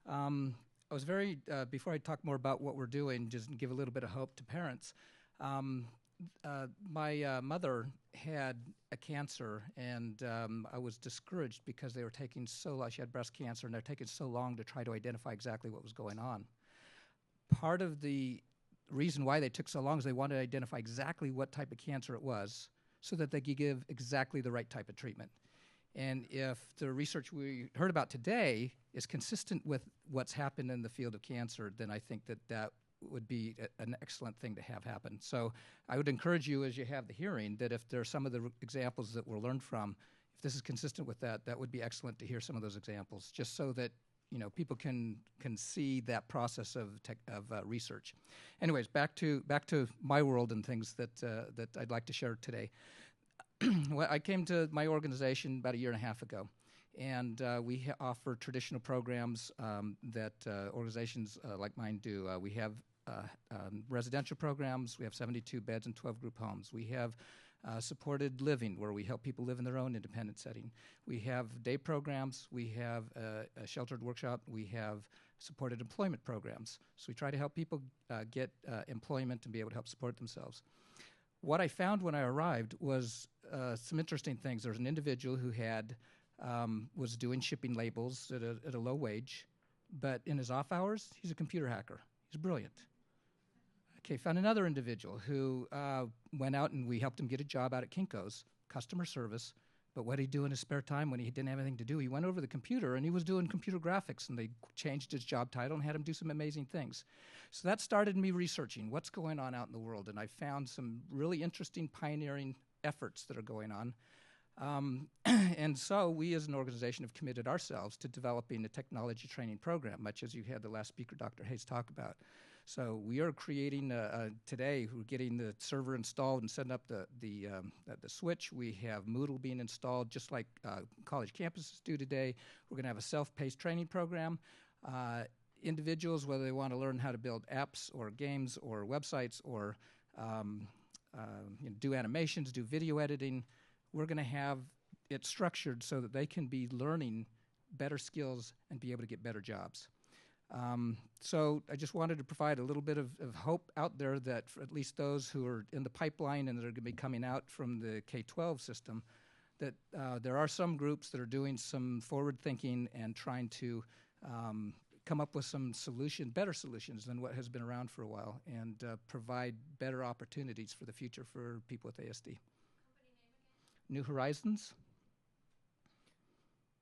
Speaker 17: I was very, before I talk more about what we're doing, just give a little bit of hope to parents. My mother had a cancer, and I was discouraged because they were taking so long. She had breast cancer, and they're taking so long to try to identify exactly what was going on. Part of the reason why they took so long is they wanted to identify exactly what type of cancer it was so that they could give exactly the right type of treatment. And if the research we heard about today is consistent with what's happened in the field of cancer, then I think that that would be an excellent thing to have happen. So I would encourage you, as you have the hearing, that if there are some of the examples that were learned from, if this is consistent with that, that would be excellent to hear some of those examples, just so that people can see that process of research. Anyways, back to my world and things that I'd like to share today. Well, I came to my organization about 1.5 years ago, and we offer traditional programs that organizations like mine do. We have residential programs. We have 72 beds and 12 group homes. We have supported living, where we help people live in their own independent setting. We have day programs. We have a sheltered workshop. We have supported employment programs. So we try to help people get employment and be able to help support themselves. What I found when I arrived was some interesting things. There was an individual who was doing shipping labels at a low wage, but in his off hours, he's a computer hacker. He's brilliant. Okay, found another individual who went out and we helped him get a job out at Kinko's, customer service. But what did he do in his spare time when he didn't have anything to do? He went over to the computer and he was doing computer graphics, and they changed his job title and had him do some amazing things. So that started me researching what's going on out in the world, and I found some really interesting pioneering efforts that are going on. And so we as an organization have committed ourselves to developing a technology training program, much as you had the last speaker, Dr. Hayes, talk about. So we are creating today. We're getting the server installed and setting up the switch. We have Moodle being installed, just like college campuses do today. We're going to have a self-paced training program. Individuals, whether they want to learn how to build apps or games or websites or do animations, do video editing, we're going to have it structured so that they can be learning better skills and be able to get better jobs. So I just wanted to provide a little bit of hope out there that for at least those who are in the pipeline and that are going to be coming out from the K-12 system, that there are some groups that are doing some forward thinking and trying to come up with some better solutions than what has been around for a while, and provide better opportunities for the future for people with ASD. New Horizons.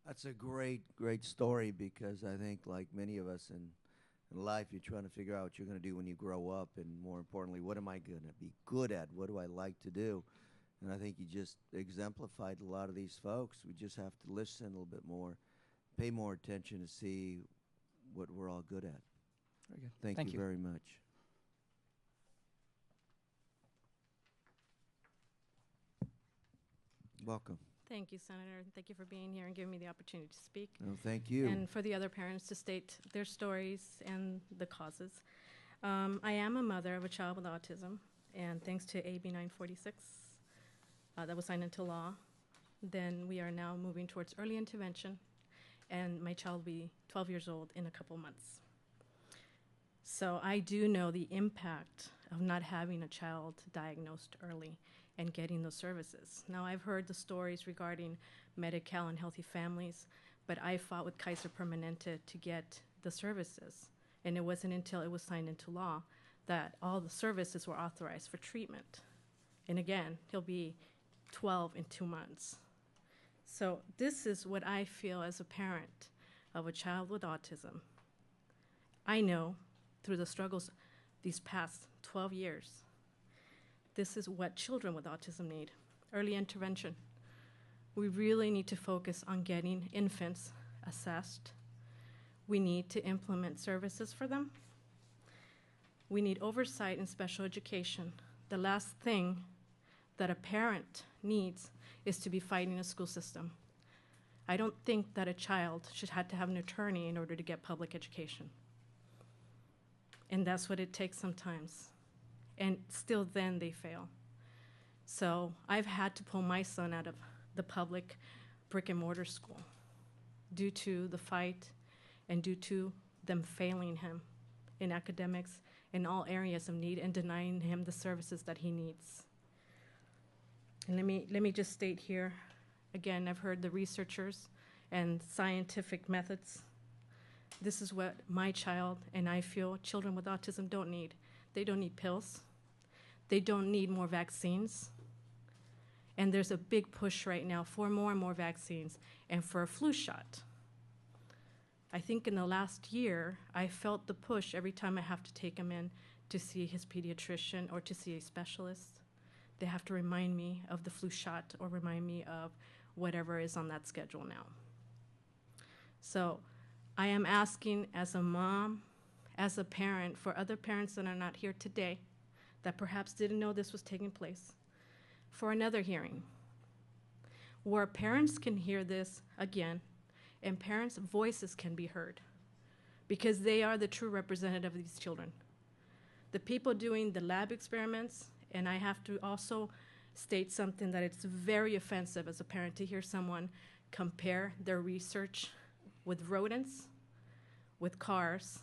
Speaker 1: That's a great, great story, because I think, like many of us in life, you're trying to figure out what you're going to do when you grow up, and more importantly, what am I going to be good at? What do I like to do? And I think you just exemplified a lot of these folks. We just have to listen a little bit more, pay more attention to see what we're all good at.
Speaker 17: Very good.
Speaker 1: Thank you very much. Welcome.
Speaker 18: Thank you, Senator. Thank you for being here and giving me the opportunity to speak.
Speaker 1: No, thank you.
Speaker 18: And for the other parents to state their stories and the causes. I am a mother of a child with autism, and thanks to AB 946 that was signed into law, then we are now moving towards early intervention, and my child will be 12 years old in a couple months. So I do know the impact of not having a child diagnosed early and getting those services. Now, I've heard the stories regarding Medi-Cal and Healthy Families, but I fought with Kaiser Permanente to get the services. And it wasn't until it was signed into law that all the services were authorized for treatment. And again, he'll be 12 in 2 months. So this is what I feel as a parent of a child with autism. I know through the struggles these past 12 years, this is what children with autism need, early intervention. We really need to focus on getting infants assessed. We need to implement services for them. We need oversight in special education. The last thing that a parent needs is to be fighting a school system. I don't think that a child should have to have an attorney in order to get public education. And that's what it takes sometimes. And still then they fail. So I've had to pull my son out of the public brick and mortar school due to the fight and due to them failing him in academics in all areas of need and denying him the services that he needs. And let me just state here, again, I've heard the researchers and scientific methods. This is what my child and I feel children with autism don't need. They don't need pills. They don't need more vaccines. And there's a big push right now for more and more vaccines and for a flu shot. I think in the last year, I felt the push every time I have to take him in to see his pediatrician or to see a specialist. They have to remind me of the flu shot or remind me of whatever is on that schedule now. So I am asking as a mom, as a parent, for other parents that are not here today, that perhaps didn't know this was taking place, for another hearing, where parents can hear this again, and parents' voices can be heard, because they are the true representative of these children. The people doing the lab experiments, and I have to also state something that it's very offensive as a parent to hear someone compare their research with rodents, with cars,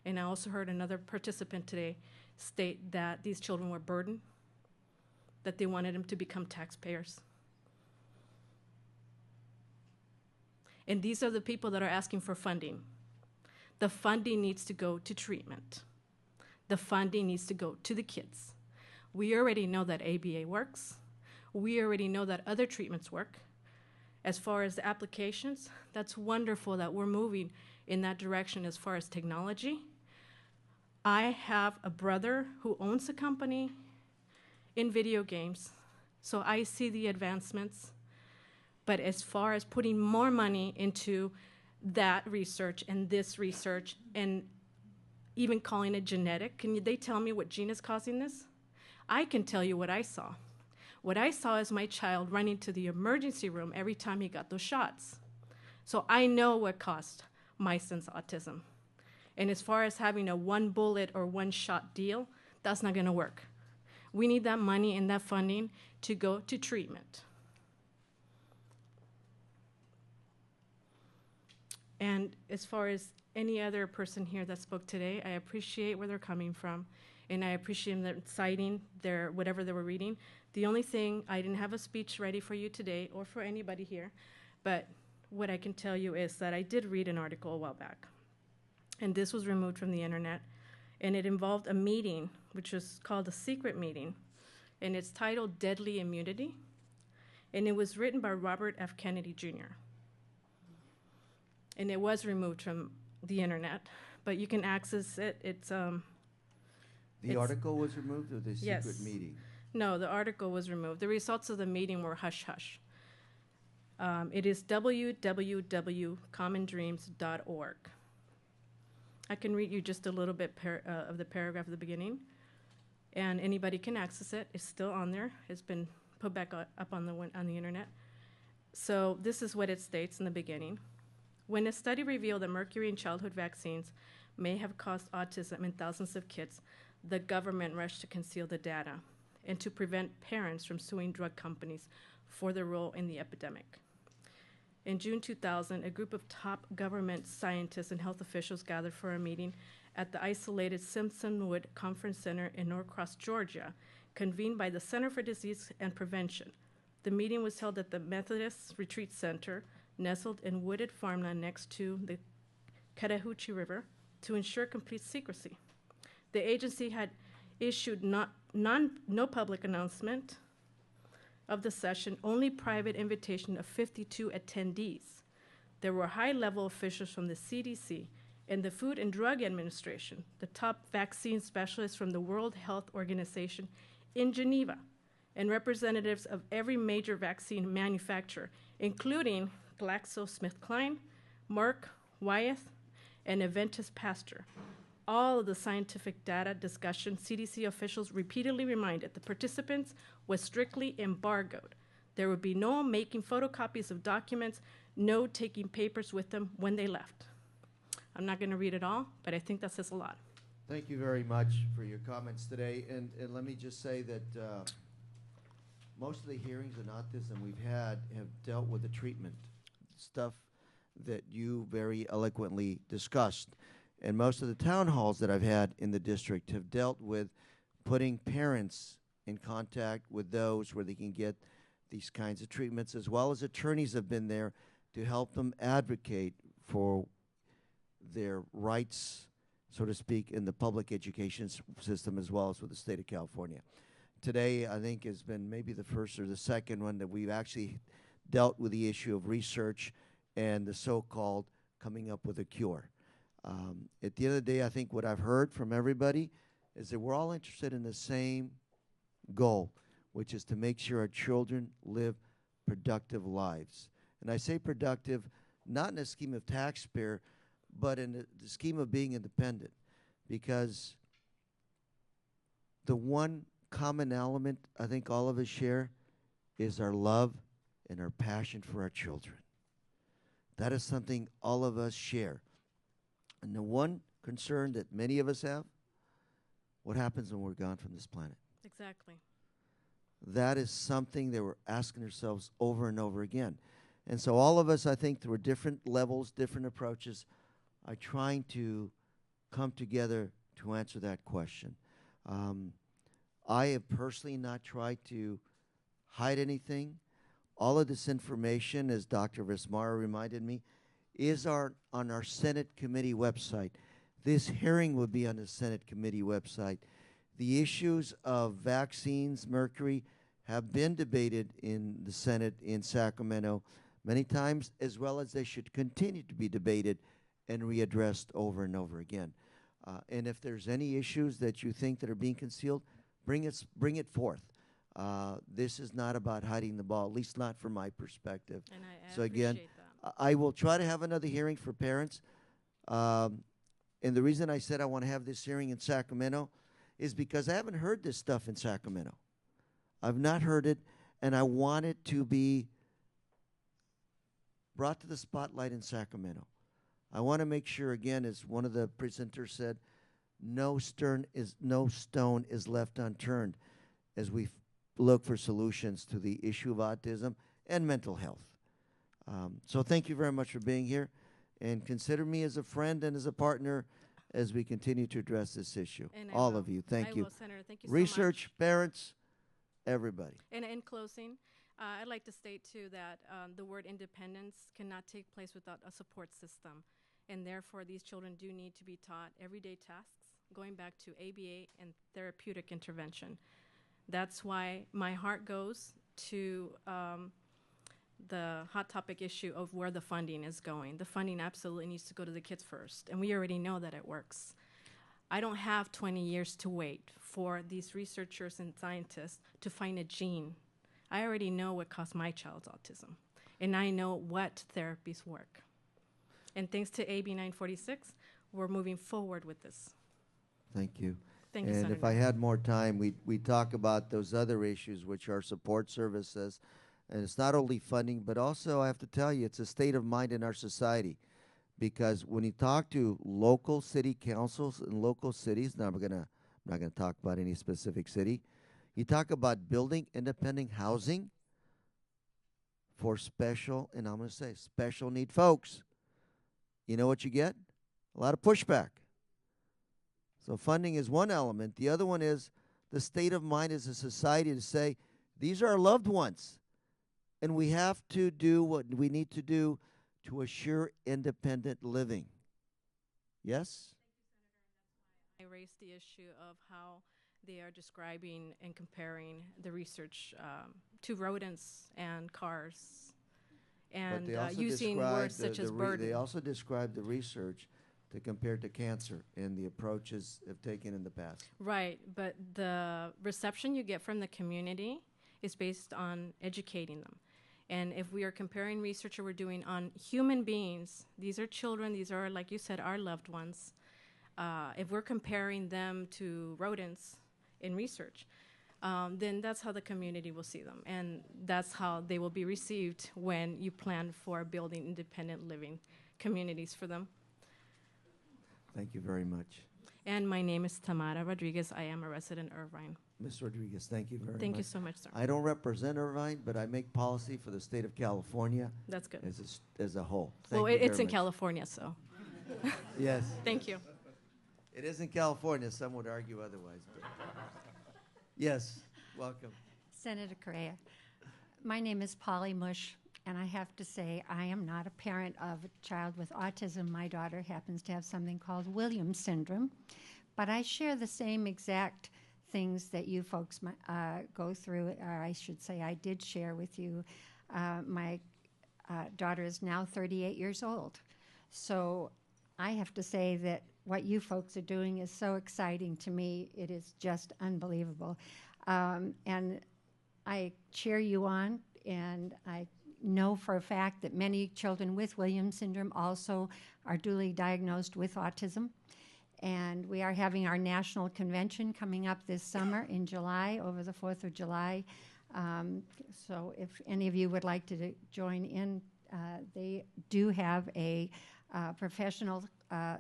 Speaker 18: and I also heard another participant today state that these children were burdened, that they wanted them to become taxpayers. And these are the people that are asking for funding. The funding needs to go to treatment. The funding needs to go to the kids. We already know that ABA works. We already know that other treatments work. As far as the applications, that's wonderful that we're moving in that direction as far as technology. I have a brother who owns a company in video games, so I see the advancements. But as far as putting more money into that research and this research and even calling it genetic. They tell me what gene is causing this? I can tell you what I saw. What I saw is my child running to the emergency room every time he got those shots. So I know what caused my son's autism. And as far as having a one bullet or one shot deal, that's not going to work. We need that money and that funding to go to treatment. And as far as any other person here that spoke today, I appreciate where they're coming from, and I appreciate them citing their whatever they were reading. The only thing, I didn't have a speech ready for you today or for anybody here, but what I can tell you is that I did read an article a while back, and this was removed from the internet, and it involved a meeting, which was called a secret meeting, and it's titled Deadly Immunity, and it was written by Robert F. Kennedy Jr., and it was removed from the internet, but you can access it.
Speaker 1: The article was removed, or the secret
Speaker 18: Yes.
Speaker 1: meeting?
Speaker 18: No, the article was removed. The results of the meeting were hush-hush. It is www.commondreams.org. I can read you just a little bit of the paragraph at the beginning, and anybody can access it. It's still on there. It's been put back up on the internet. So this is what it states in the beginning. When a study revealed that mercury in childhood vaccines may have caused autism in thousands of kids, the government rushed to conceal the data and to prevent parents from suing drug companies for their role in the epidemic. In June 2000, a group of top government scientists and health officials gathered for a meeting at the isolated Simpson Wood Conference Center in Norcross, Georgia, convened by the Center for Disease and Prevention. The meeting was held at the Methodist Retreat Center, nestled in wooded farmland next to the Chattahoochee River, to ensure complete secrecy. The agency had issued no public announcement of the session, only private invitation of 52 attendees. There were high-level officials from the CDC and the Food and Drug Administration, the top vaccine specialists from the World Health Organization in Geneva, and representatives of every major vaccine manufacturer, including GlaxoSmithKline, Merck, Wyeth, and Aventis Pasteur. All of the scientific data discussion, CDC officials repeatedly reminded the participants was strictly embargoed. There would be no making photocopies of documents, no taking papers with them when they left. I'm not going to read it all, but I think that says a lot.
Speaker 1: Thank you very much for your comments today. And let me just say that most of the hearings on autism we've had have dealt with the treatment stuff that you very eloquently discussed. And most of the town halls that I've had in the district have dealt with putting parents in contact with those where they can get these kinds of treatments, as well as attorneys have been there to help them advocate for their rights, so to speak, in the public education system, as well as with the state of California. Today, I think, has been maybe the first or the second one that we've actually dealt with the issue of research and the so-called coming up with a cure. At the end of the day, I think what I've heard from everybody is that we're all interested in the same goal, which is to make sure our children live productive lives. And I say productive not in the scheme of taxpayer, but in the scheme of being independent, because the one common element I think all of us share is our love and our passion for our children. That is something all of us share. And the one concern that many of us have, what happens when we're gone from this planet?
Speaker 18: Exactly.
Speaker 1: That is something that we're asking ourselves over and over again. And so all of us, I think, through different levels, different approaches, are trying to come together to answer that question. I have personally not tried to hide anything. All of this information, as Dr. Vismara reminded me, is on our Senate committee website. This hearing will be on the Senate committee website. The issues of vaccines, mercury, have been debated in the Senate in Sacramento many times, as well as they should continue to be debated and readdressed over and over again. And if there's any issues that you think that are being concealed, bring it forth. This is not about hiding the ball, at least not from my perspective.
Speaker 18: And I
Speaker 1: so again,
Speaker 18: appreciate that.
Speaker 1: I will try to have another hearing for parents. And the reason I said I want to have this hearing in Sacramento is because I haven't heard this stuff in Sacramento. I've not heard it, and I want it to be brought to the spotlight in Sacramento. I want to make sure, again, as one of the presenters said, no stone is left unturned as we look for solutions to the issue of autism and mental health. So thank you very much for being here, and consider me as a friend and as a partner as we continue to address this issue.
Speaker 18: And I
Speaker 1: All
Speaker 18: will.
Speaker 1: of you, thank
Speaker 18: I
Speaker 1: you.
Speaker 18: will, Senator. Thank you so
Speaker 1: Research,
Speaker 18: much.
Speaker 1: parents, everybody.
Speaker 18: And in closing, I'd like to state too that the word independence cannot take place without a support system. And therefore, these children do need to be taught everyday tasks, going back to ABA and therapeutic intervention. That's why my heart goes to the hot topic issue of where the funding is going. The funding absolutely needs to go to the kids first, and we already know that it works. I don't have 20 years to wait for these researchers and scientists to find a gene. I already know what caused my child's autism, and I know what therapies work. And thanks to AB 946, we're moving forward with this.
Speaker 1: Thank you.
Speaker 18: Thank you,
Speaker 1: and
Speaker 18: Senator.
Speaker 1: if I had more time, we'd talk about those other issues, which are support services. And it's not only funding, but also, I have to tell you, it's a state of mind in our society. Because when you talk to local city councils in local cities, now I'm not gonna talk about any specific city, you talk about building independent housing for special, and I'm gonna say special need folks. You know what you get? A lot of pushback. So funding is one element. The other one is the state of mind as a society to say, these are our loved ones. And we have to do what we need to do to assure independent living. Yes?
Speaker 18: I raised the issue of how they are describing and comparing the research to rodents and cars, and using words such as burden.
Speaker 1: They also describe the research to compare to cancer and the approaches have taken in the past.
Speaker 18: Right, but the reception you get from the community is based on educating them. And if we are comparing research that we're doing on human beings, these are children, these are, like you said, our loved ones. If we're comparing them to rodents in research, then that's how the community will see them. And that's how they will be received when you plan for building independent living communities for them.
Speaker 1: Thank you very much.
Speaker 18: And my name is Tamara Rodriguez. I am a resident Irvine.
Speaker 1: Ms. Rodriguez, thank you very much.
Speaker 18: Thank you so much, sir.
Speaker 1: I don't represent Irvine, but I make policy for the state of California.
Speaker 18: That's good.
Speaker 1: As a whole.
Speaker 18: Well,
Speaker 1: Thank you
Speaker 18: it's
Speaker 1: very
Speaker 18: in
Speaker 1: much.
Speaker 18: California, so.
Speaker 1: Yes.
Speaker 18: Thank you.
Speaker 1: It is in California. Some would argue otherwise. But yes, welcome.
Speaker 19: Senator Correa. My name is Polly Mush, and I have to say I am not a parent of a child with autism. My daughter happens to have something called Williams syndrome, but I share the same exact things that you folks go through, or I should say I did share with you. My daughter is now 38 years old, so I have to say that what you folks are doing is so exciting to me. It is just unbelievable. And I cheer you on, and I know for a fact that many children with Williams syndrome also are duly diagnosed with autism. And we are having our national convention coming up this summer in July, over the 4th of July. So if any of you would like to join in, they do have a professional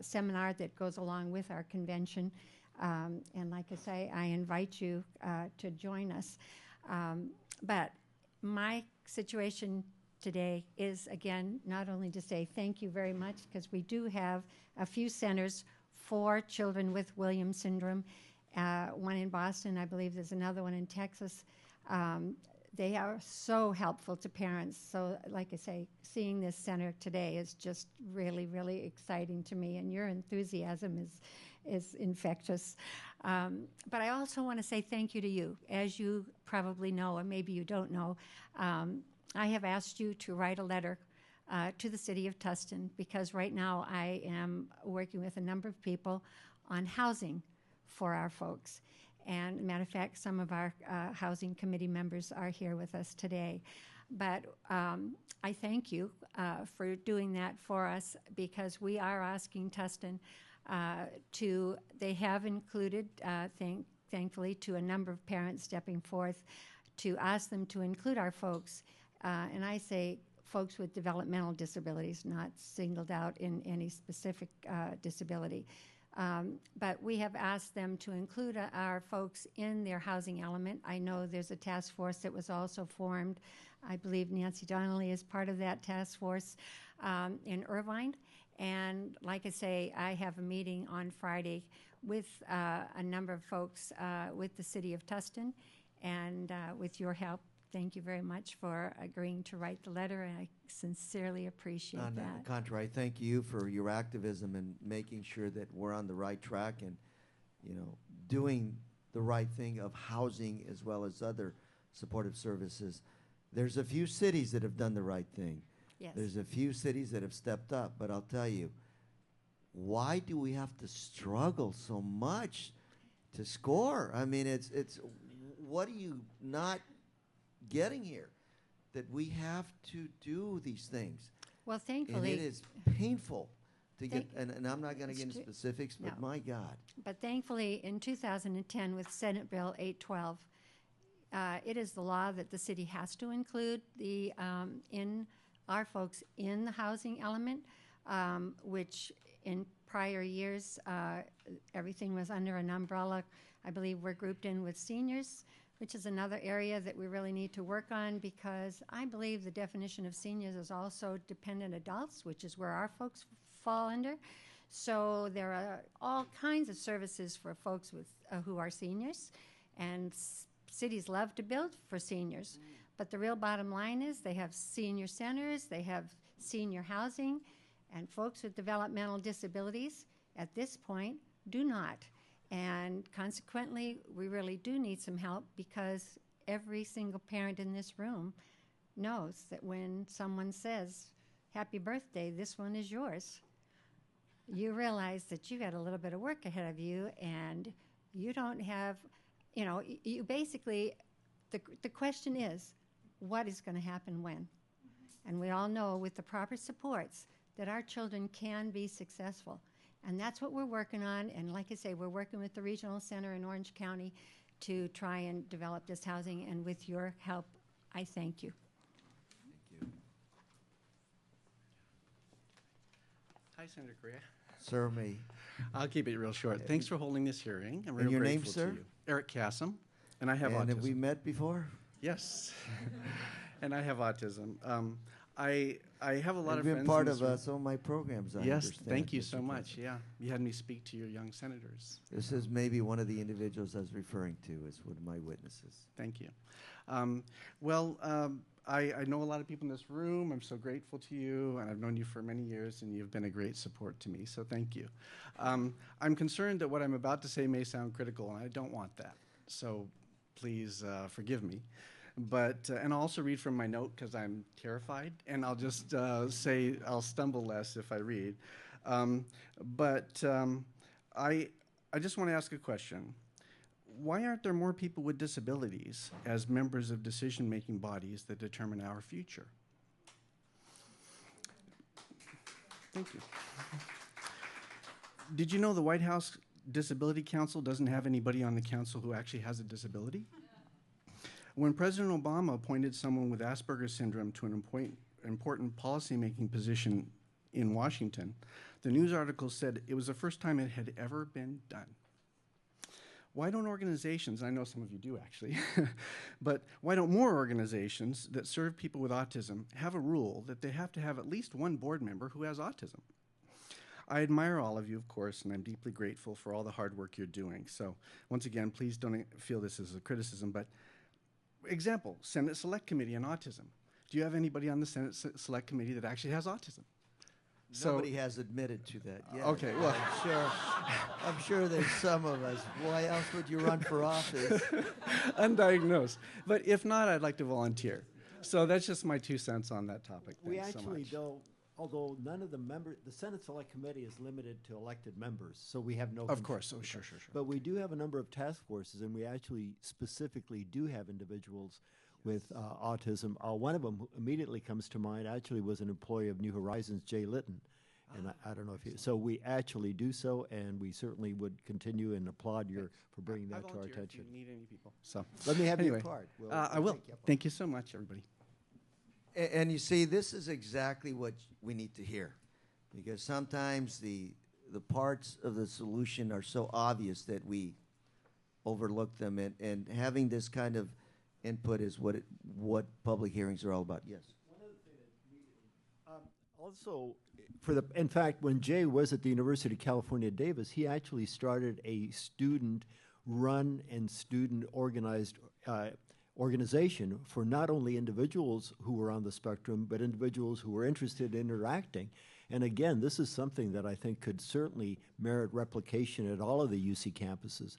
Speaker 19: seminar that goes along with our convention. And like I say, I invite you to join us. But my situation today is, again, not only to say thank you very much, because we do have a few centers for children with Williams syndrome, one in Boston, I believe there's another one in Texas. They are so helpful to parents. So like I say, seeing this center today is just really, really exciting to me, and your enthusiasm is infectious. But I also want to say thank you to you. As you probably know, or maybe you don't know, I have asked you to write a letter to the city of Tustin, because right now I am working with a number of people on housing for our folks. And matter of fact, some of our housing committee members are here with us today. But I thank you for doing that for us, because we are asking Tustin They have included, thankfully, to a number of parents stepping forth to ask them to include our folks, and I say folks with developmental disabilities, not singled out in any specific disability. But we have asked them to include our folks in their housing element. I know there's a task force that was also formed. I believe Nancy Donnelly is part of that task force in Irvine. And like I say, I have a meeting on Friday with a number of folks with the city of Tustin. And with your help, thank you very much for agreeing to write the letter. And I sincerely appreciate
Speaker 1: On
Speaker 19: that.
Speaker 1: the contrary, thank you for your activism and making sure that we're on the right track and, you know, doing the right thing of housing as well as other supportive services. There's a few cities that have done the right thing.
Speaker 19: Yes.
Speaker 1: There's a few cities that have stepped up, but I'll tell you, why do we have to struggle so much to score? I mean, it's what are you not getting here? That we have to do these things.
Speaker 19: Well, thankfully.
Speaker 1: And it is painful to get, and I'm not going to get into specifics, but
Speaker 19: No.
Speaker 1: my God.
Speaker 19: But thankfully, in 2010, with Senate Bill 812, it is the law that the city has to include the in our folks in the housing element, which in prior years everything was under an umbrella. I believe we're grouped in with seniors, which is another area that we really need to work on, because I believe the definition of seniors is also dependent adults, which is where our folks fall under. So there are all kinds of services for folks with who are seniors, and cities love to build for seniors. But the real bottom line is they have senior centers, they have senior housing, and folks with developmental disabilities at this point do not. And consequently, we really do need some help, because every single parent in this room knows that when someone says, "Happy birthday, this one is yours," you realize that you got a little bit of work ahead of you, and you don't have, you know, you basically, the question is, what is going to happen when? And we all know with the proper supports that our children can be successful. And that's what we're working on. And like I say, we're working with the Regional Center in Orange County to try and develop this housing. And with your help, I thank you.
Speaker 1: Thank you.
Speaker 20: Hi, Senator Correa.
Speaker 1: Sir, me.
Speaker 20: I'll keep it real short. Thanks for holding this hearing. I'm
Speaker 1: And
Speaker 20: real
Speaker 1: your name,
Speaker 20: grateful
Speaker 1: sir?
Speaker 20: to you. Eric Kassem, and I have
Speaker 1: And
Speaker 20: autism.
Speaker 1: have we met before?
Speaker 20: Yes, and I have autism. I have a lot of
Speaker 1: You've
Speaker 20: friends.
Speaker 1: been part
Speaker 20: in
Speaker 1: of
Speaker 20: this room.
Speaker 1: some of my programs, I
Speaker 20: Yes,
Speaker 1: understand,
Speaker 20: thank you
Speaker 1: Mr.
Speaker 20: so much.
Speaker 1: Kassem.
Speaker 20: Yeah, you had me speak to your young senators.
Speaker 1: This is maybe one of the individuals I was referring to as one of my witnesses.
Speaker 20: Thank you. I know a lot of people in this room. I'm so grateful to you, and I've known you for many years, and you've been a great support to me, so thank you. I'm concerned that what I'm about to say may sound critical, and I don't want that, so please forgive me. But, and I'll also read from my note because I'm terrified, and I'll just say I'll stumble less if I read. I just want to ask a question. Why aren't there more people with disabilities as members of decision-making bodies that determine our future? Thank you. Did you know the White House Disability Council doesn't have anybody on the council who actually has a disability? When President Obama appointed someone with Asperger's syndrome to an important policymaking position in Washington, the news article said it was the first time it had ever been done. Why don't organizations, I know some of you do actually, but why don't more organizations that serve people with autism have a rule that they have to have at least one board member who has autism? I admire all of you, of course, and I'm deeply grateful for all the hard work you're doing. So once again, please don't feel this as a criticism, but example, Senate Select Committee on Autism. Do you have anybody on the Senate Select Committee that actually has autism?
Speaker 1: Nobody has admitted to that yet.
Speaker 20: Okay, well.
Speaker 1: I'm sure there's some of us. Why else would you run for office?
Speaker 20: Undiagnosed. But if not, I'd like to volunteer. So that's just my 2 cents on that topic.
Speaker 7: We
Speaker 20: Thanks so
Speaker 7: actually
Speaker 20: much.
Speaker 7: don't, although none of the members, the Senate Select Committee is limited to elected members, so we have no.
Speaker 20: Of course, oh, sure.
Speaker 7: But we do have a number of task forces, and we actually specifically do have individuals with autism. One of them who immediately comes to mind actually was an employee of New Horizons, Jay Litton. And I don't know if you, so we actually do so, and we certainly would continue and applaud you for bringing that to our attention.
Speaker 20: If you need any people. So
Speaker 7: Let me have
Speaker 20: anyway,
Speaker 7: your card.
Speaker 20: I will. Thank you so much, everybody.
Speaker 1: And you see, this is exactly what we need to hear, because sometimes the parts of the solution are so obvious that we overlook them, and having this kind of input is what public hearings are all about. Yes.
Speaker 7: Also, in fact, when Jay was at the University of California, Davis, he actually started a student-run and student-organized organization for not only individuals who were on the spectrum, but individuals who were interested in interacting. And again, this is something that I think could certainly merit replication at all of the UC campuses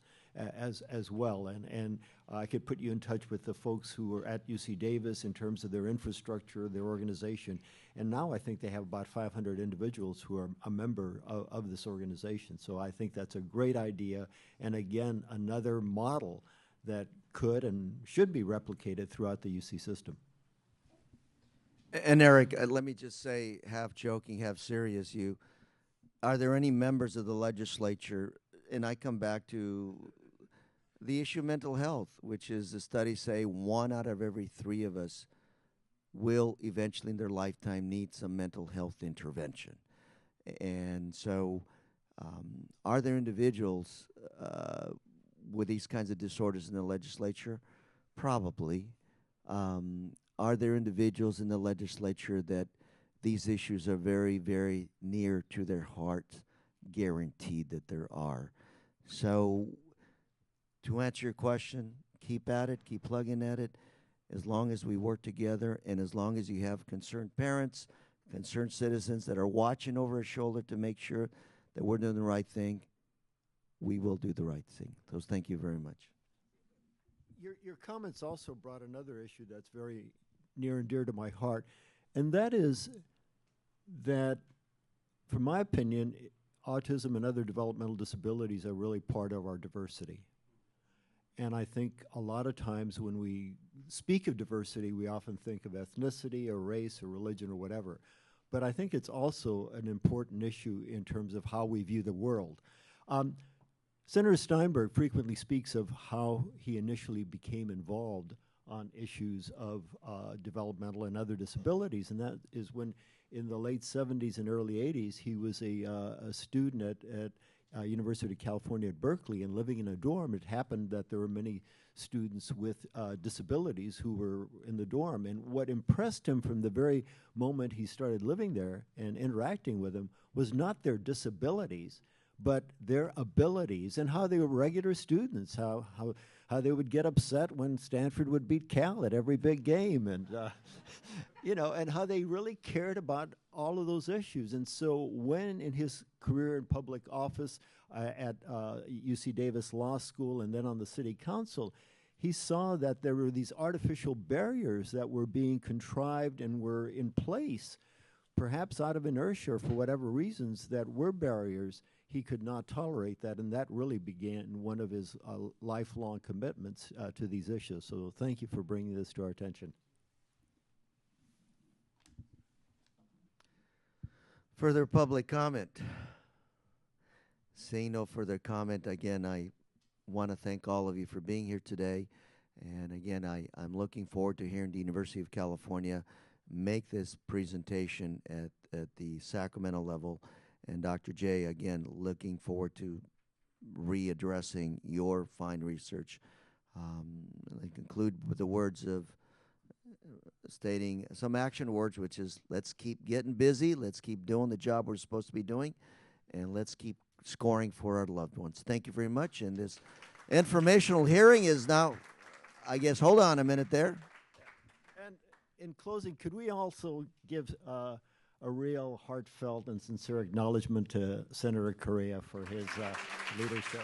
Speaker 7: as well. And I could put you in touch with the folks who are at UC Davis in terms of their infrastructure, their organization. And now I think they have about 500 individuals who are a member of this organization. So I think that's a great idea. And again, another model that could and should be replicated throughout the UC system.
Speaker 1: And Eric, let me just say, half joking, half serious, are there any members of the legislature, and I come back to the issue of mental health, which is the studies say 1 out of every 3 of us will eventually in their lifetime need some mental health intervention. And so are there individuals with these kinds of disorders in the legislature? Probably. Are there individuals in the legislature that these issues are very, very near to their heart? Guaranteed that there are. So to answer your question, keep at it, keep plugging at it. As long as we work together and as long as you have concerned parents, concerned citizens that are watching over our shoulder to make sure that we're doing the right thing, we will do the right thing. So thank you very much.
Speaker 7: Your comments also brought another issue that's very near and dear to my heart, and that is that, from my opinion, autism and other developmental disabilities are really part of our diversity. And I think a lot of times when we speak of diversity, we often think of ethnicity or race or religion or whatever. But I think it's also an important issue in terms of how we view the world. Senator Steinberg frequently speaks of how he initially became involved on issues of developmental and other disabilities, and that is when in the late 70s and early 80s he was a student at University of California at Berkeley, and living in a dorm. It happened that there were many students with disabilities who were in the dorm, and what impressed him from the very moment he started living there and interacting with them was not their disabilities, but their abilities and how they were regular students, how they would get upset when Stanford would beat Cal at every big game, and you know, and how they really cared about all of those issues. And so when in his career in public office at UC Davis Law School and then on the city council, he saw that there were these artificial barriers that were being contrived and were in place, perhaps out of inertia or for whatever reasons, that were barriers. He could not tolerate that, and that really began one of his lifelong commitments to these issues. So thank you for bringing this to our attention.
Speaker 1: Further public comment? Seeing no further comment, again, I want to thank all of you for being here today. And again, I'm looking forward to hearing the University of California make this presentation at the Sacramento level. And Dr. J, again, looking forward to readdressing your fine research. I conclude with the words of stating some action words, which is let's keep getting busy, let's keep doing the job we're supposed to be doing, and let's keep scoring for our loved ones. Thank you very much. And this informational hearing is now, I guess, hold on a minute there.
Speaker 7: And in closing, could we also give a real heartfelt and sincere acknowledgement to Senator Correa for his leadership?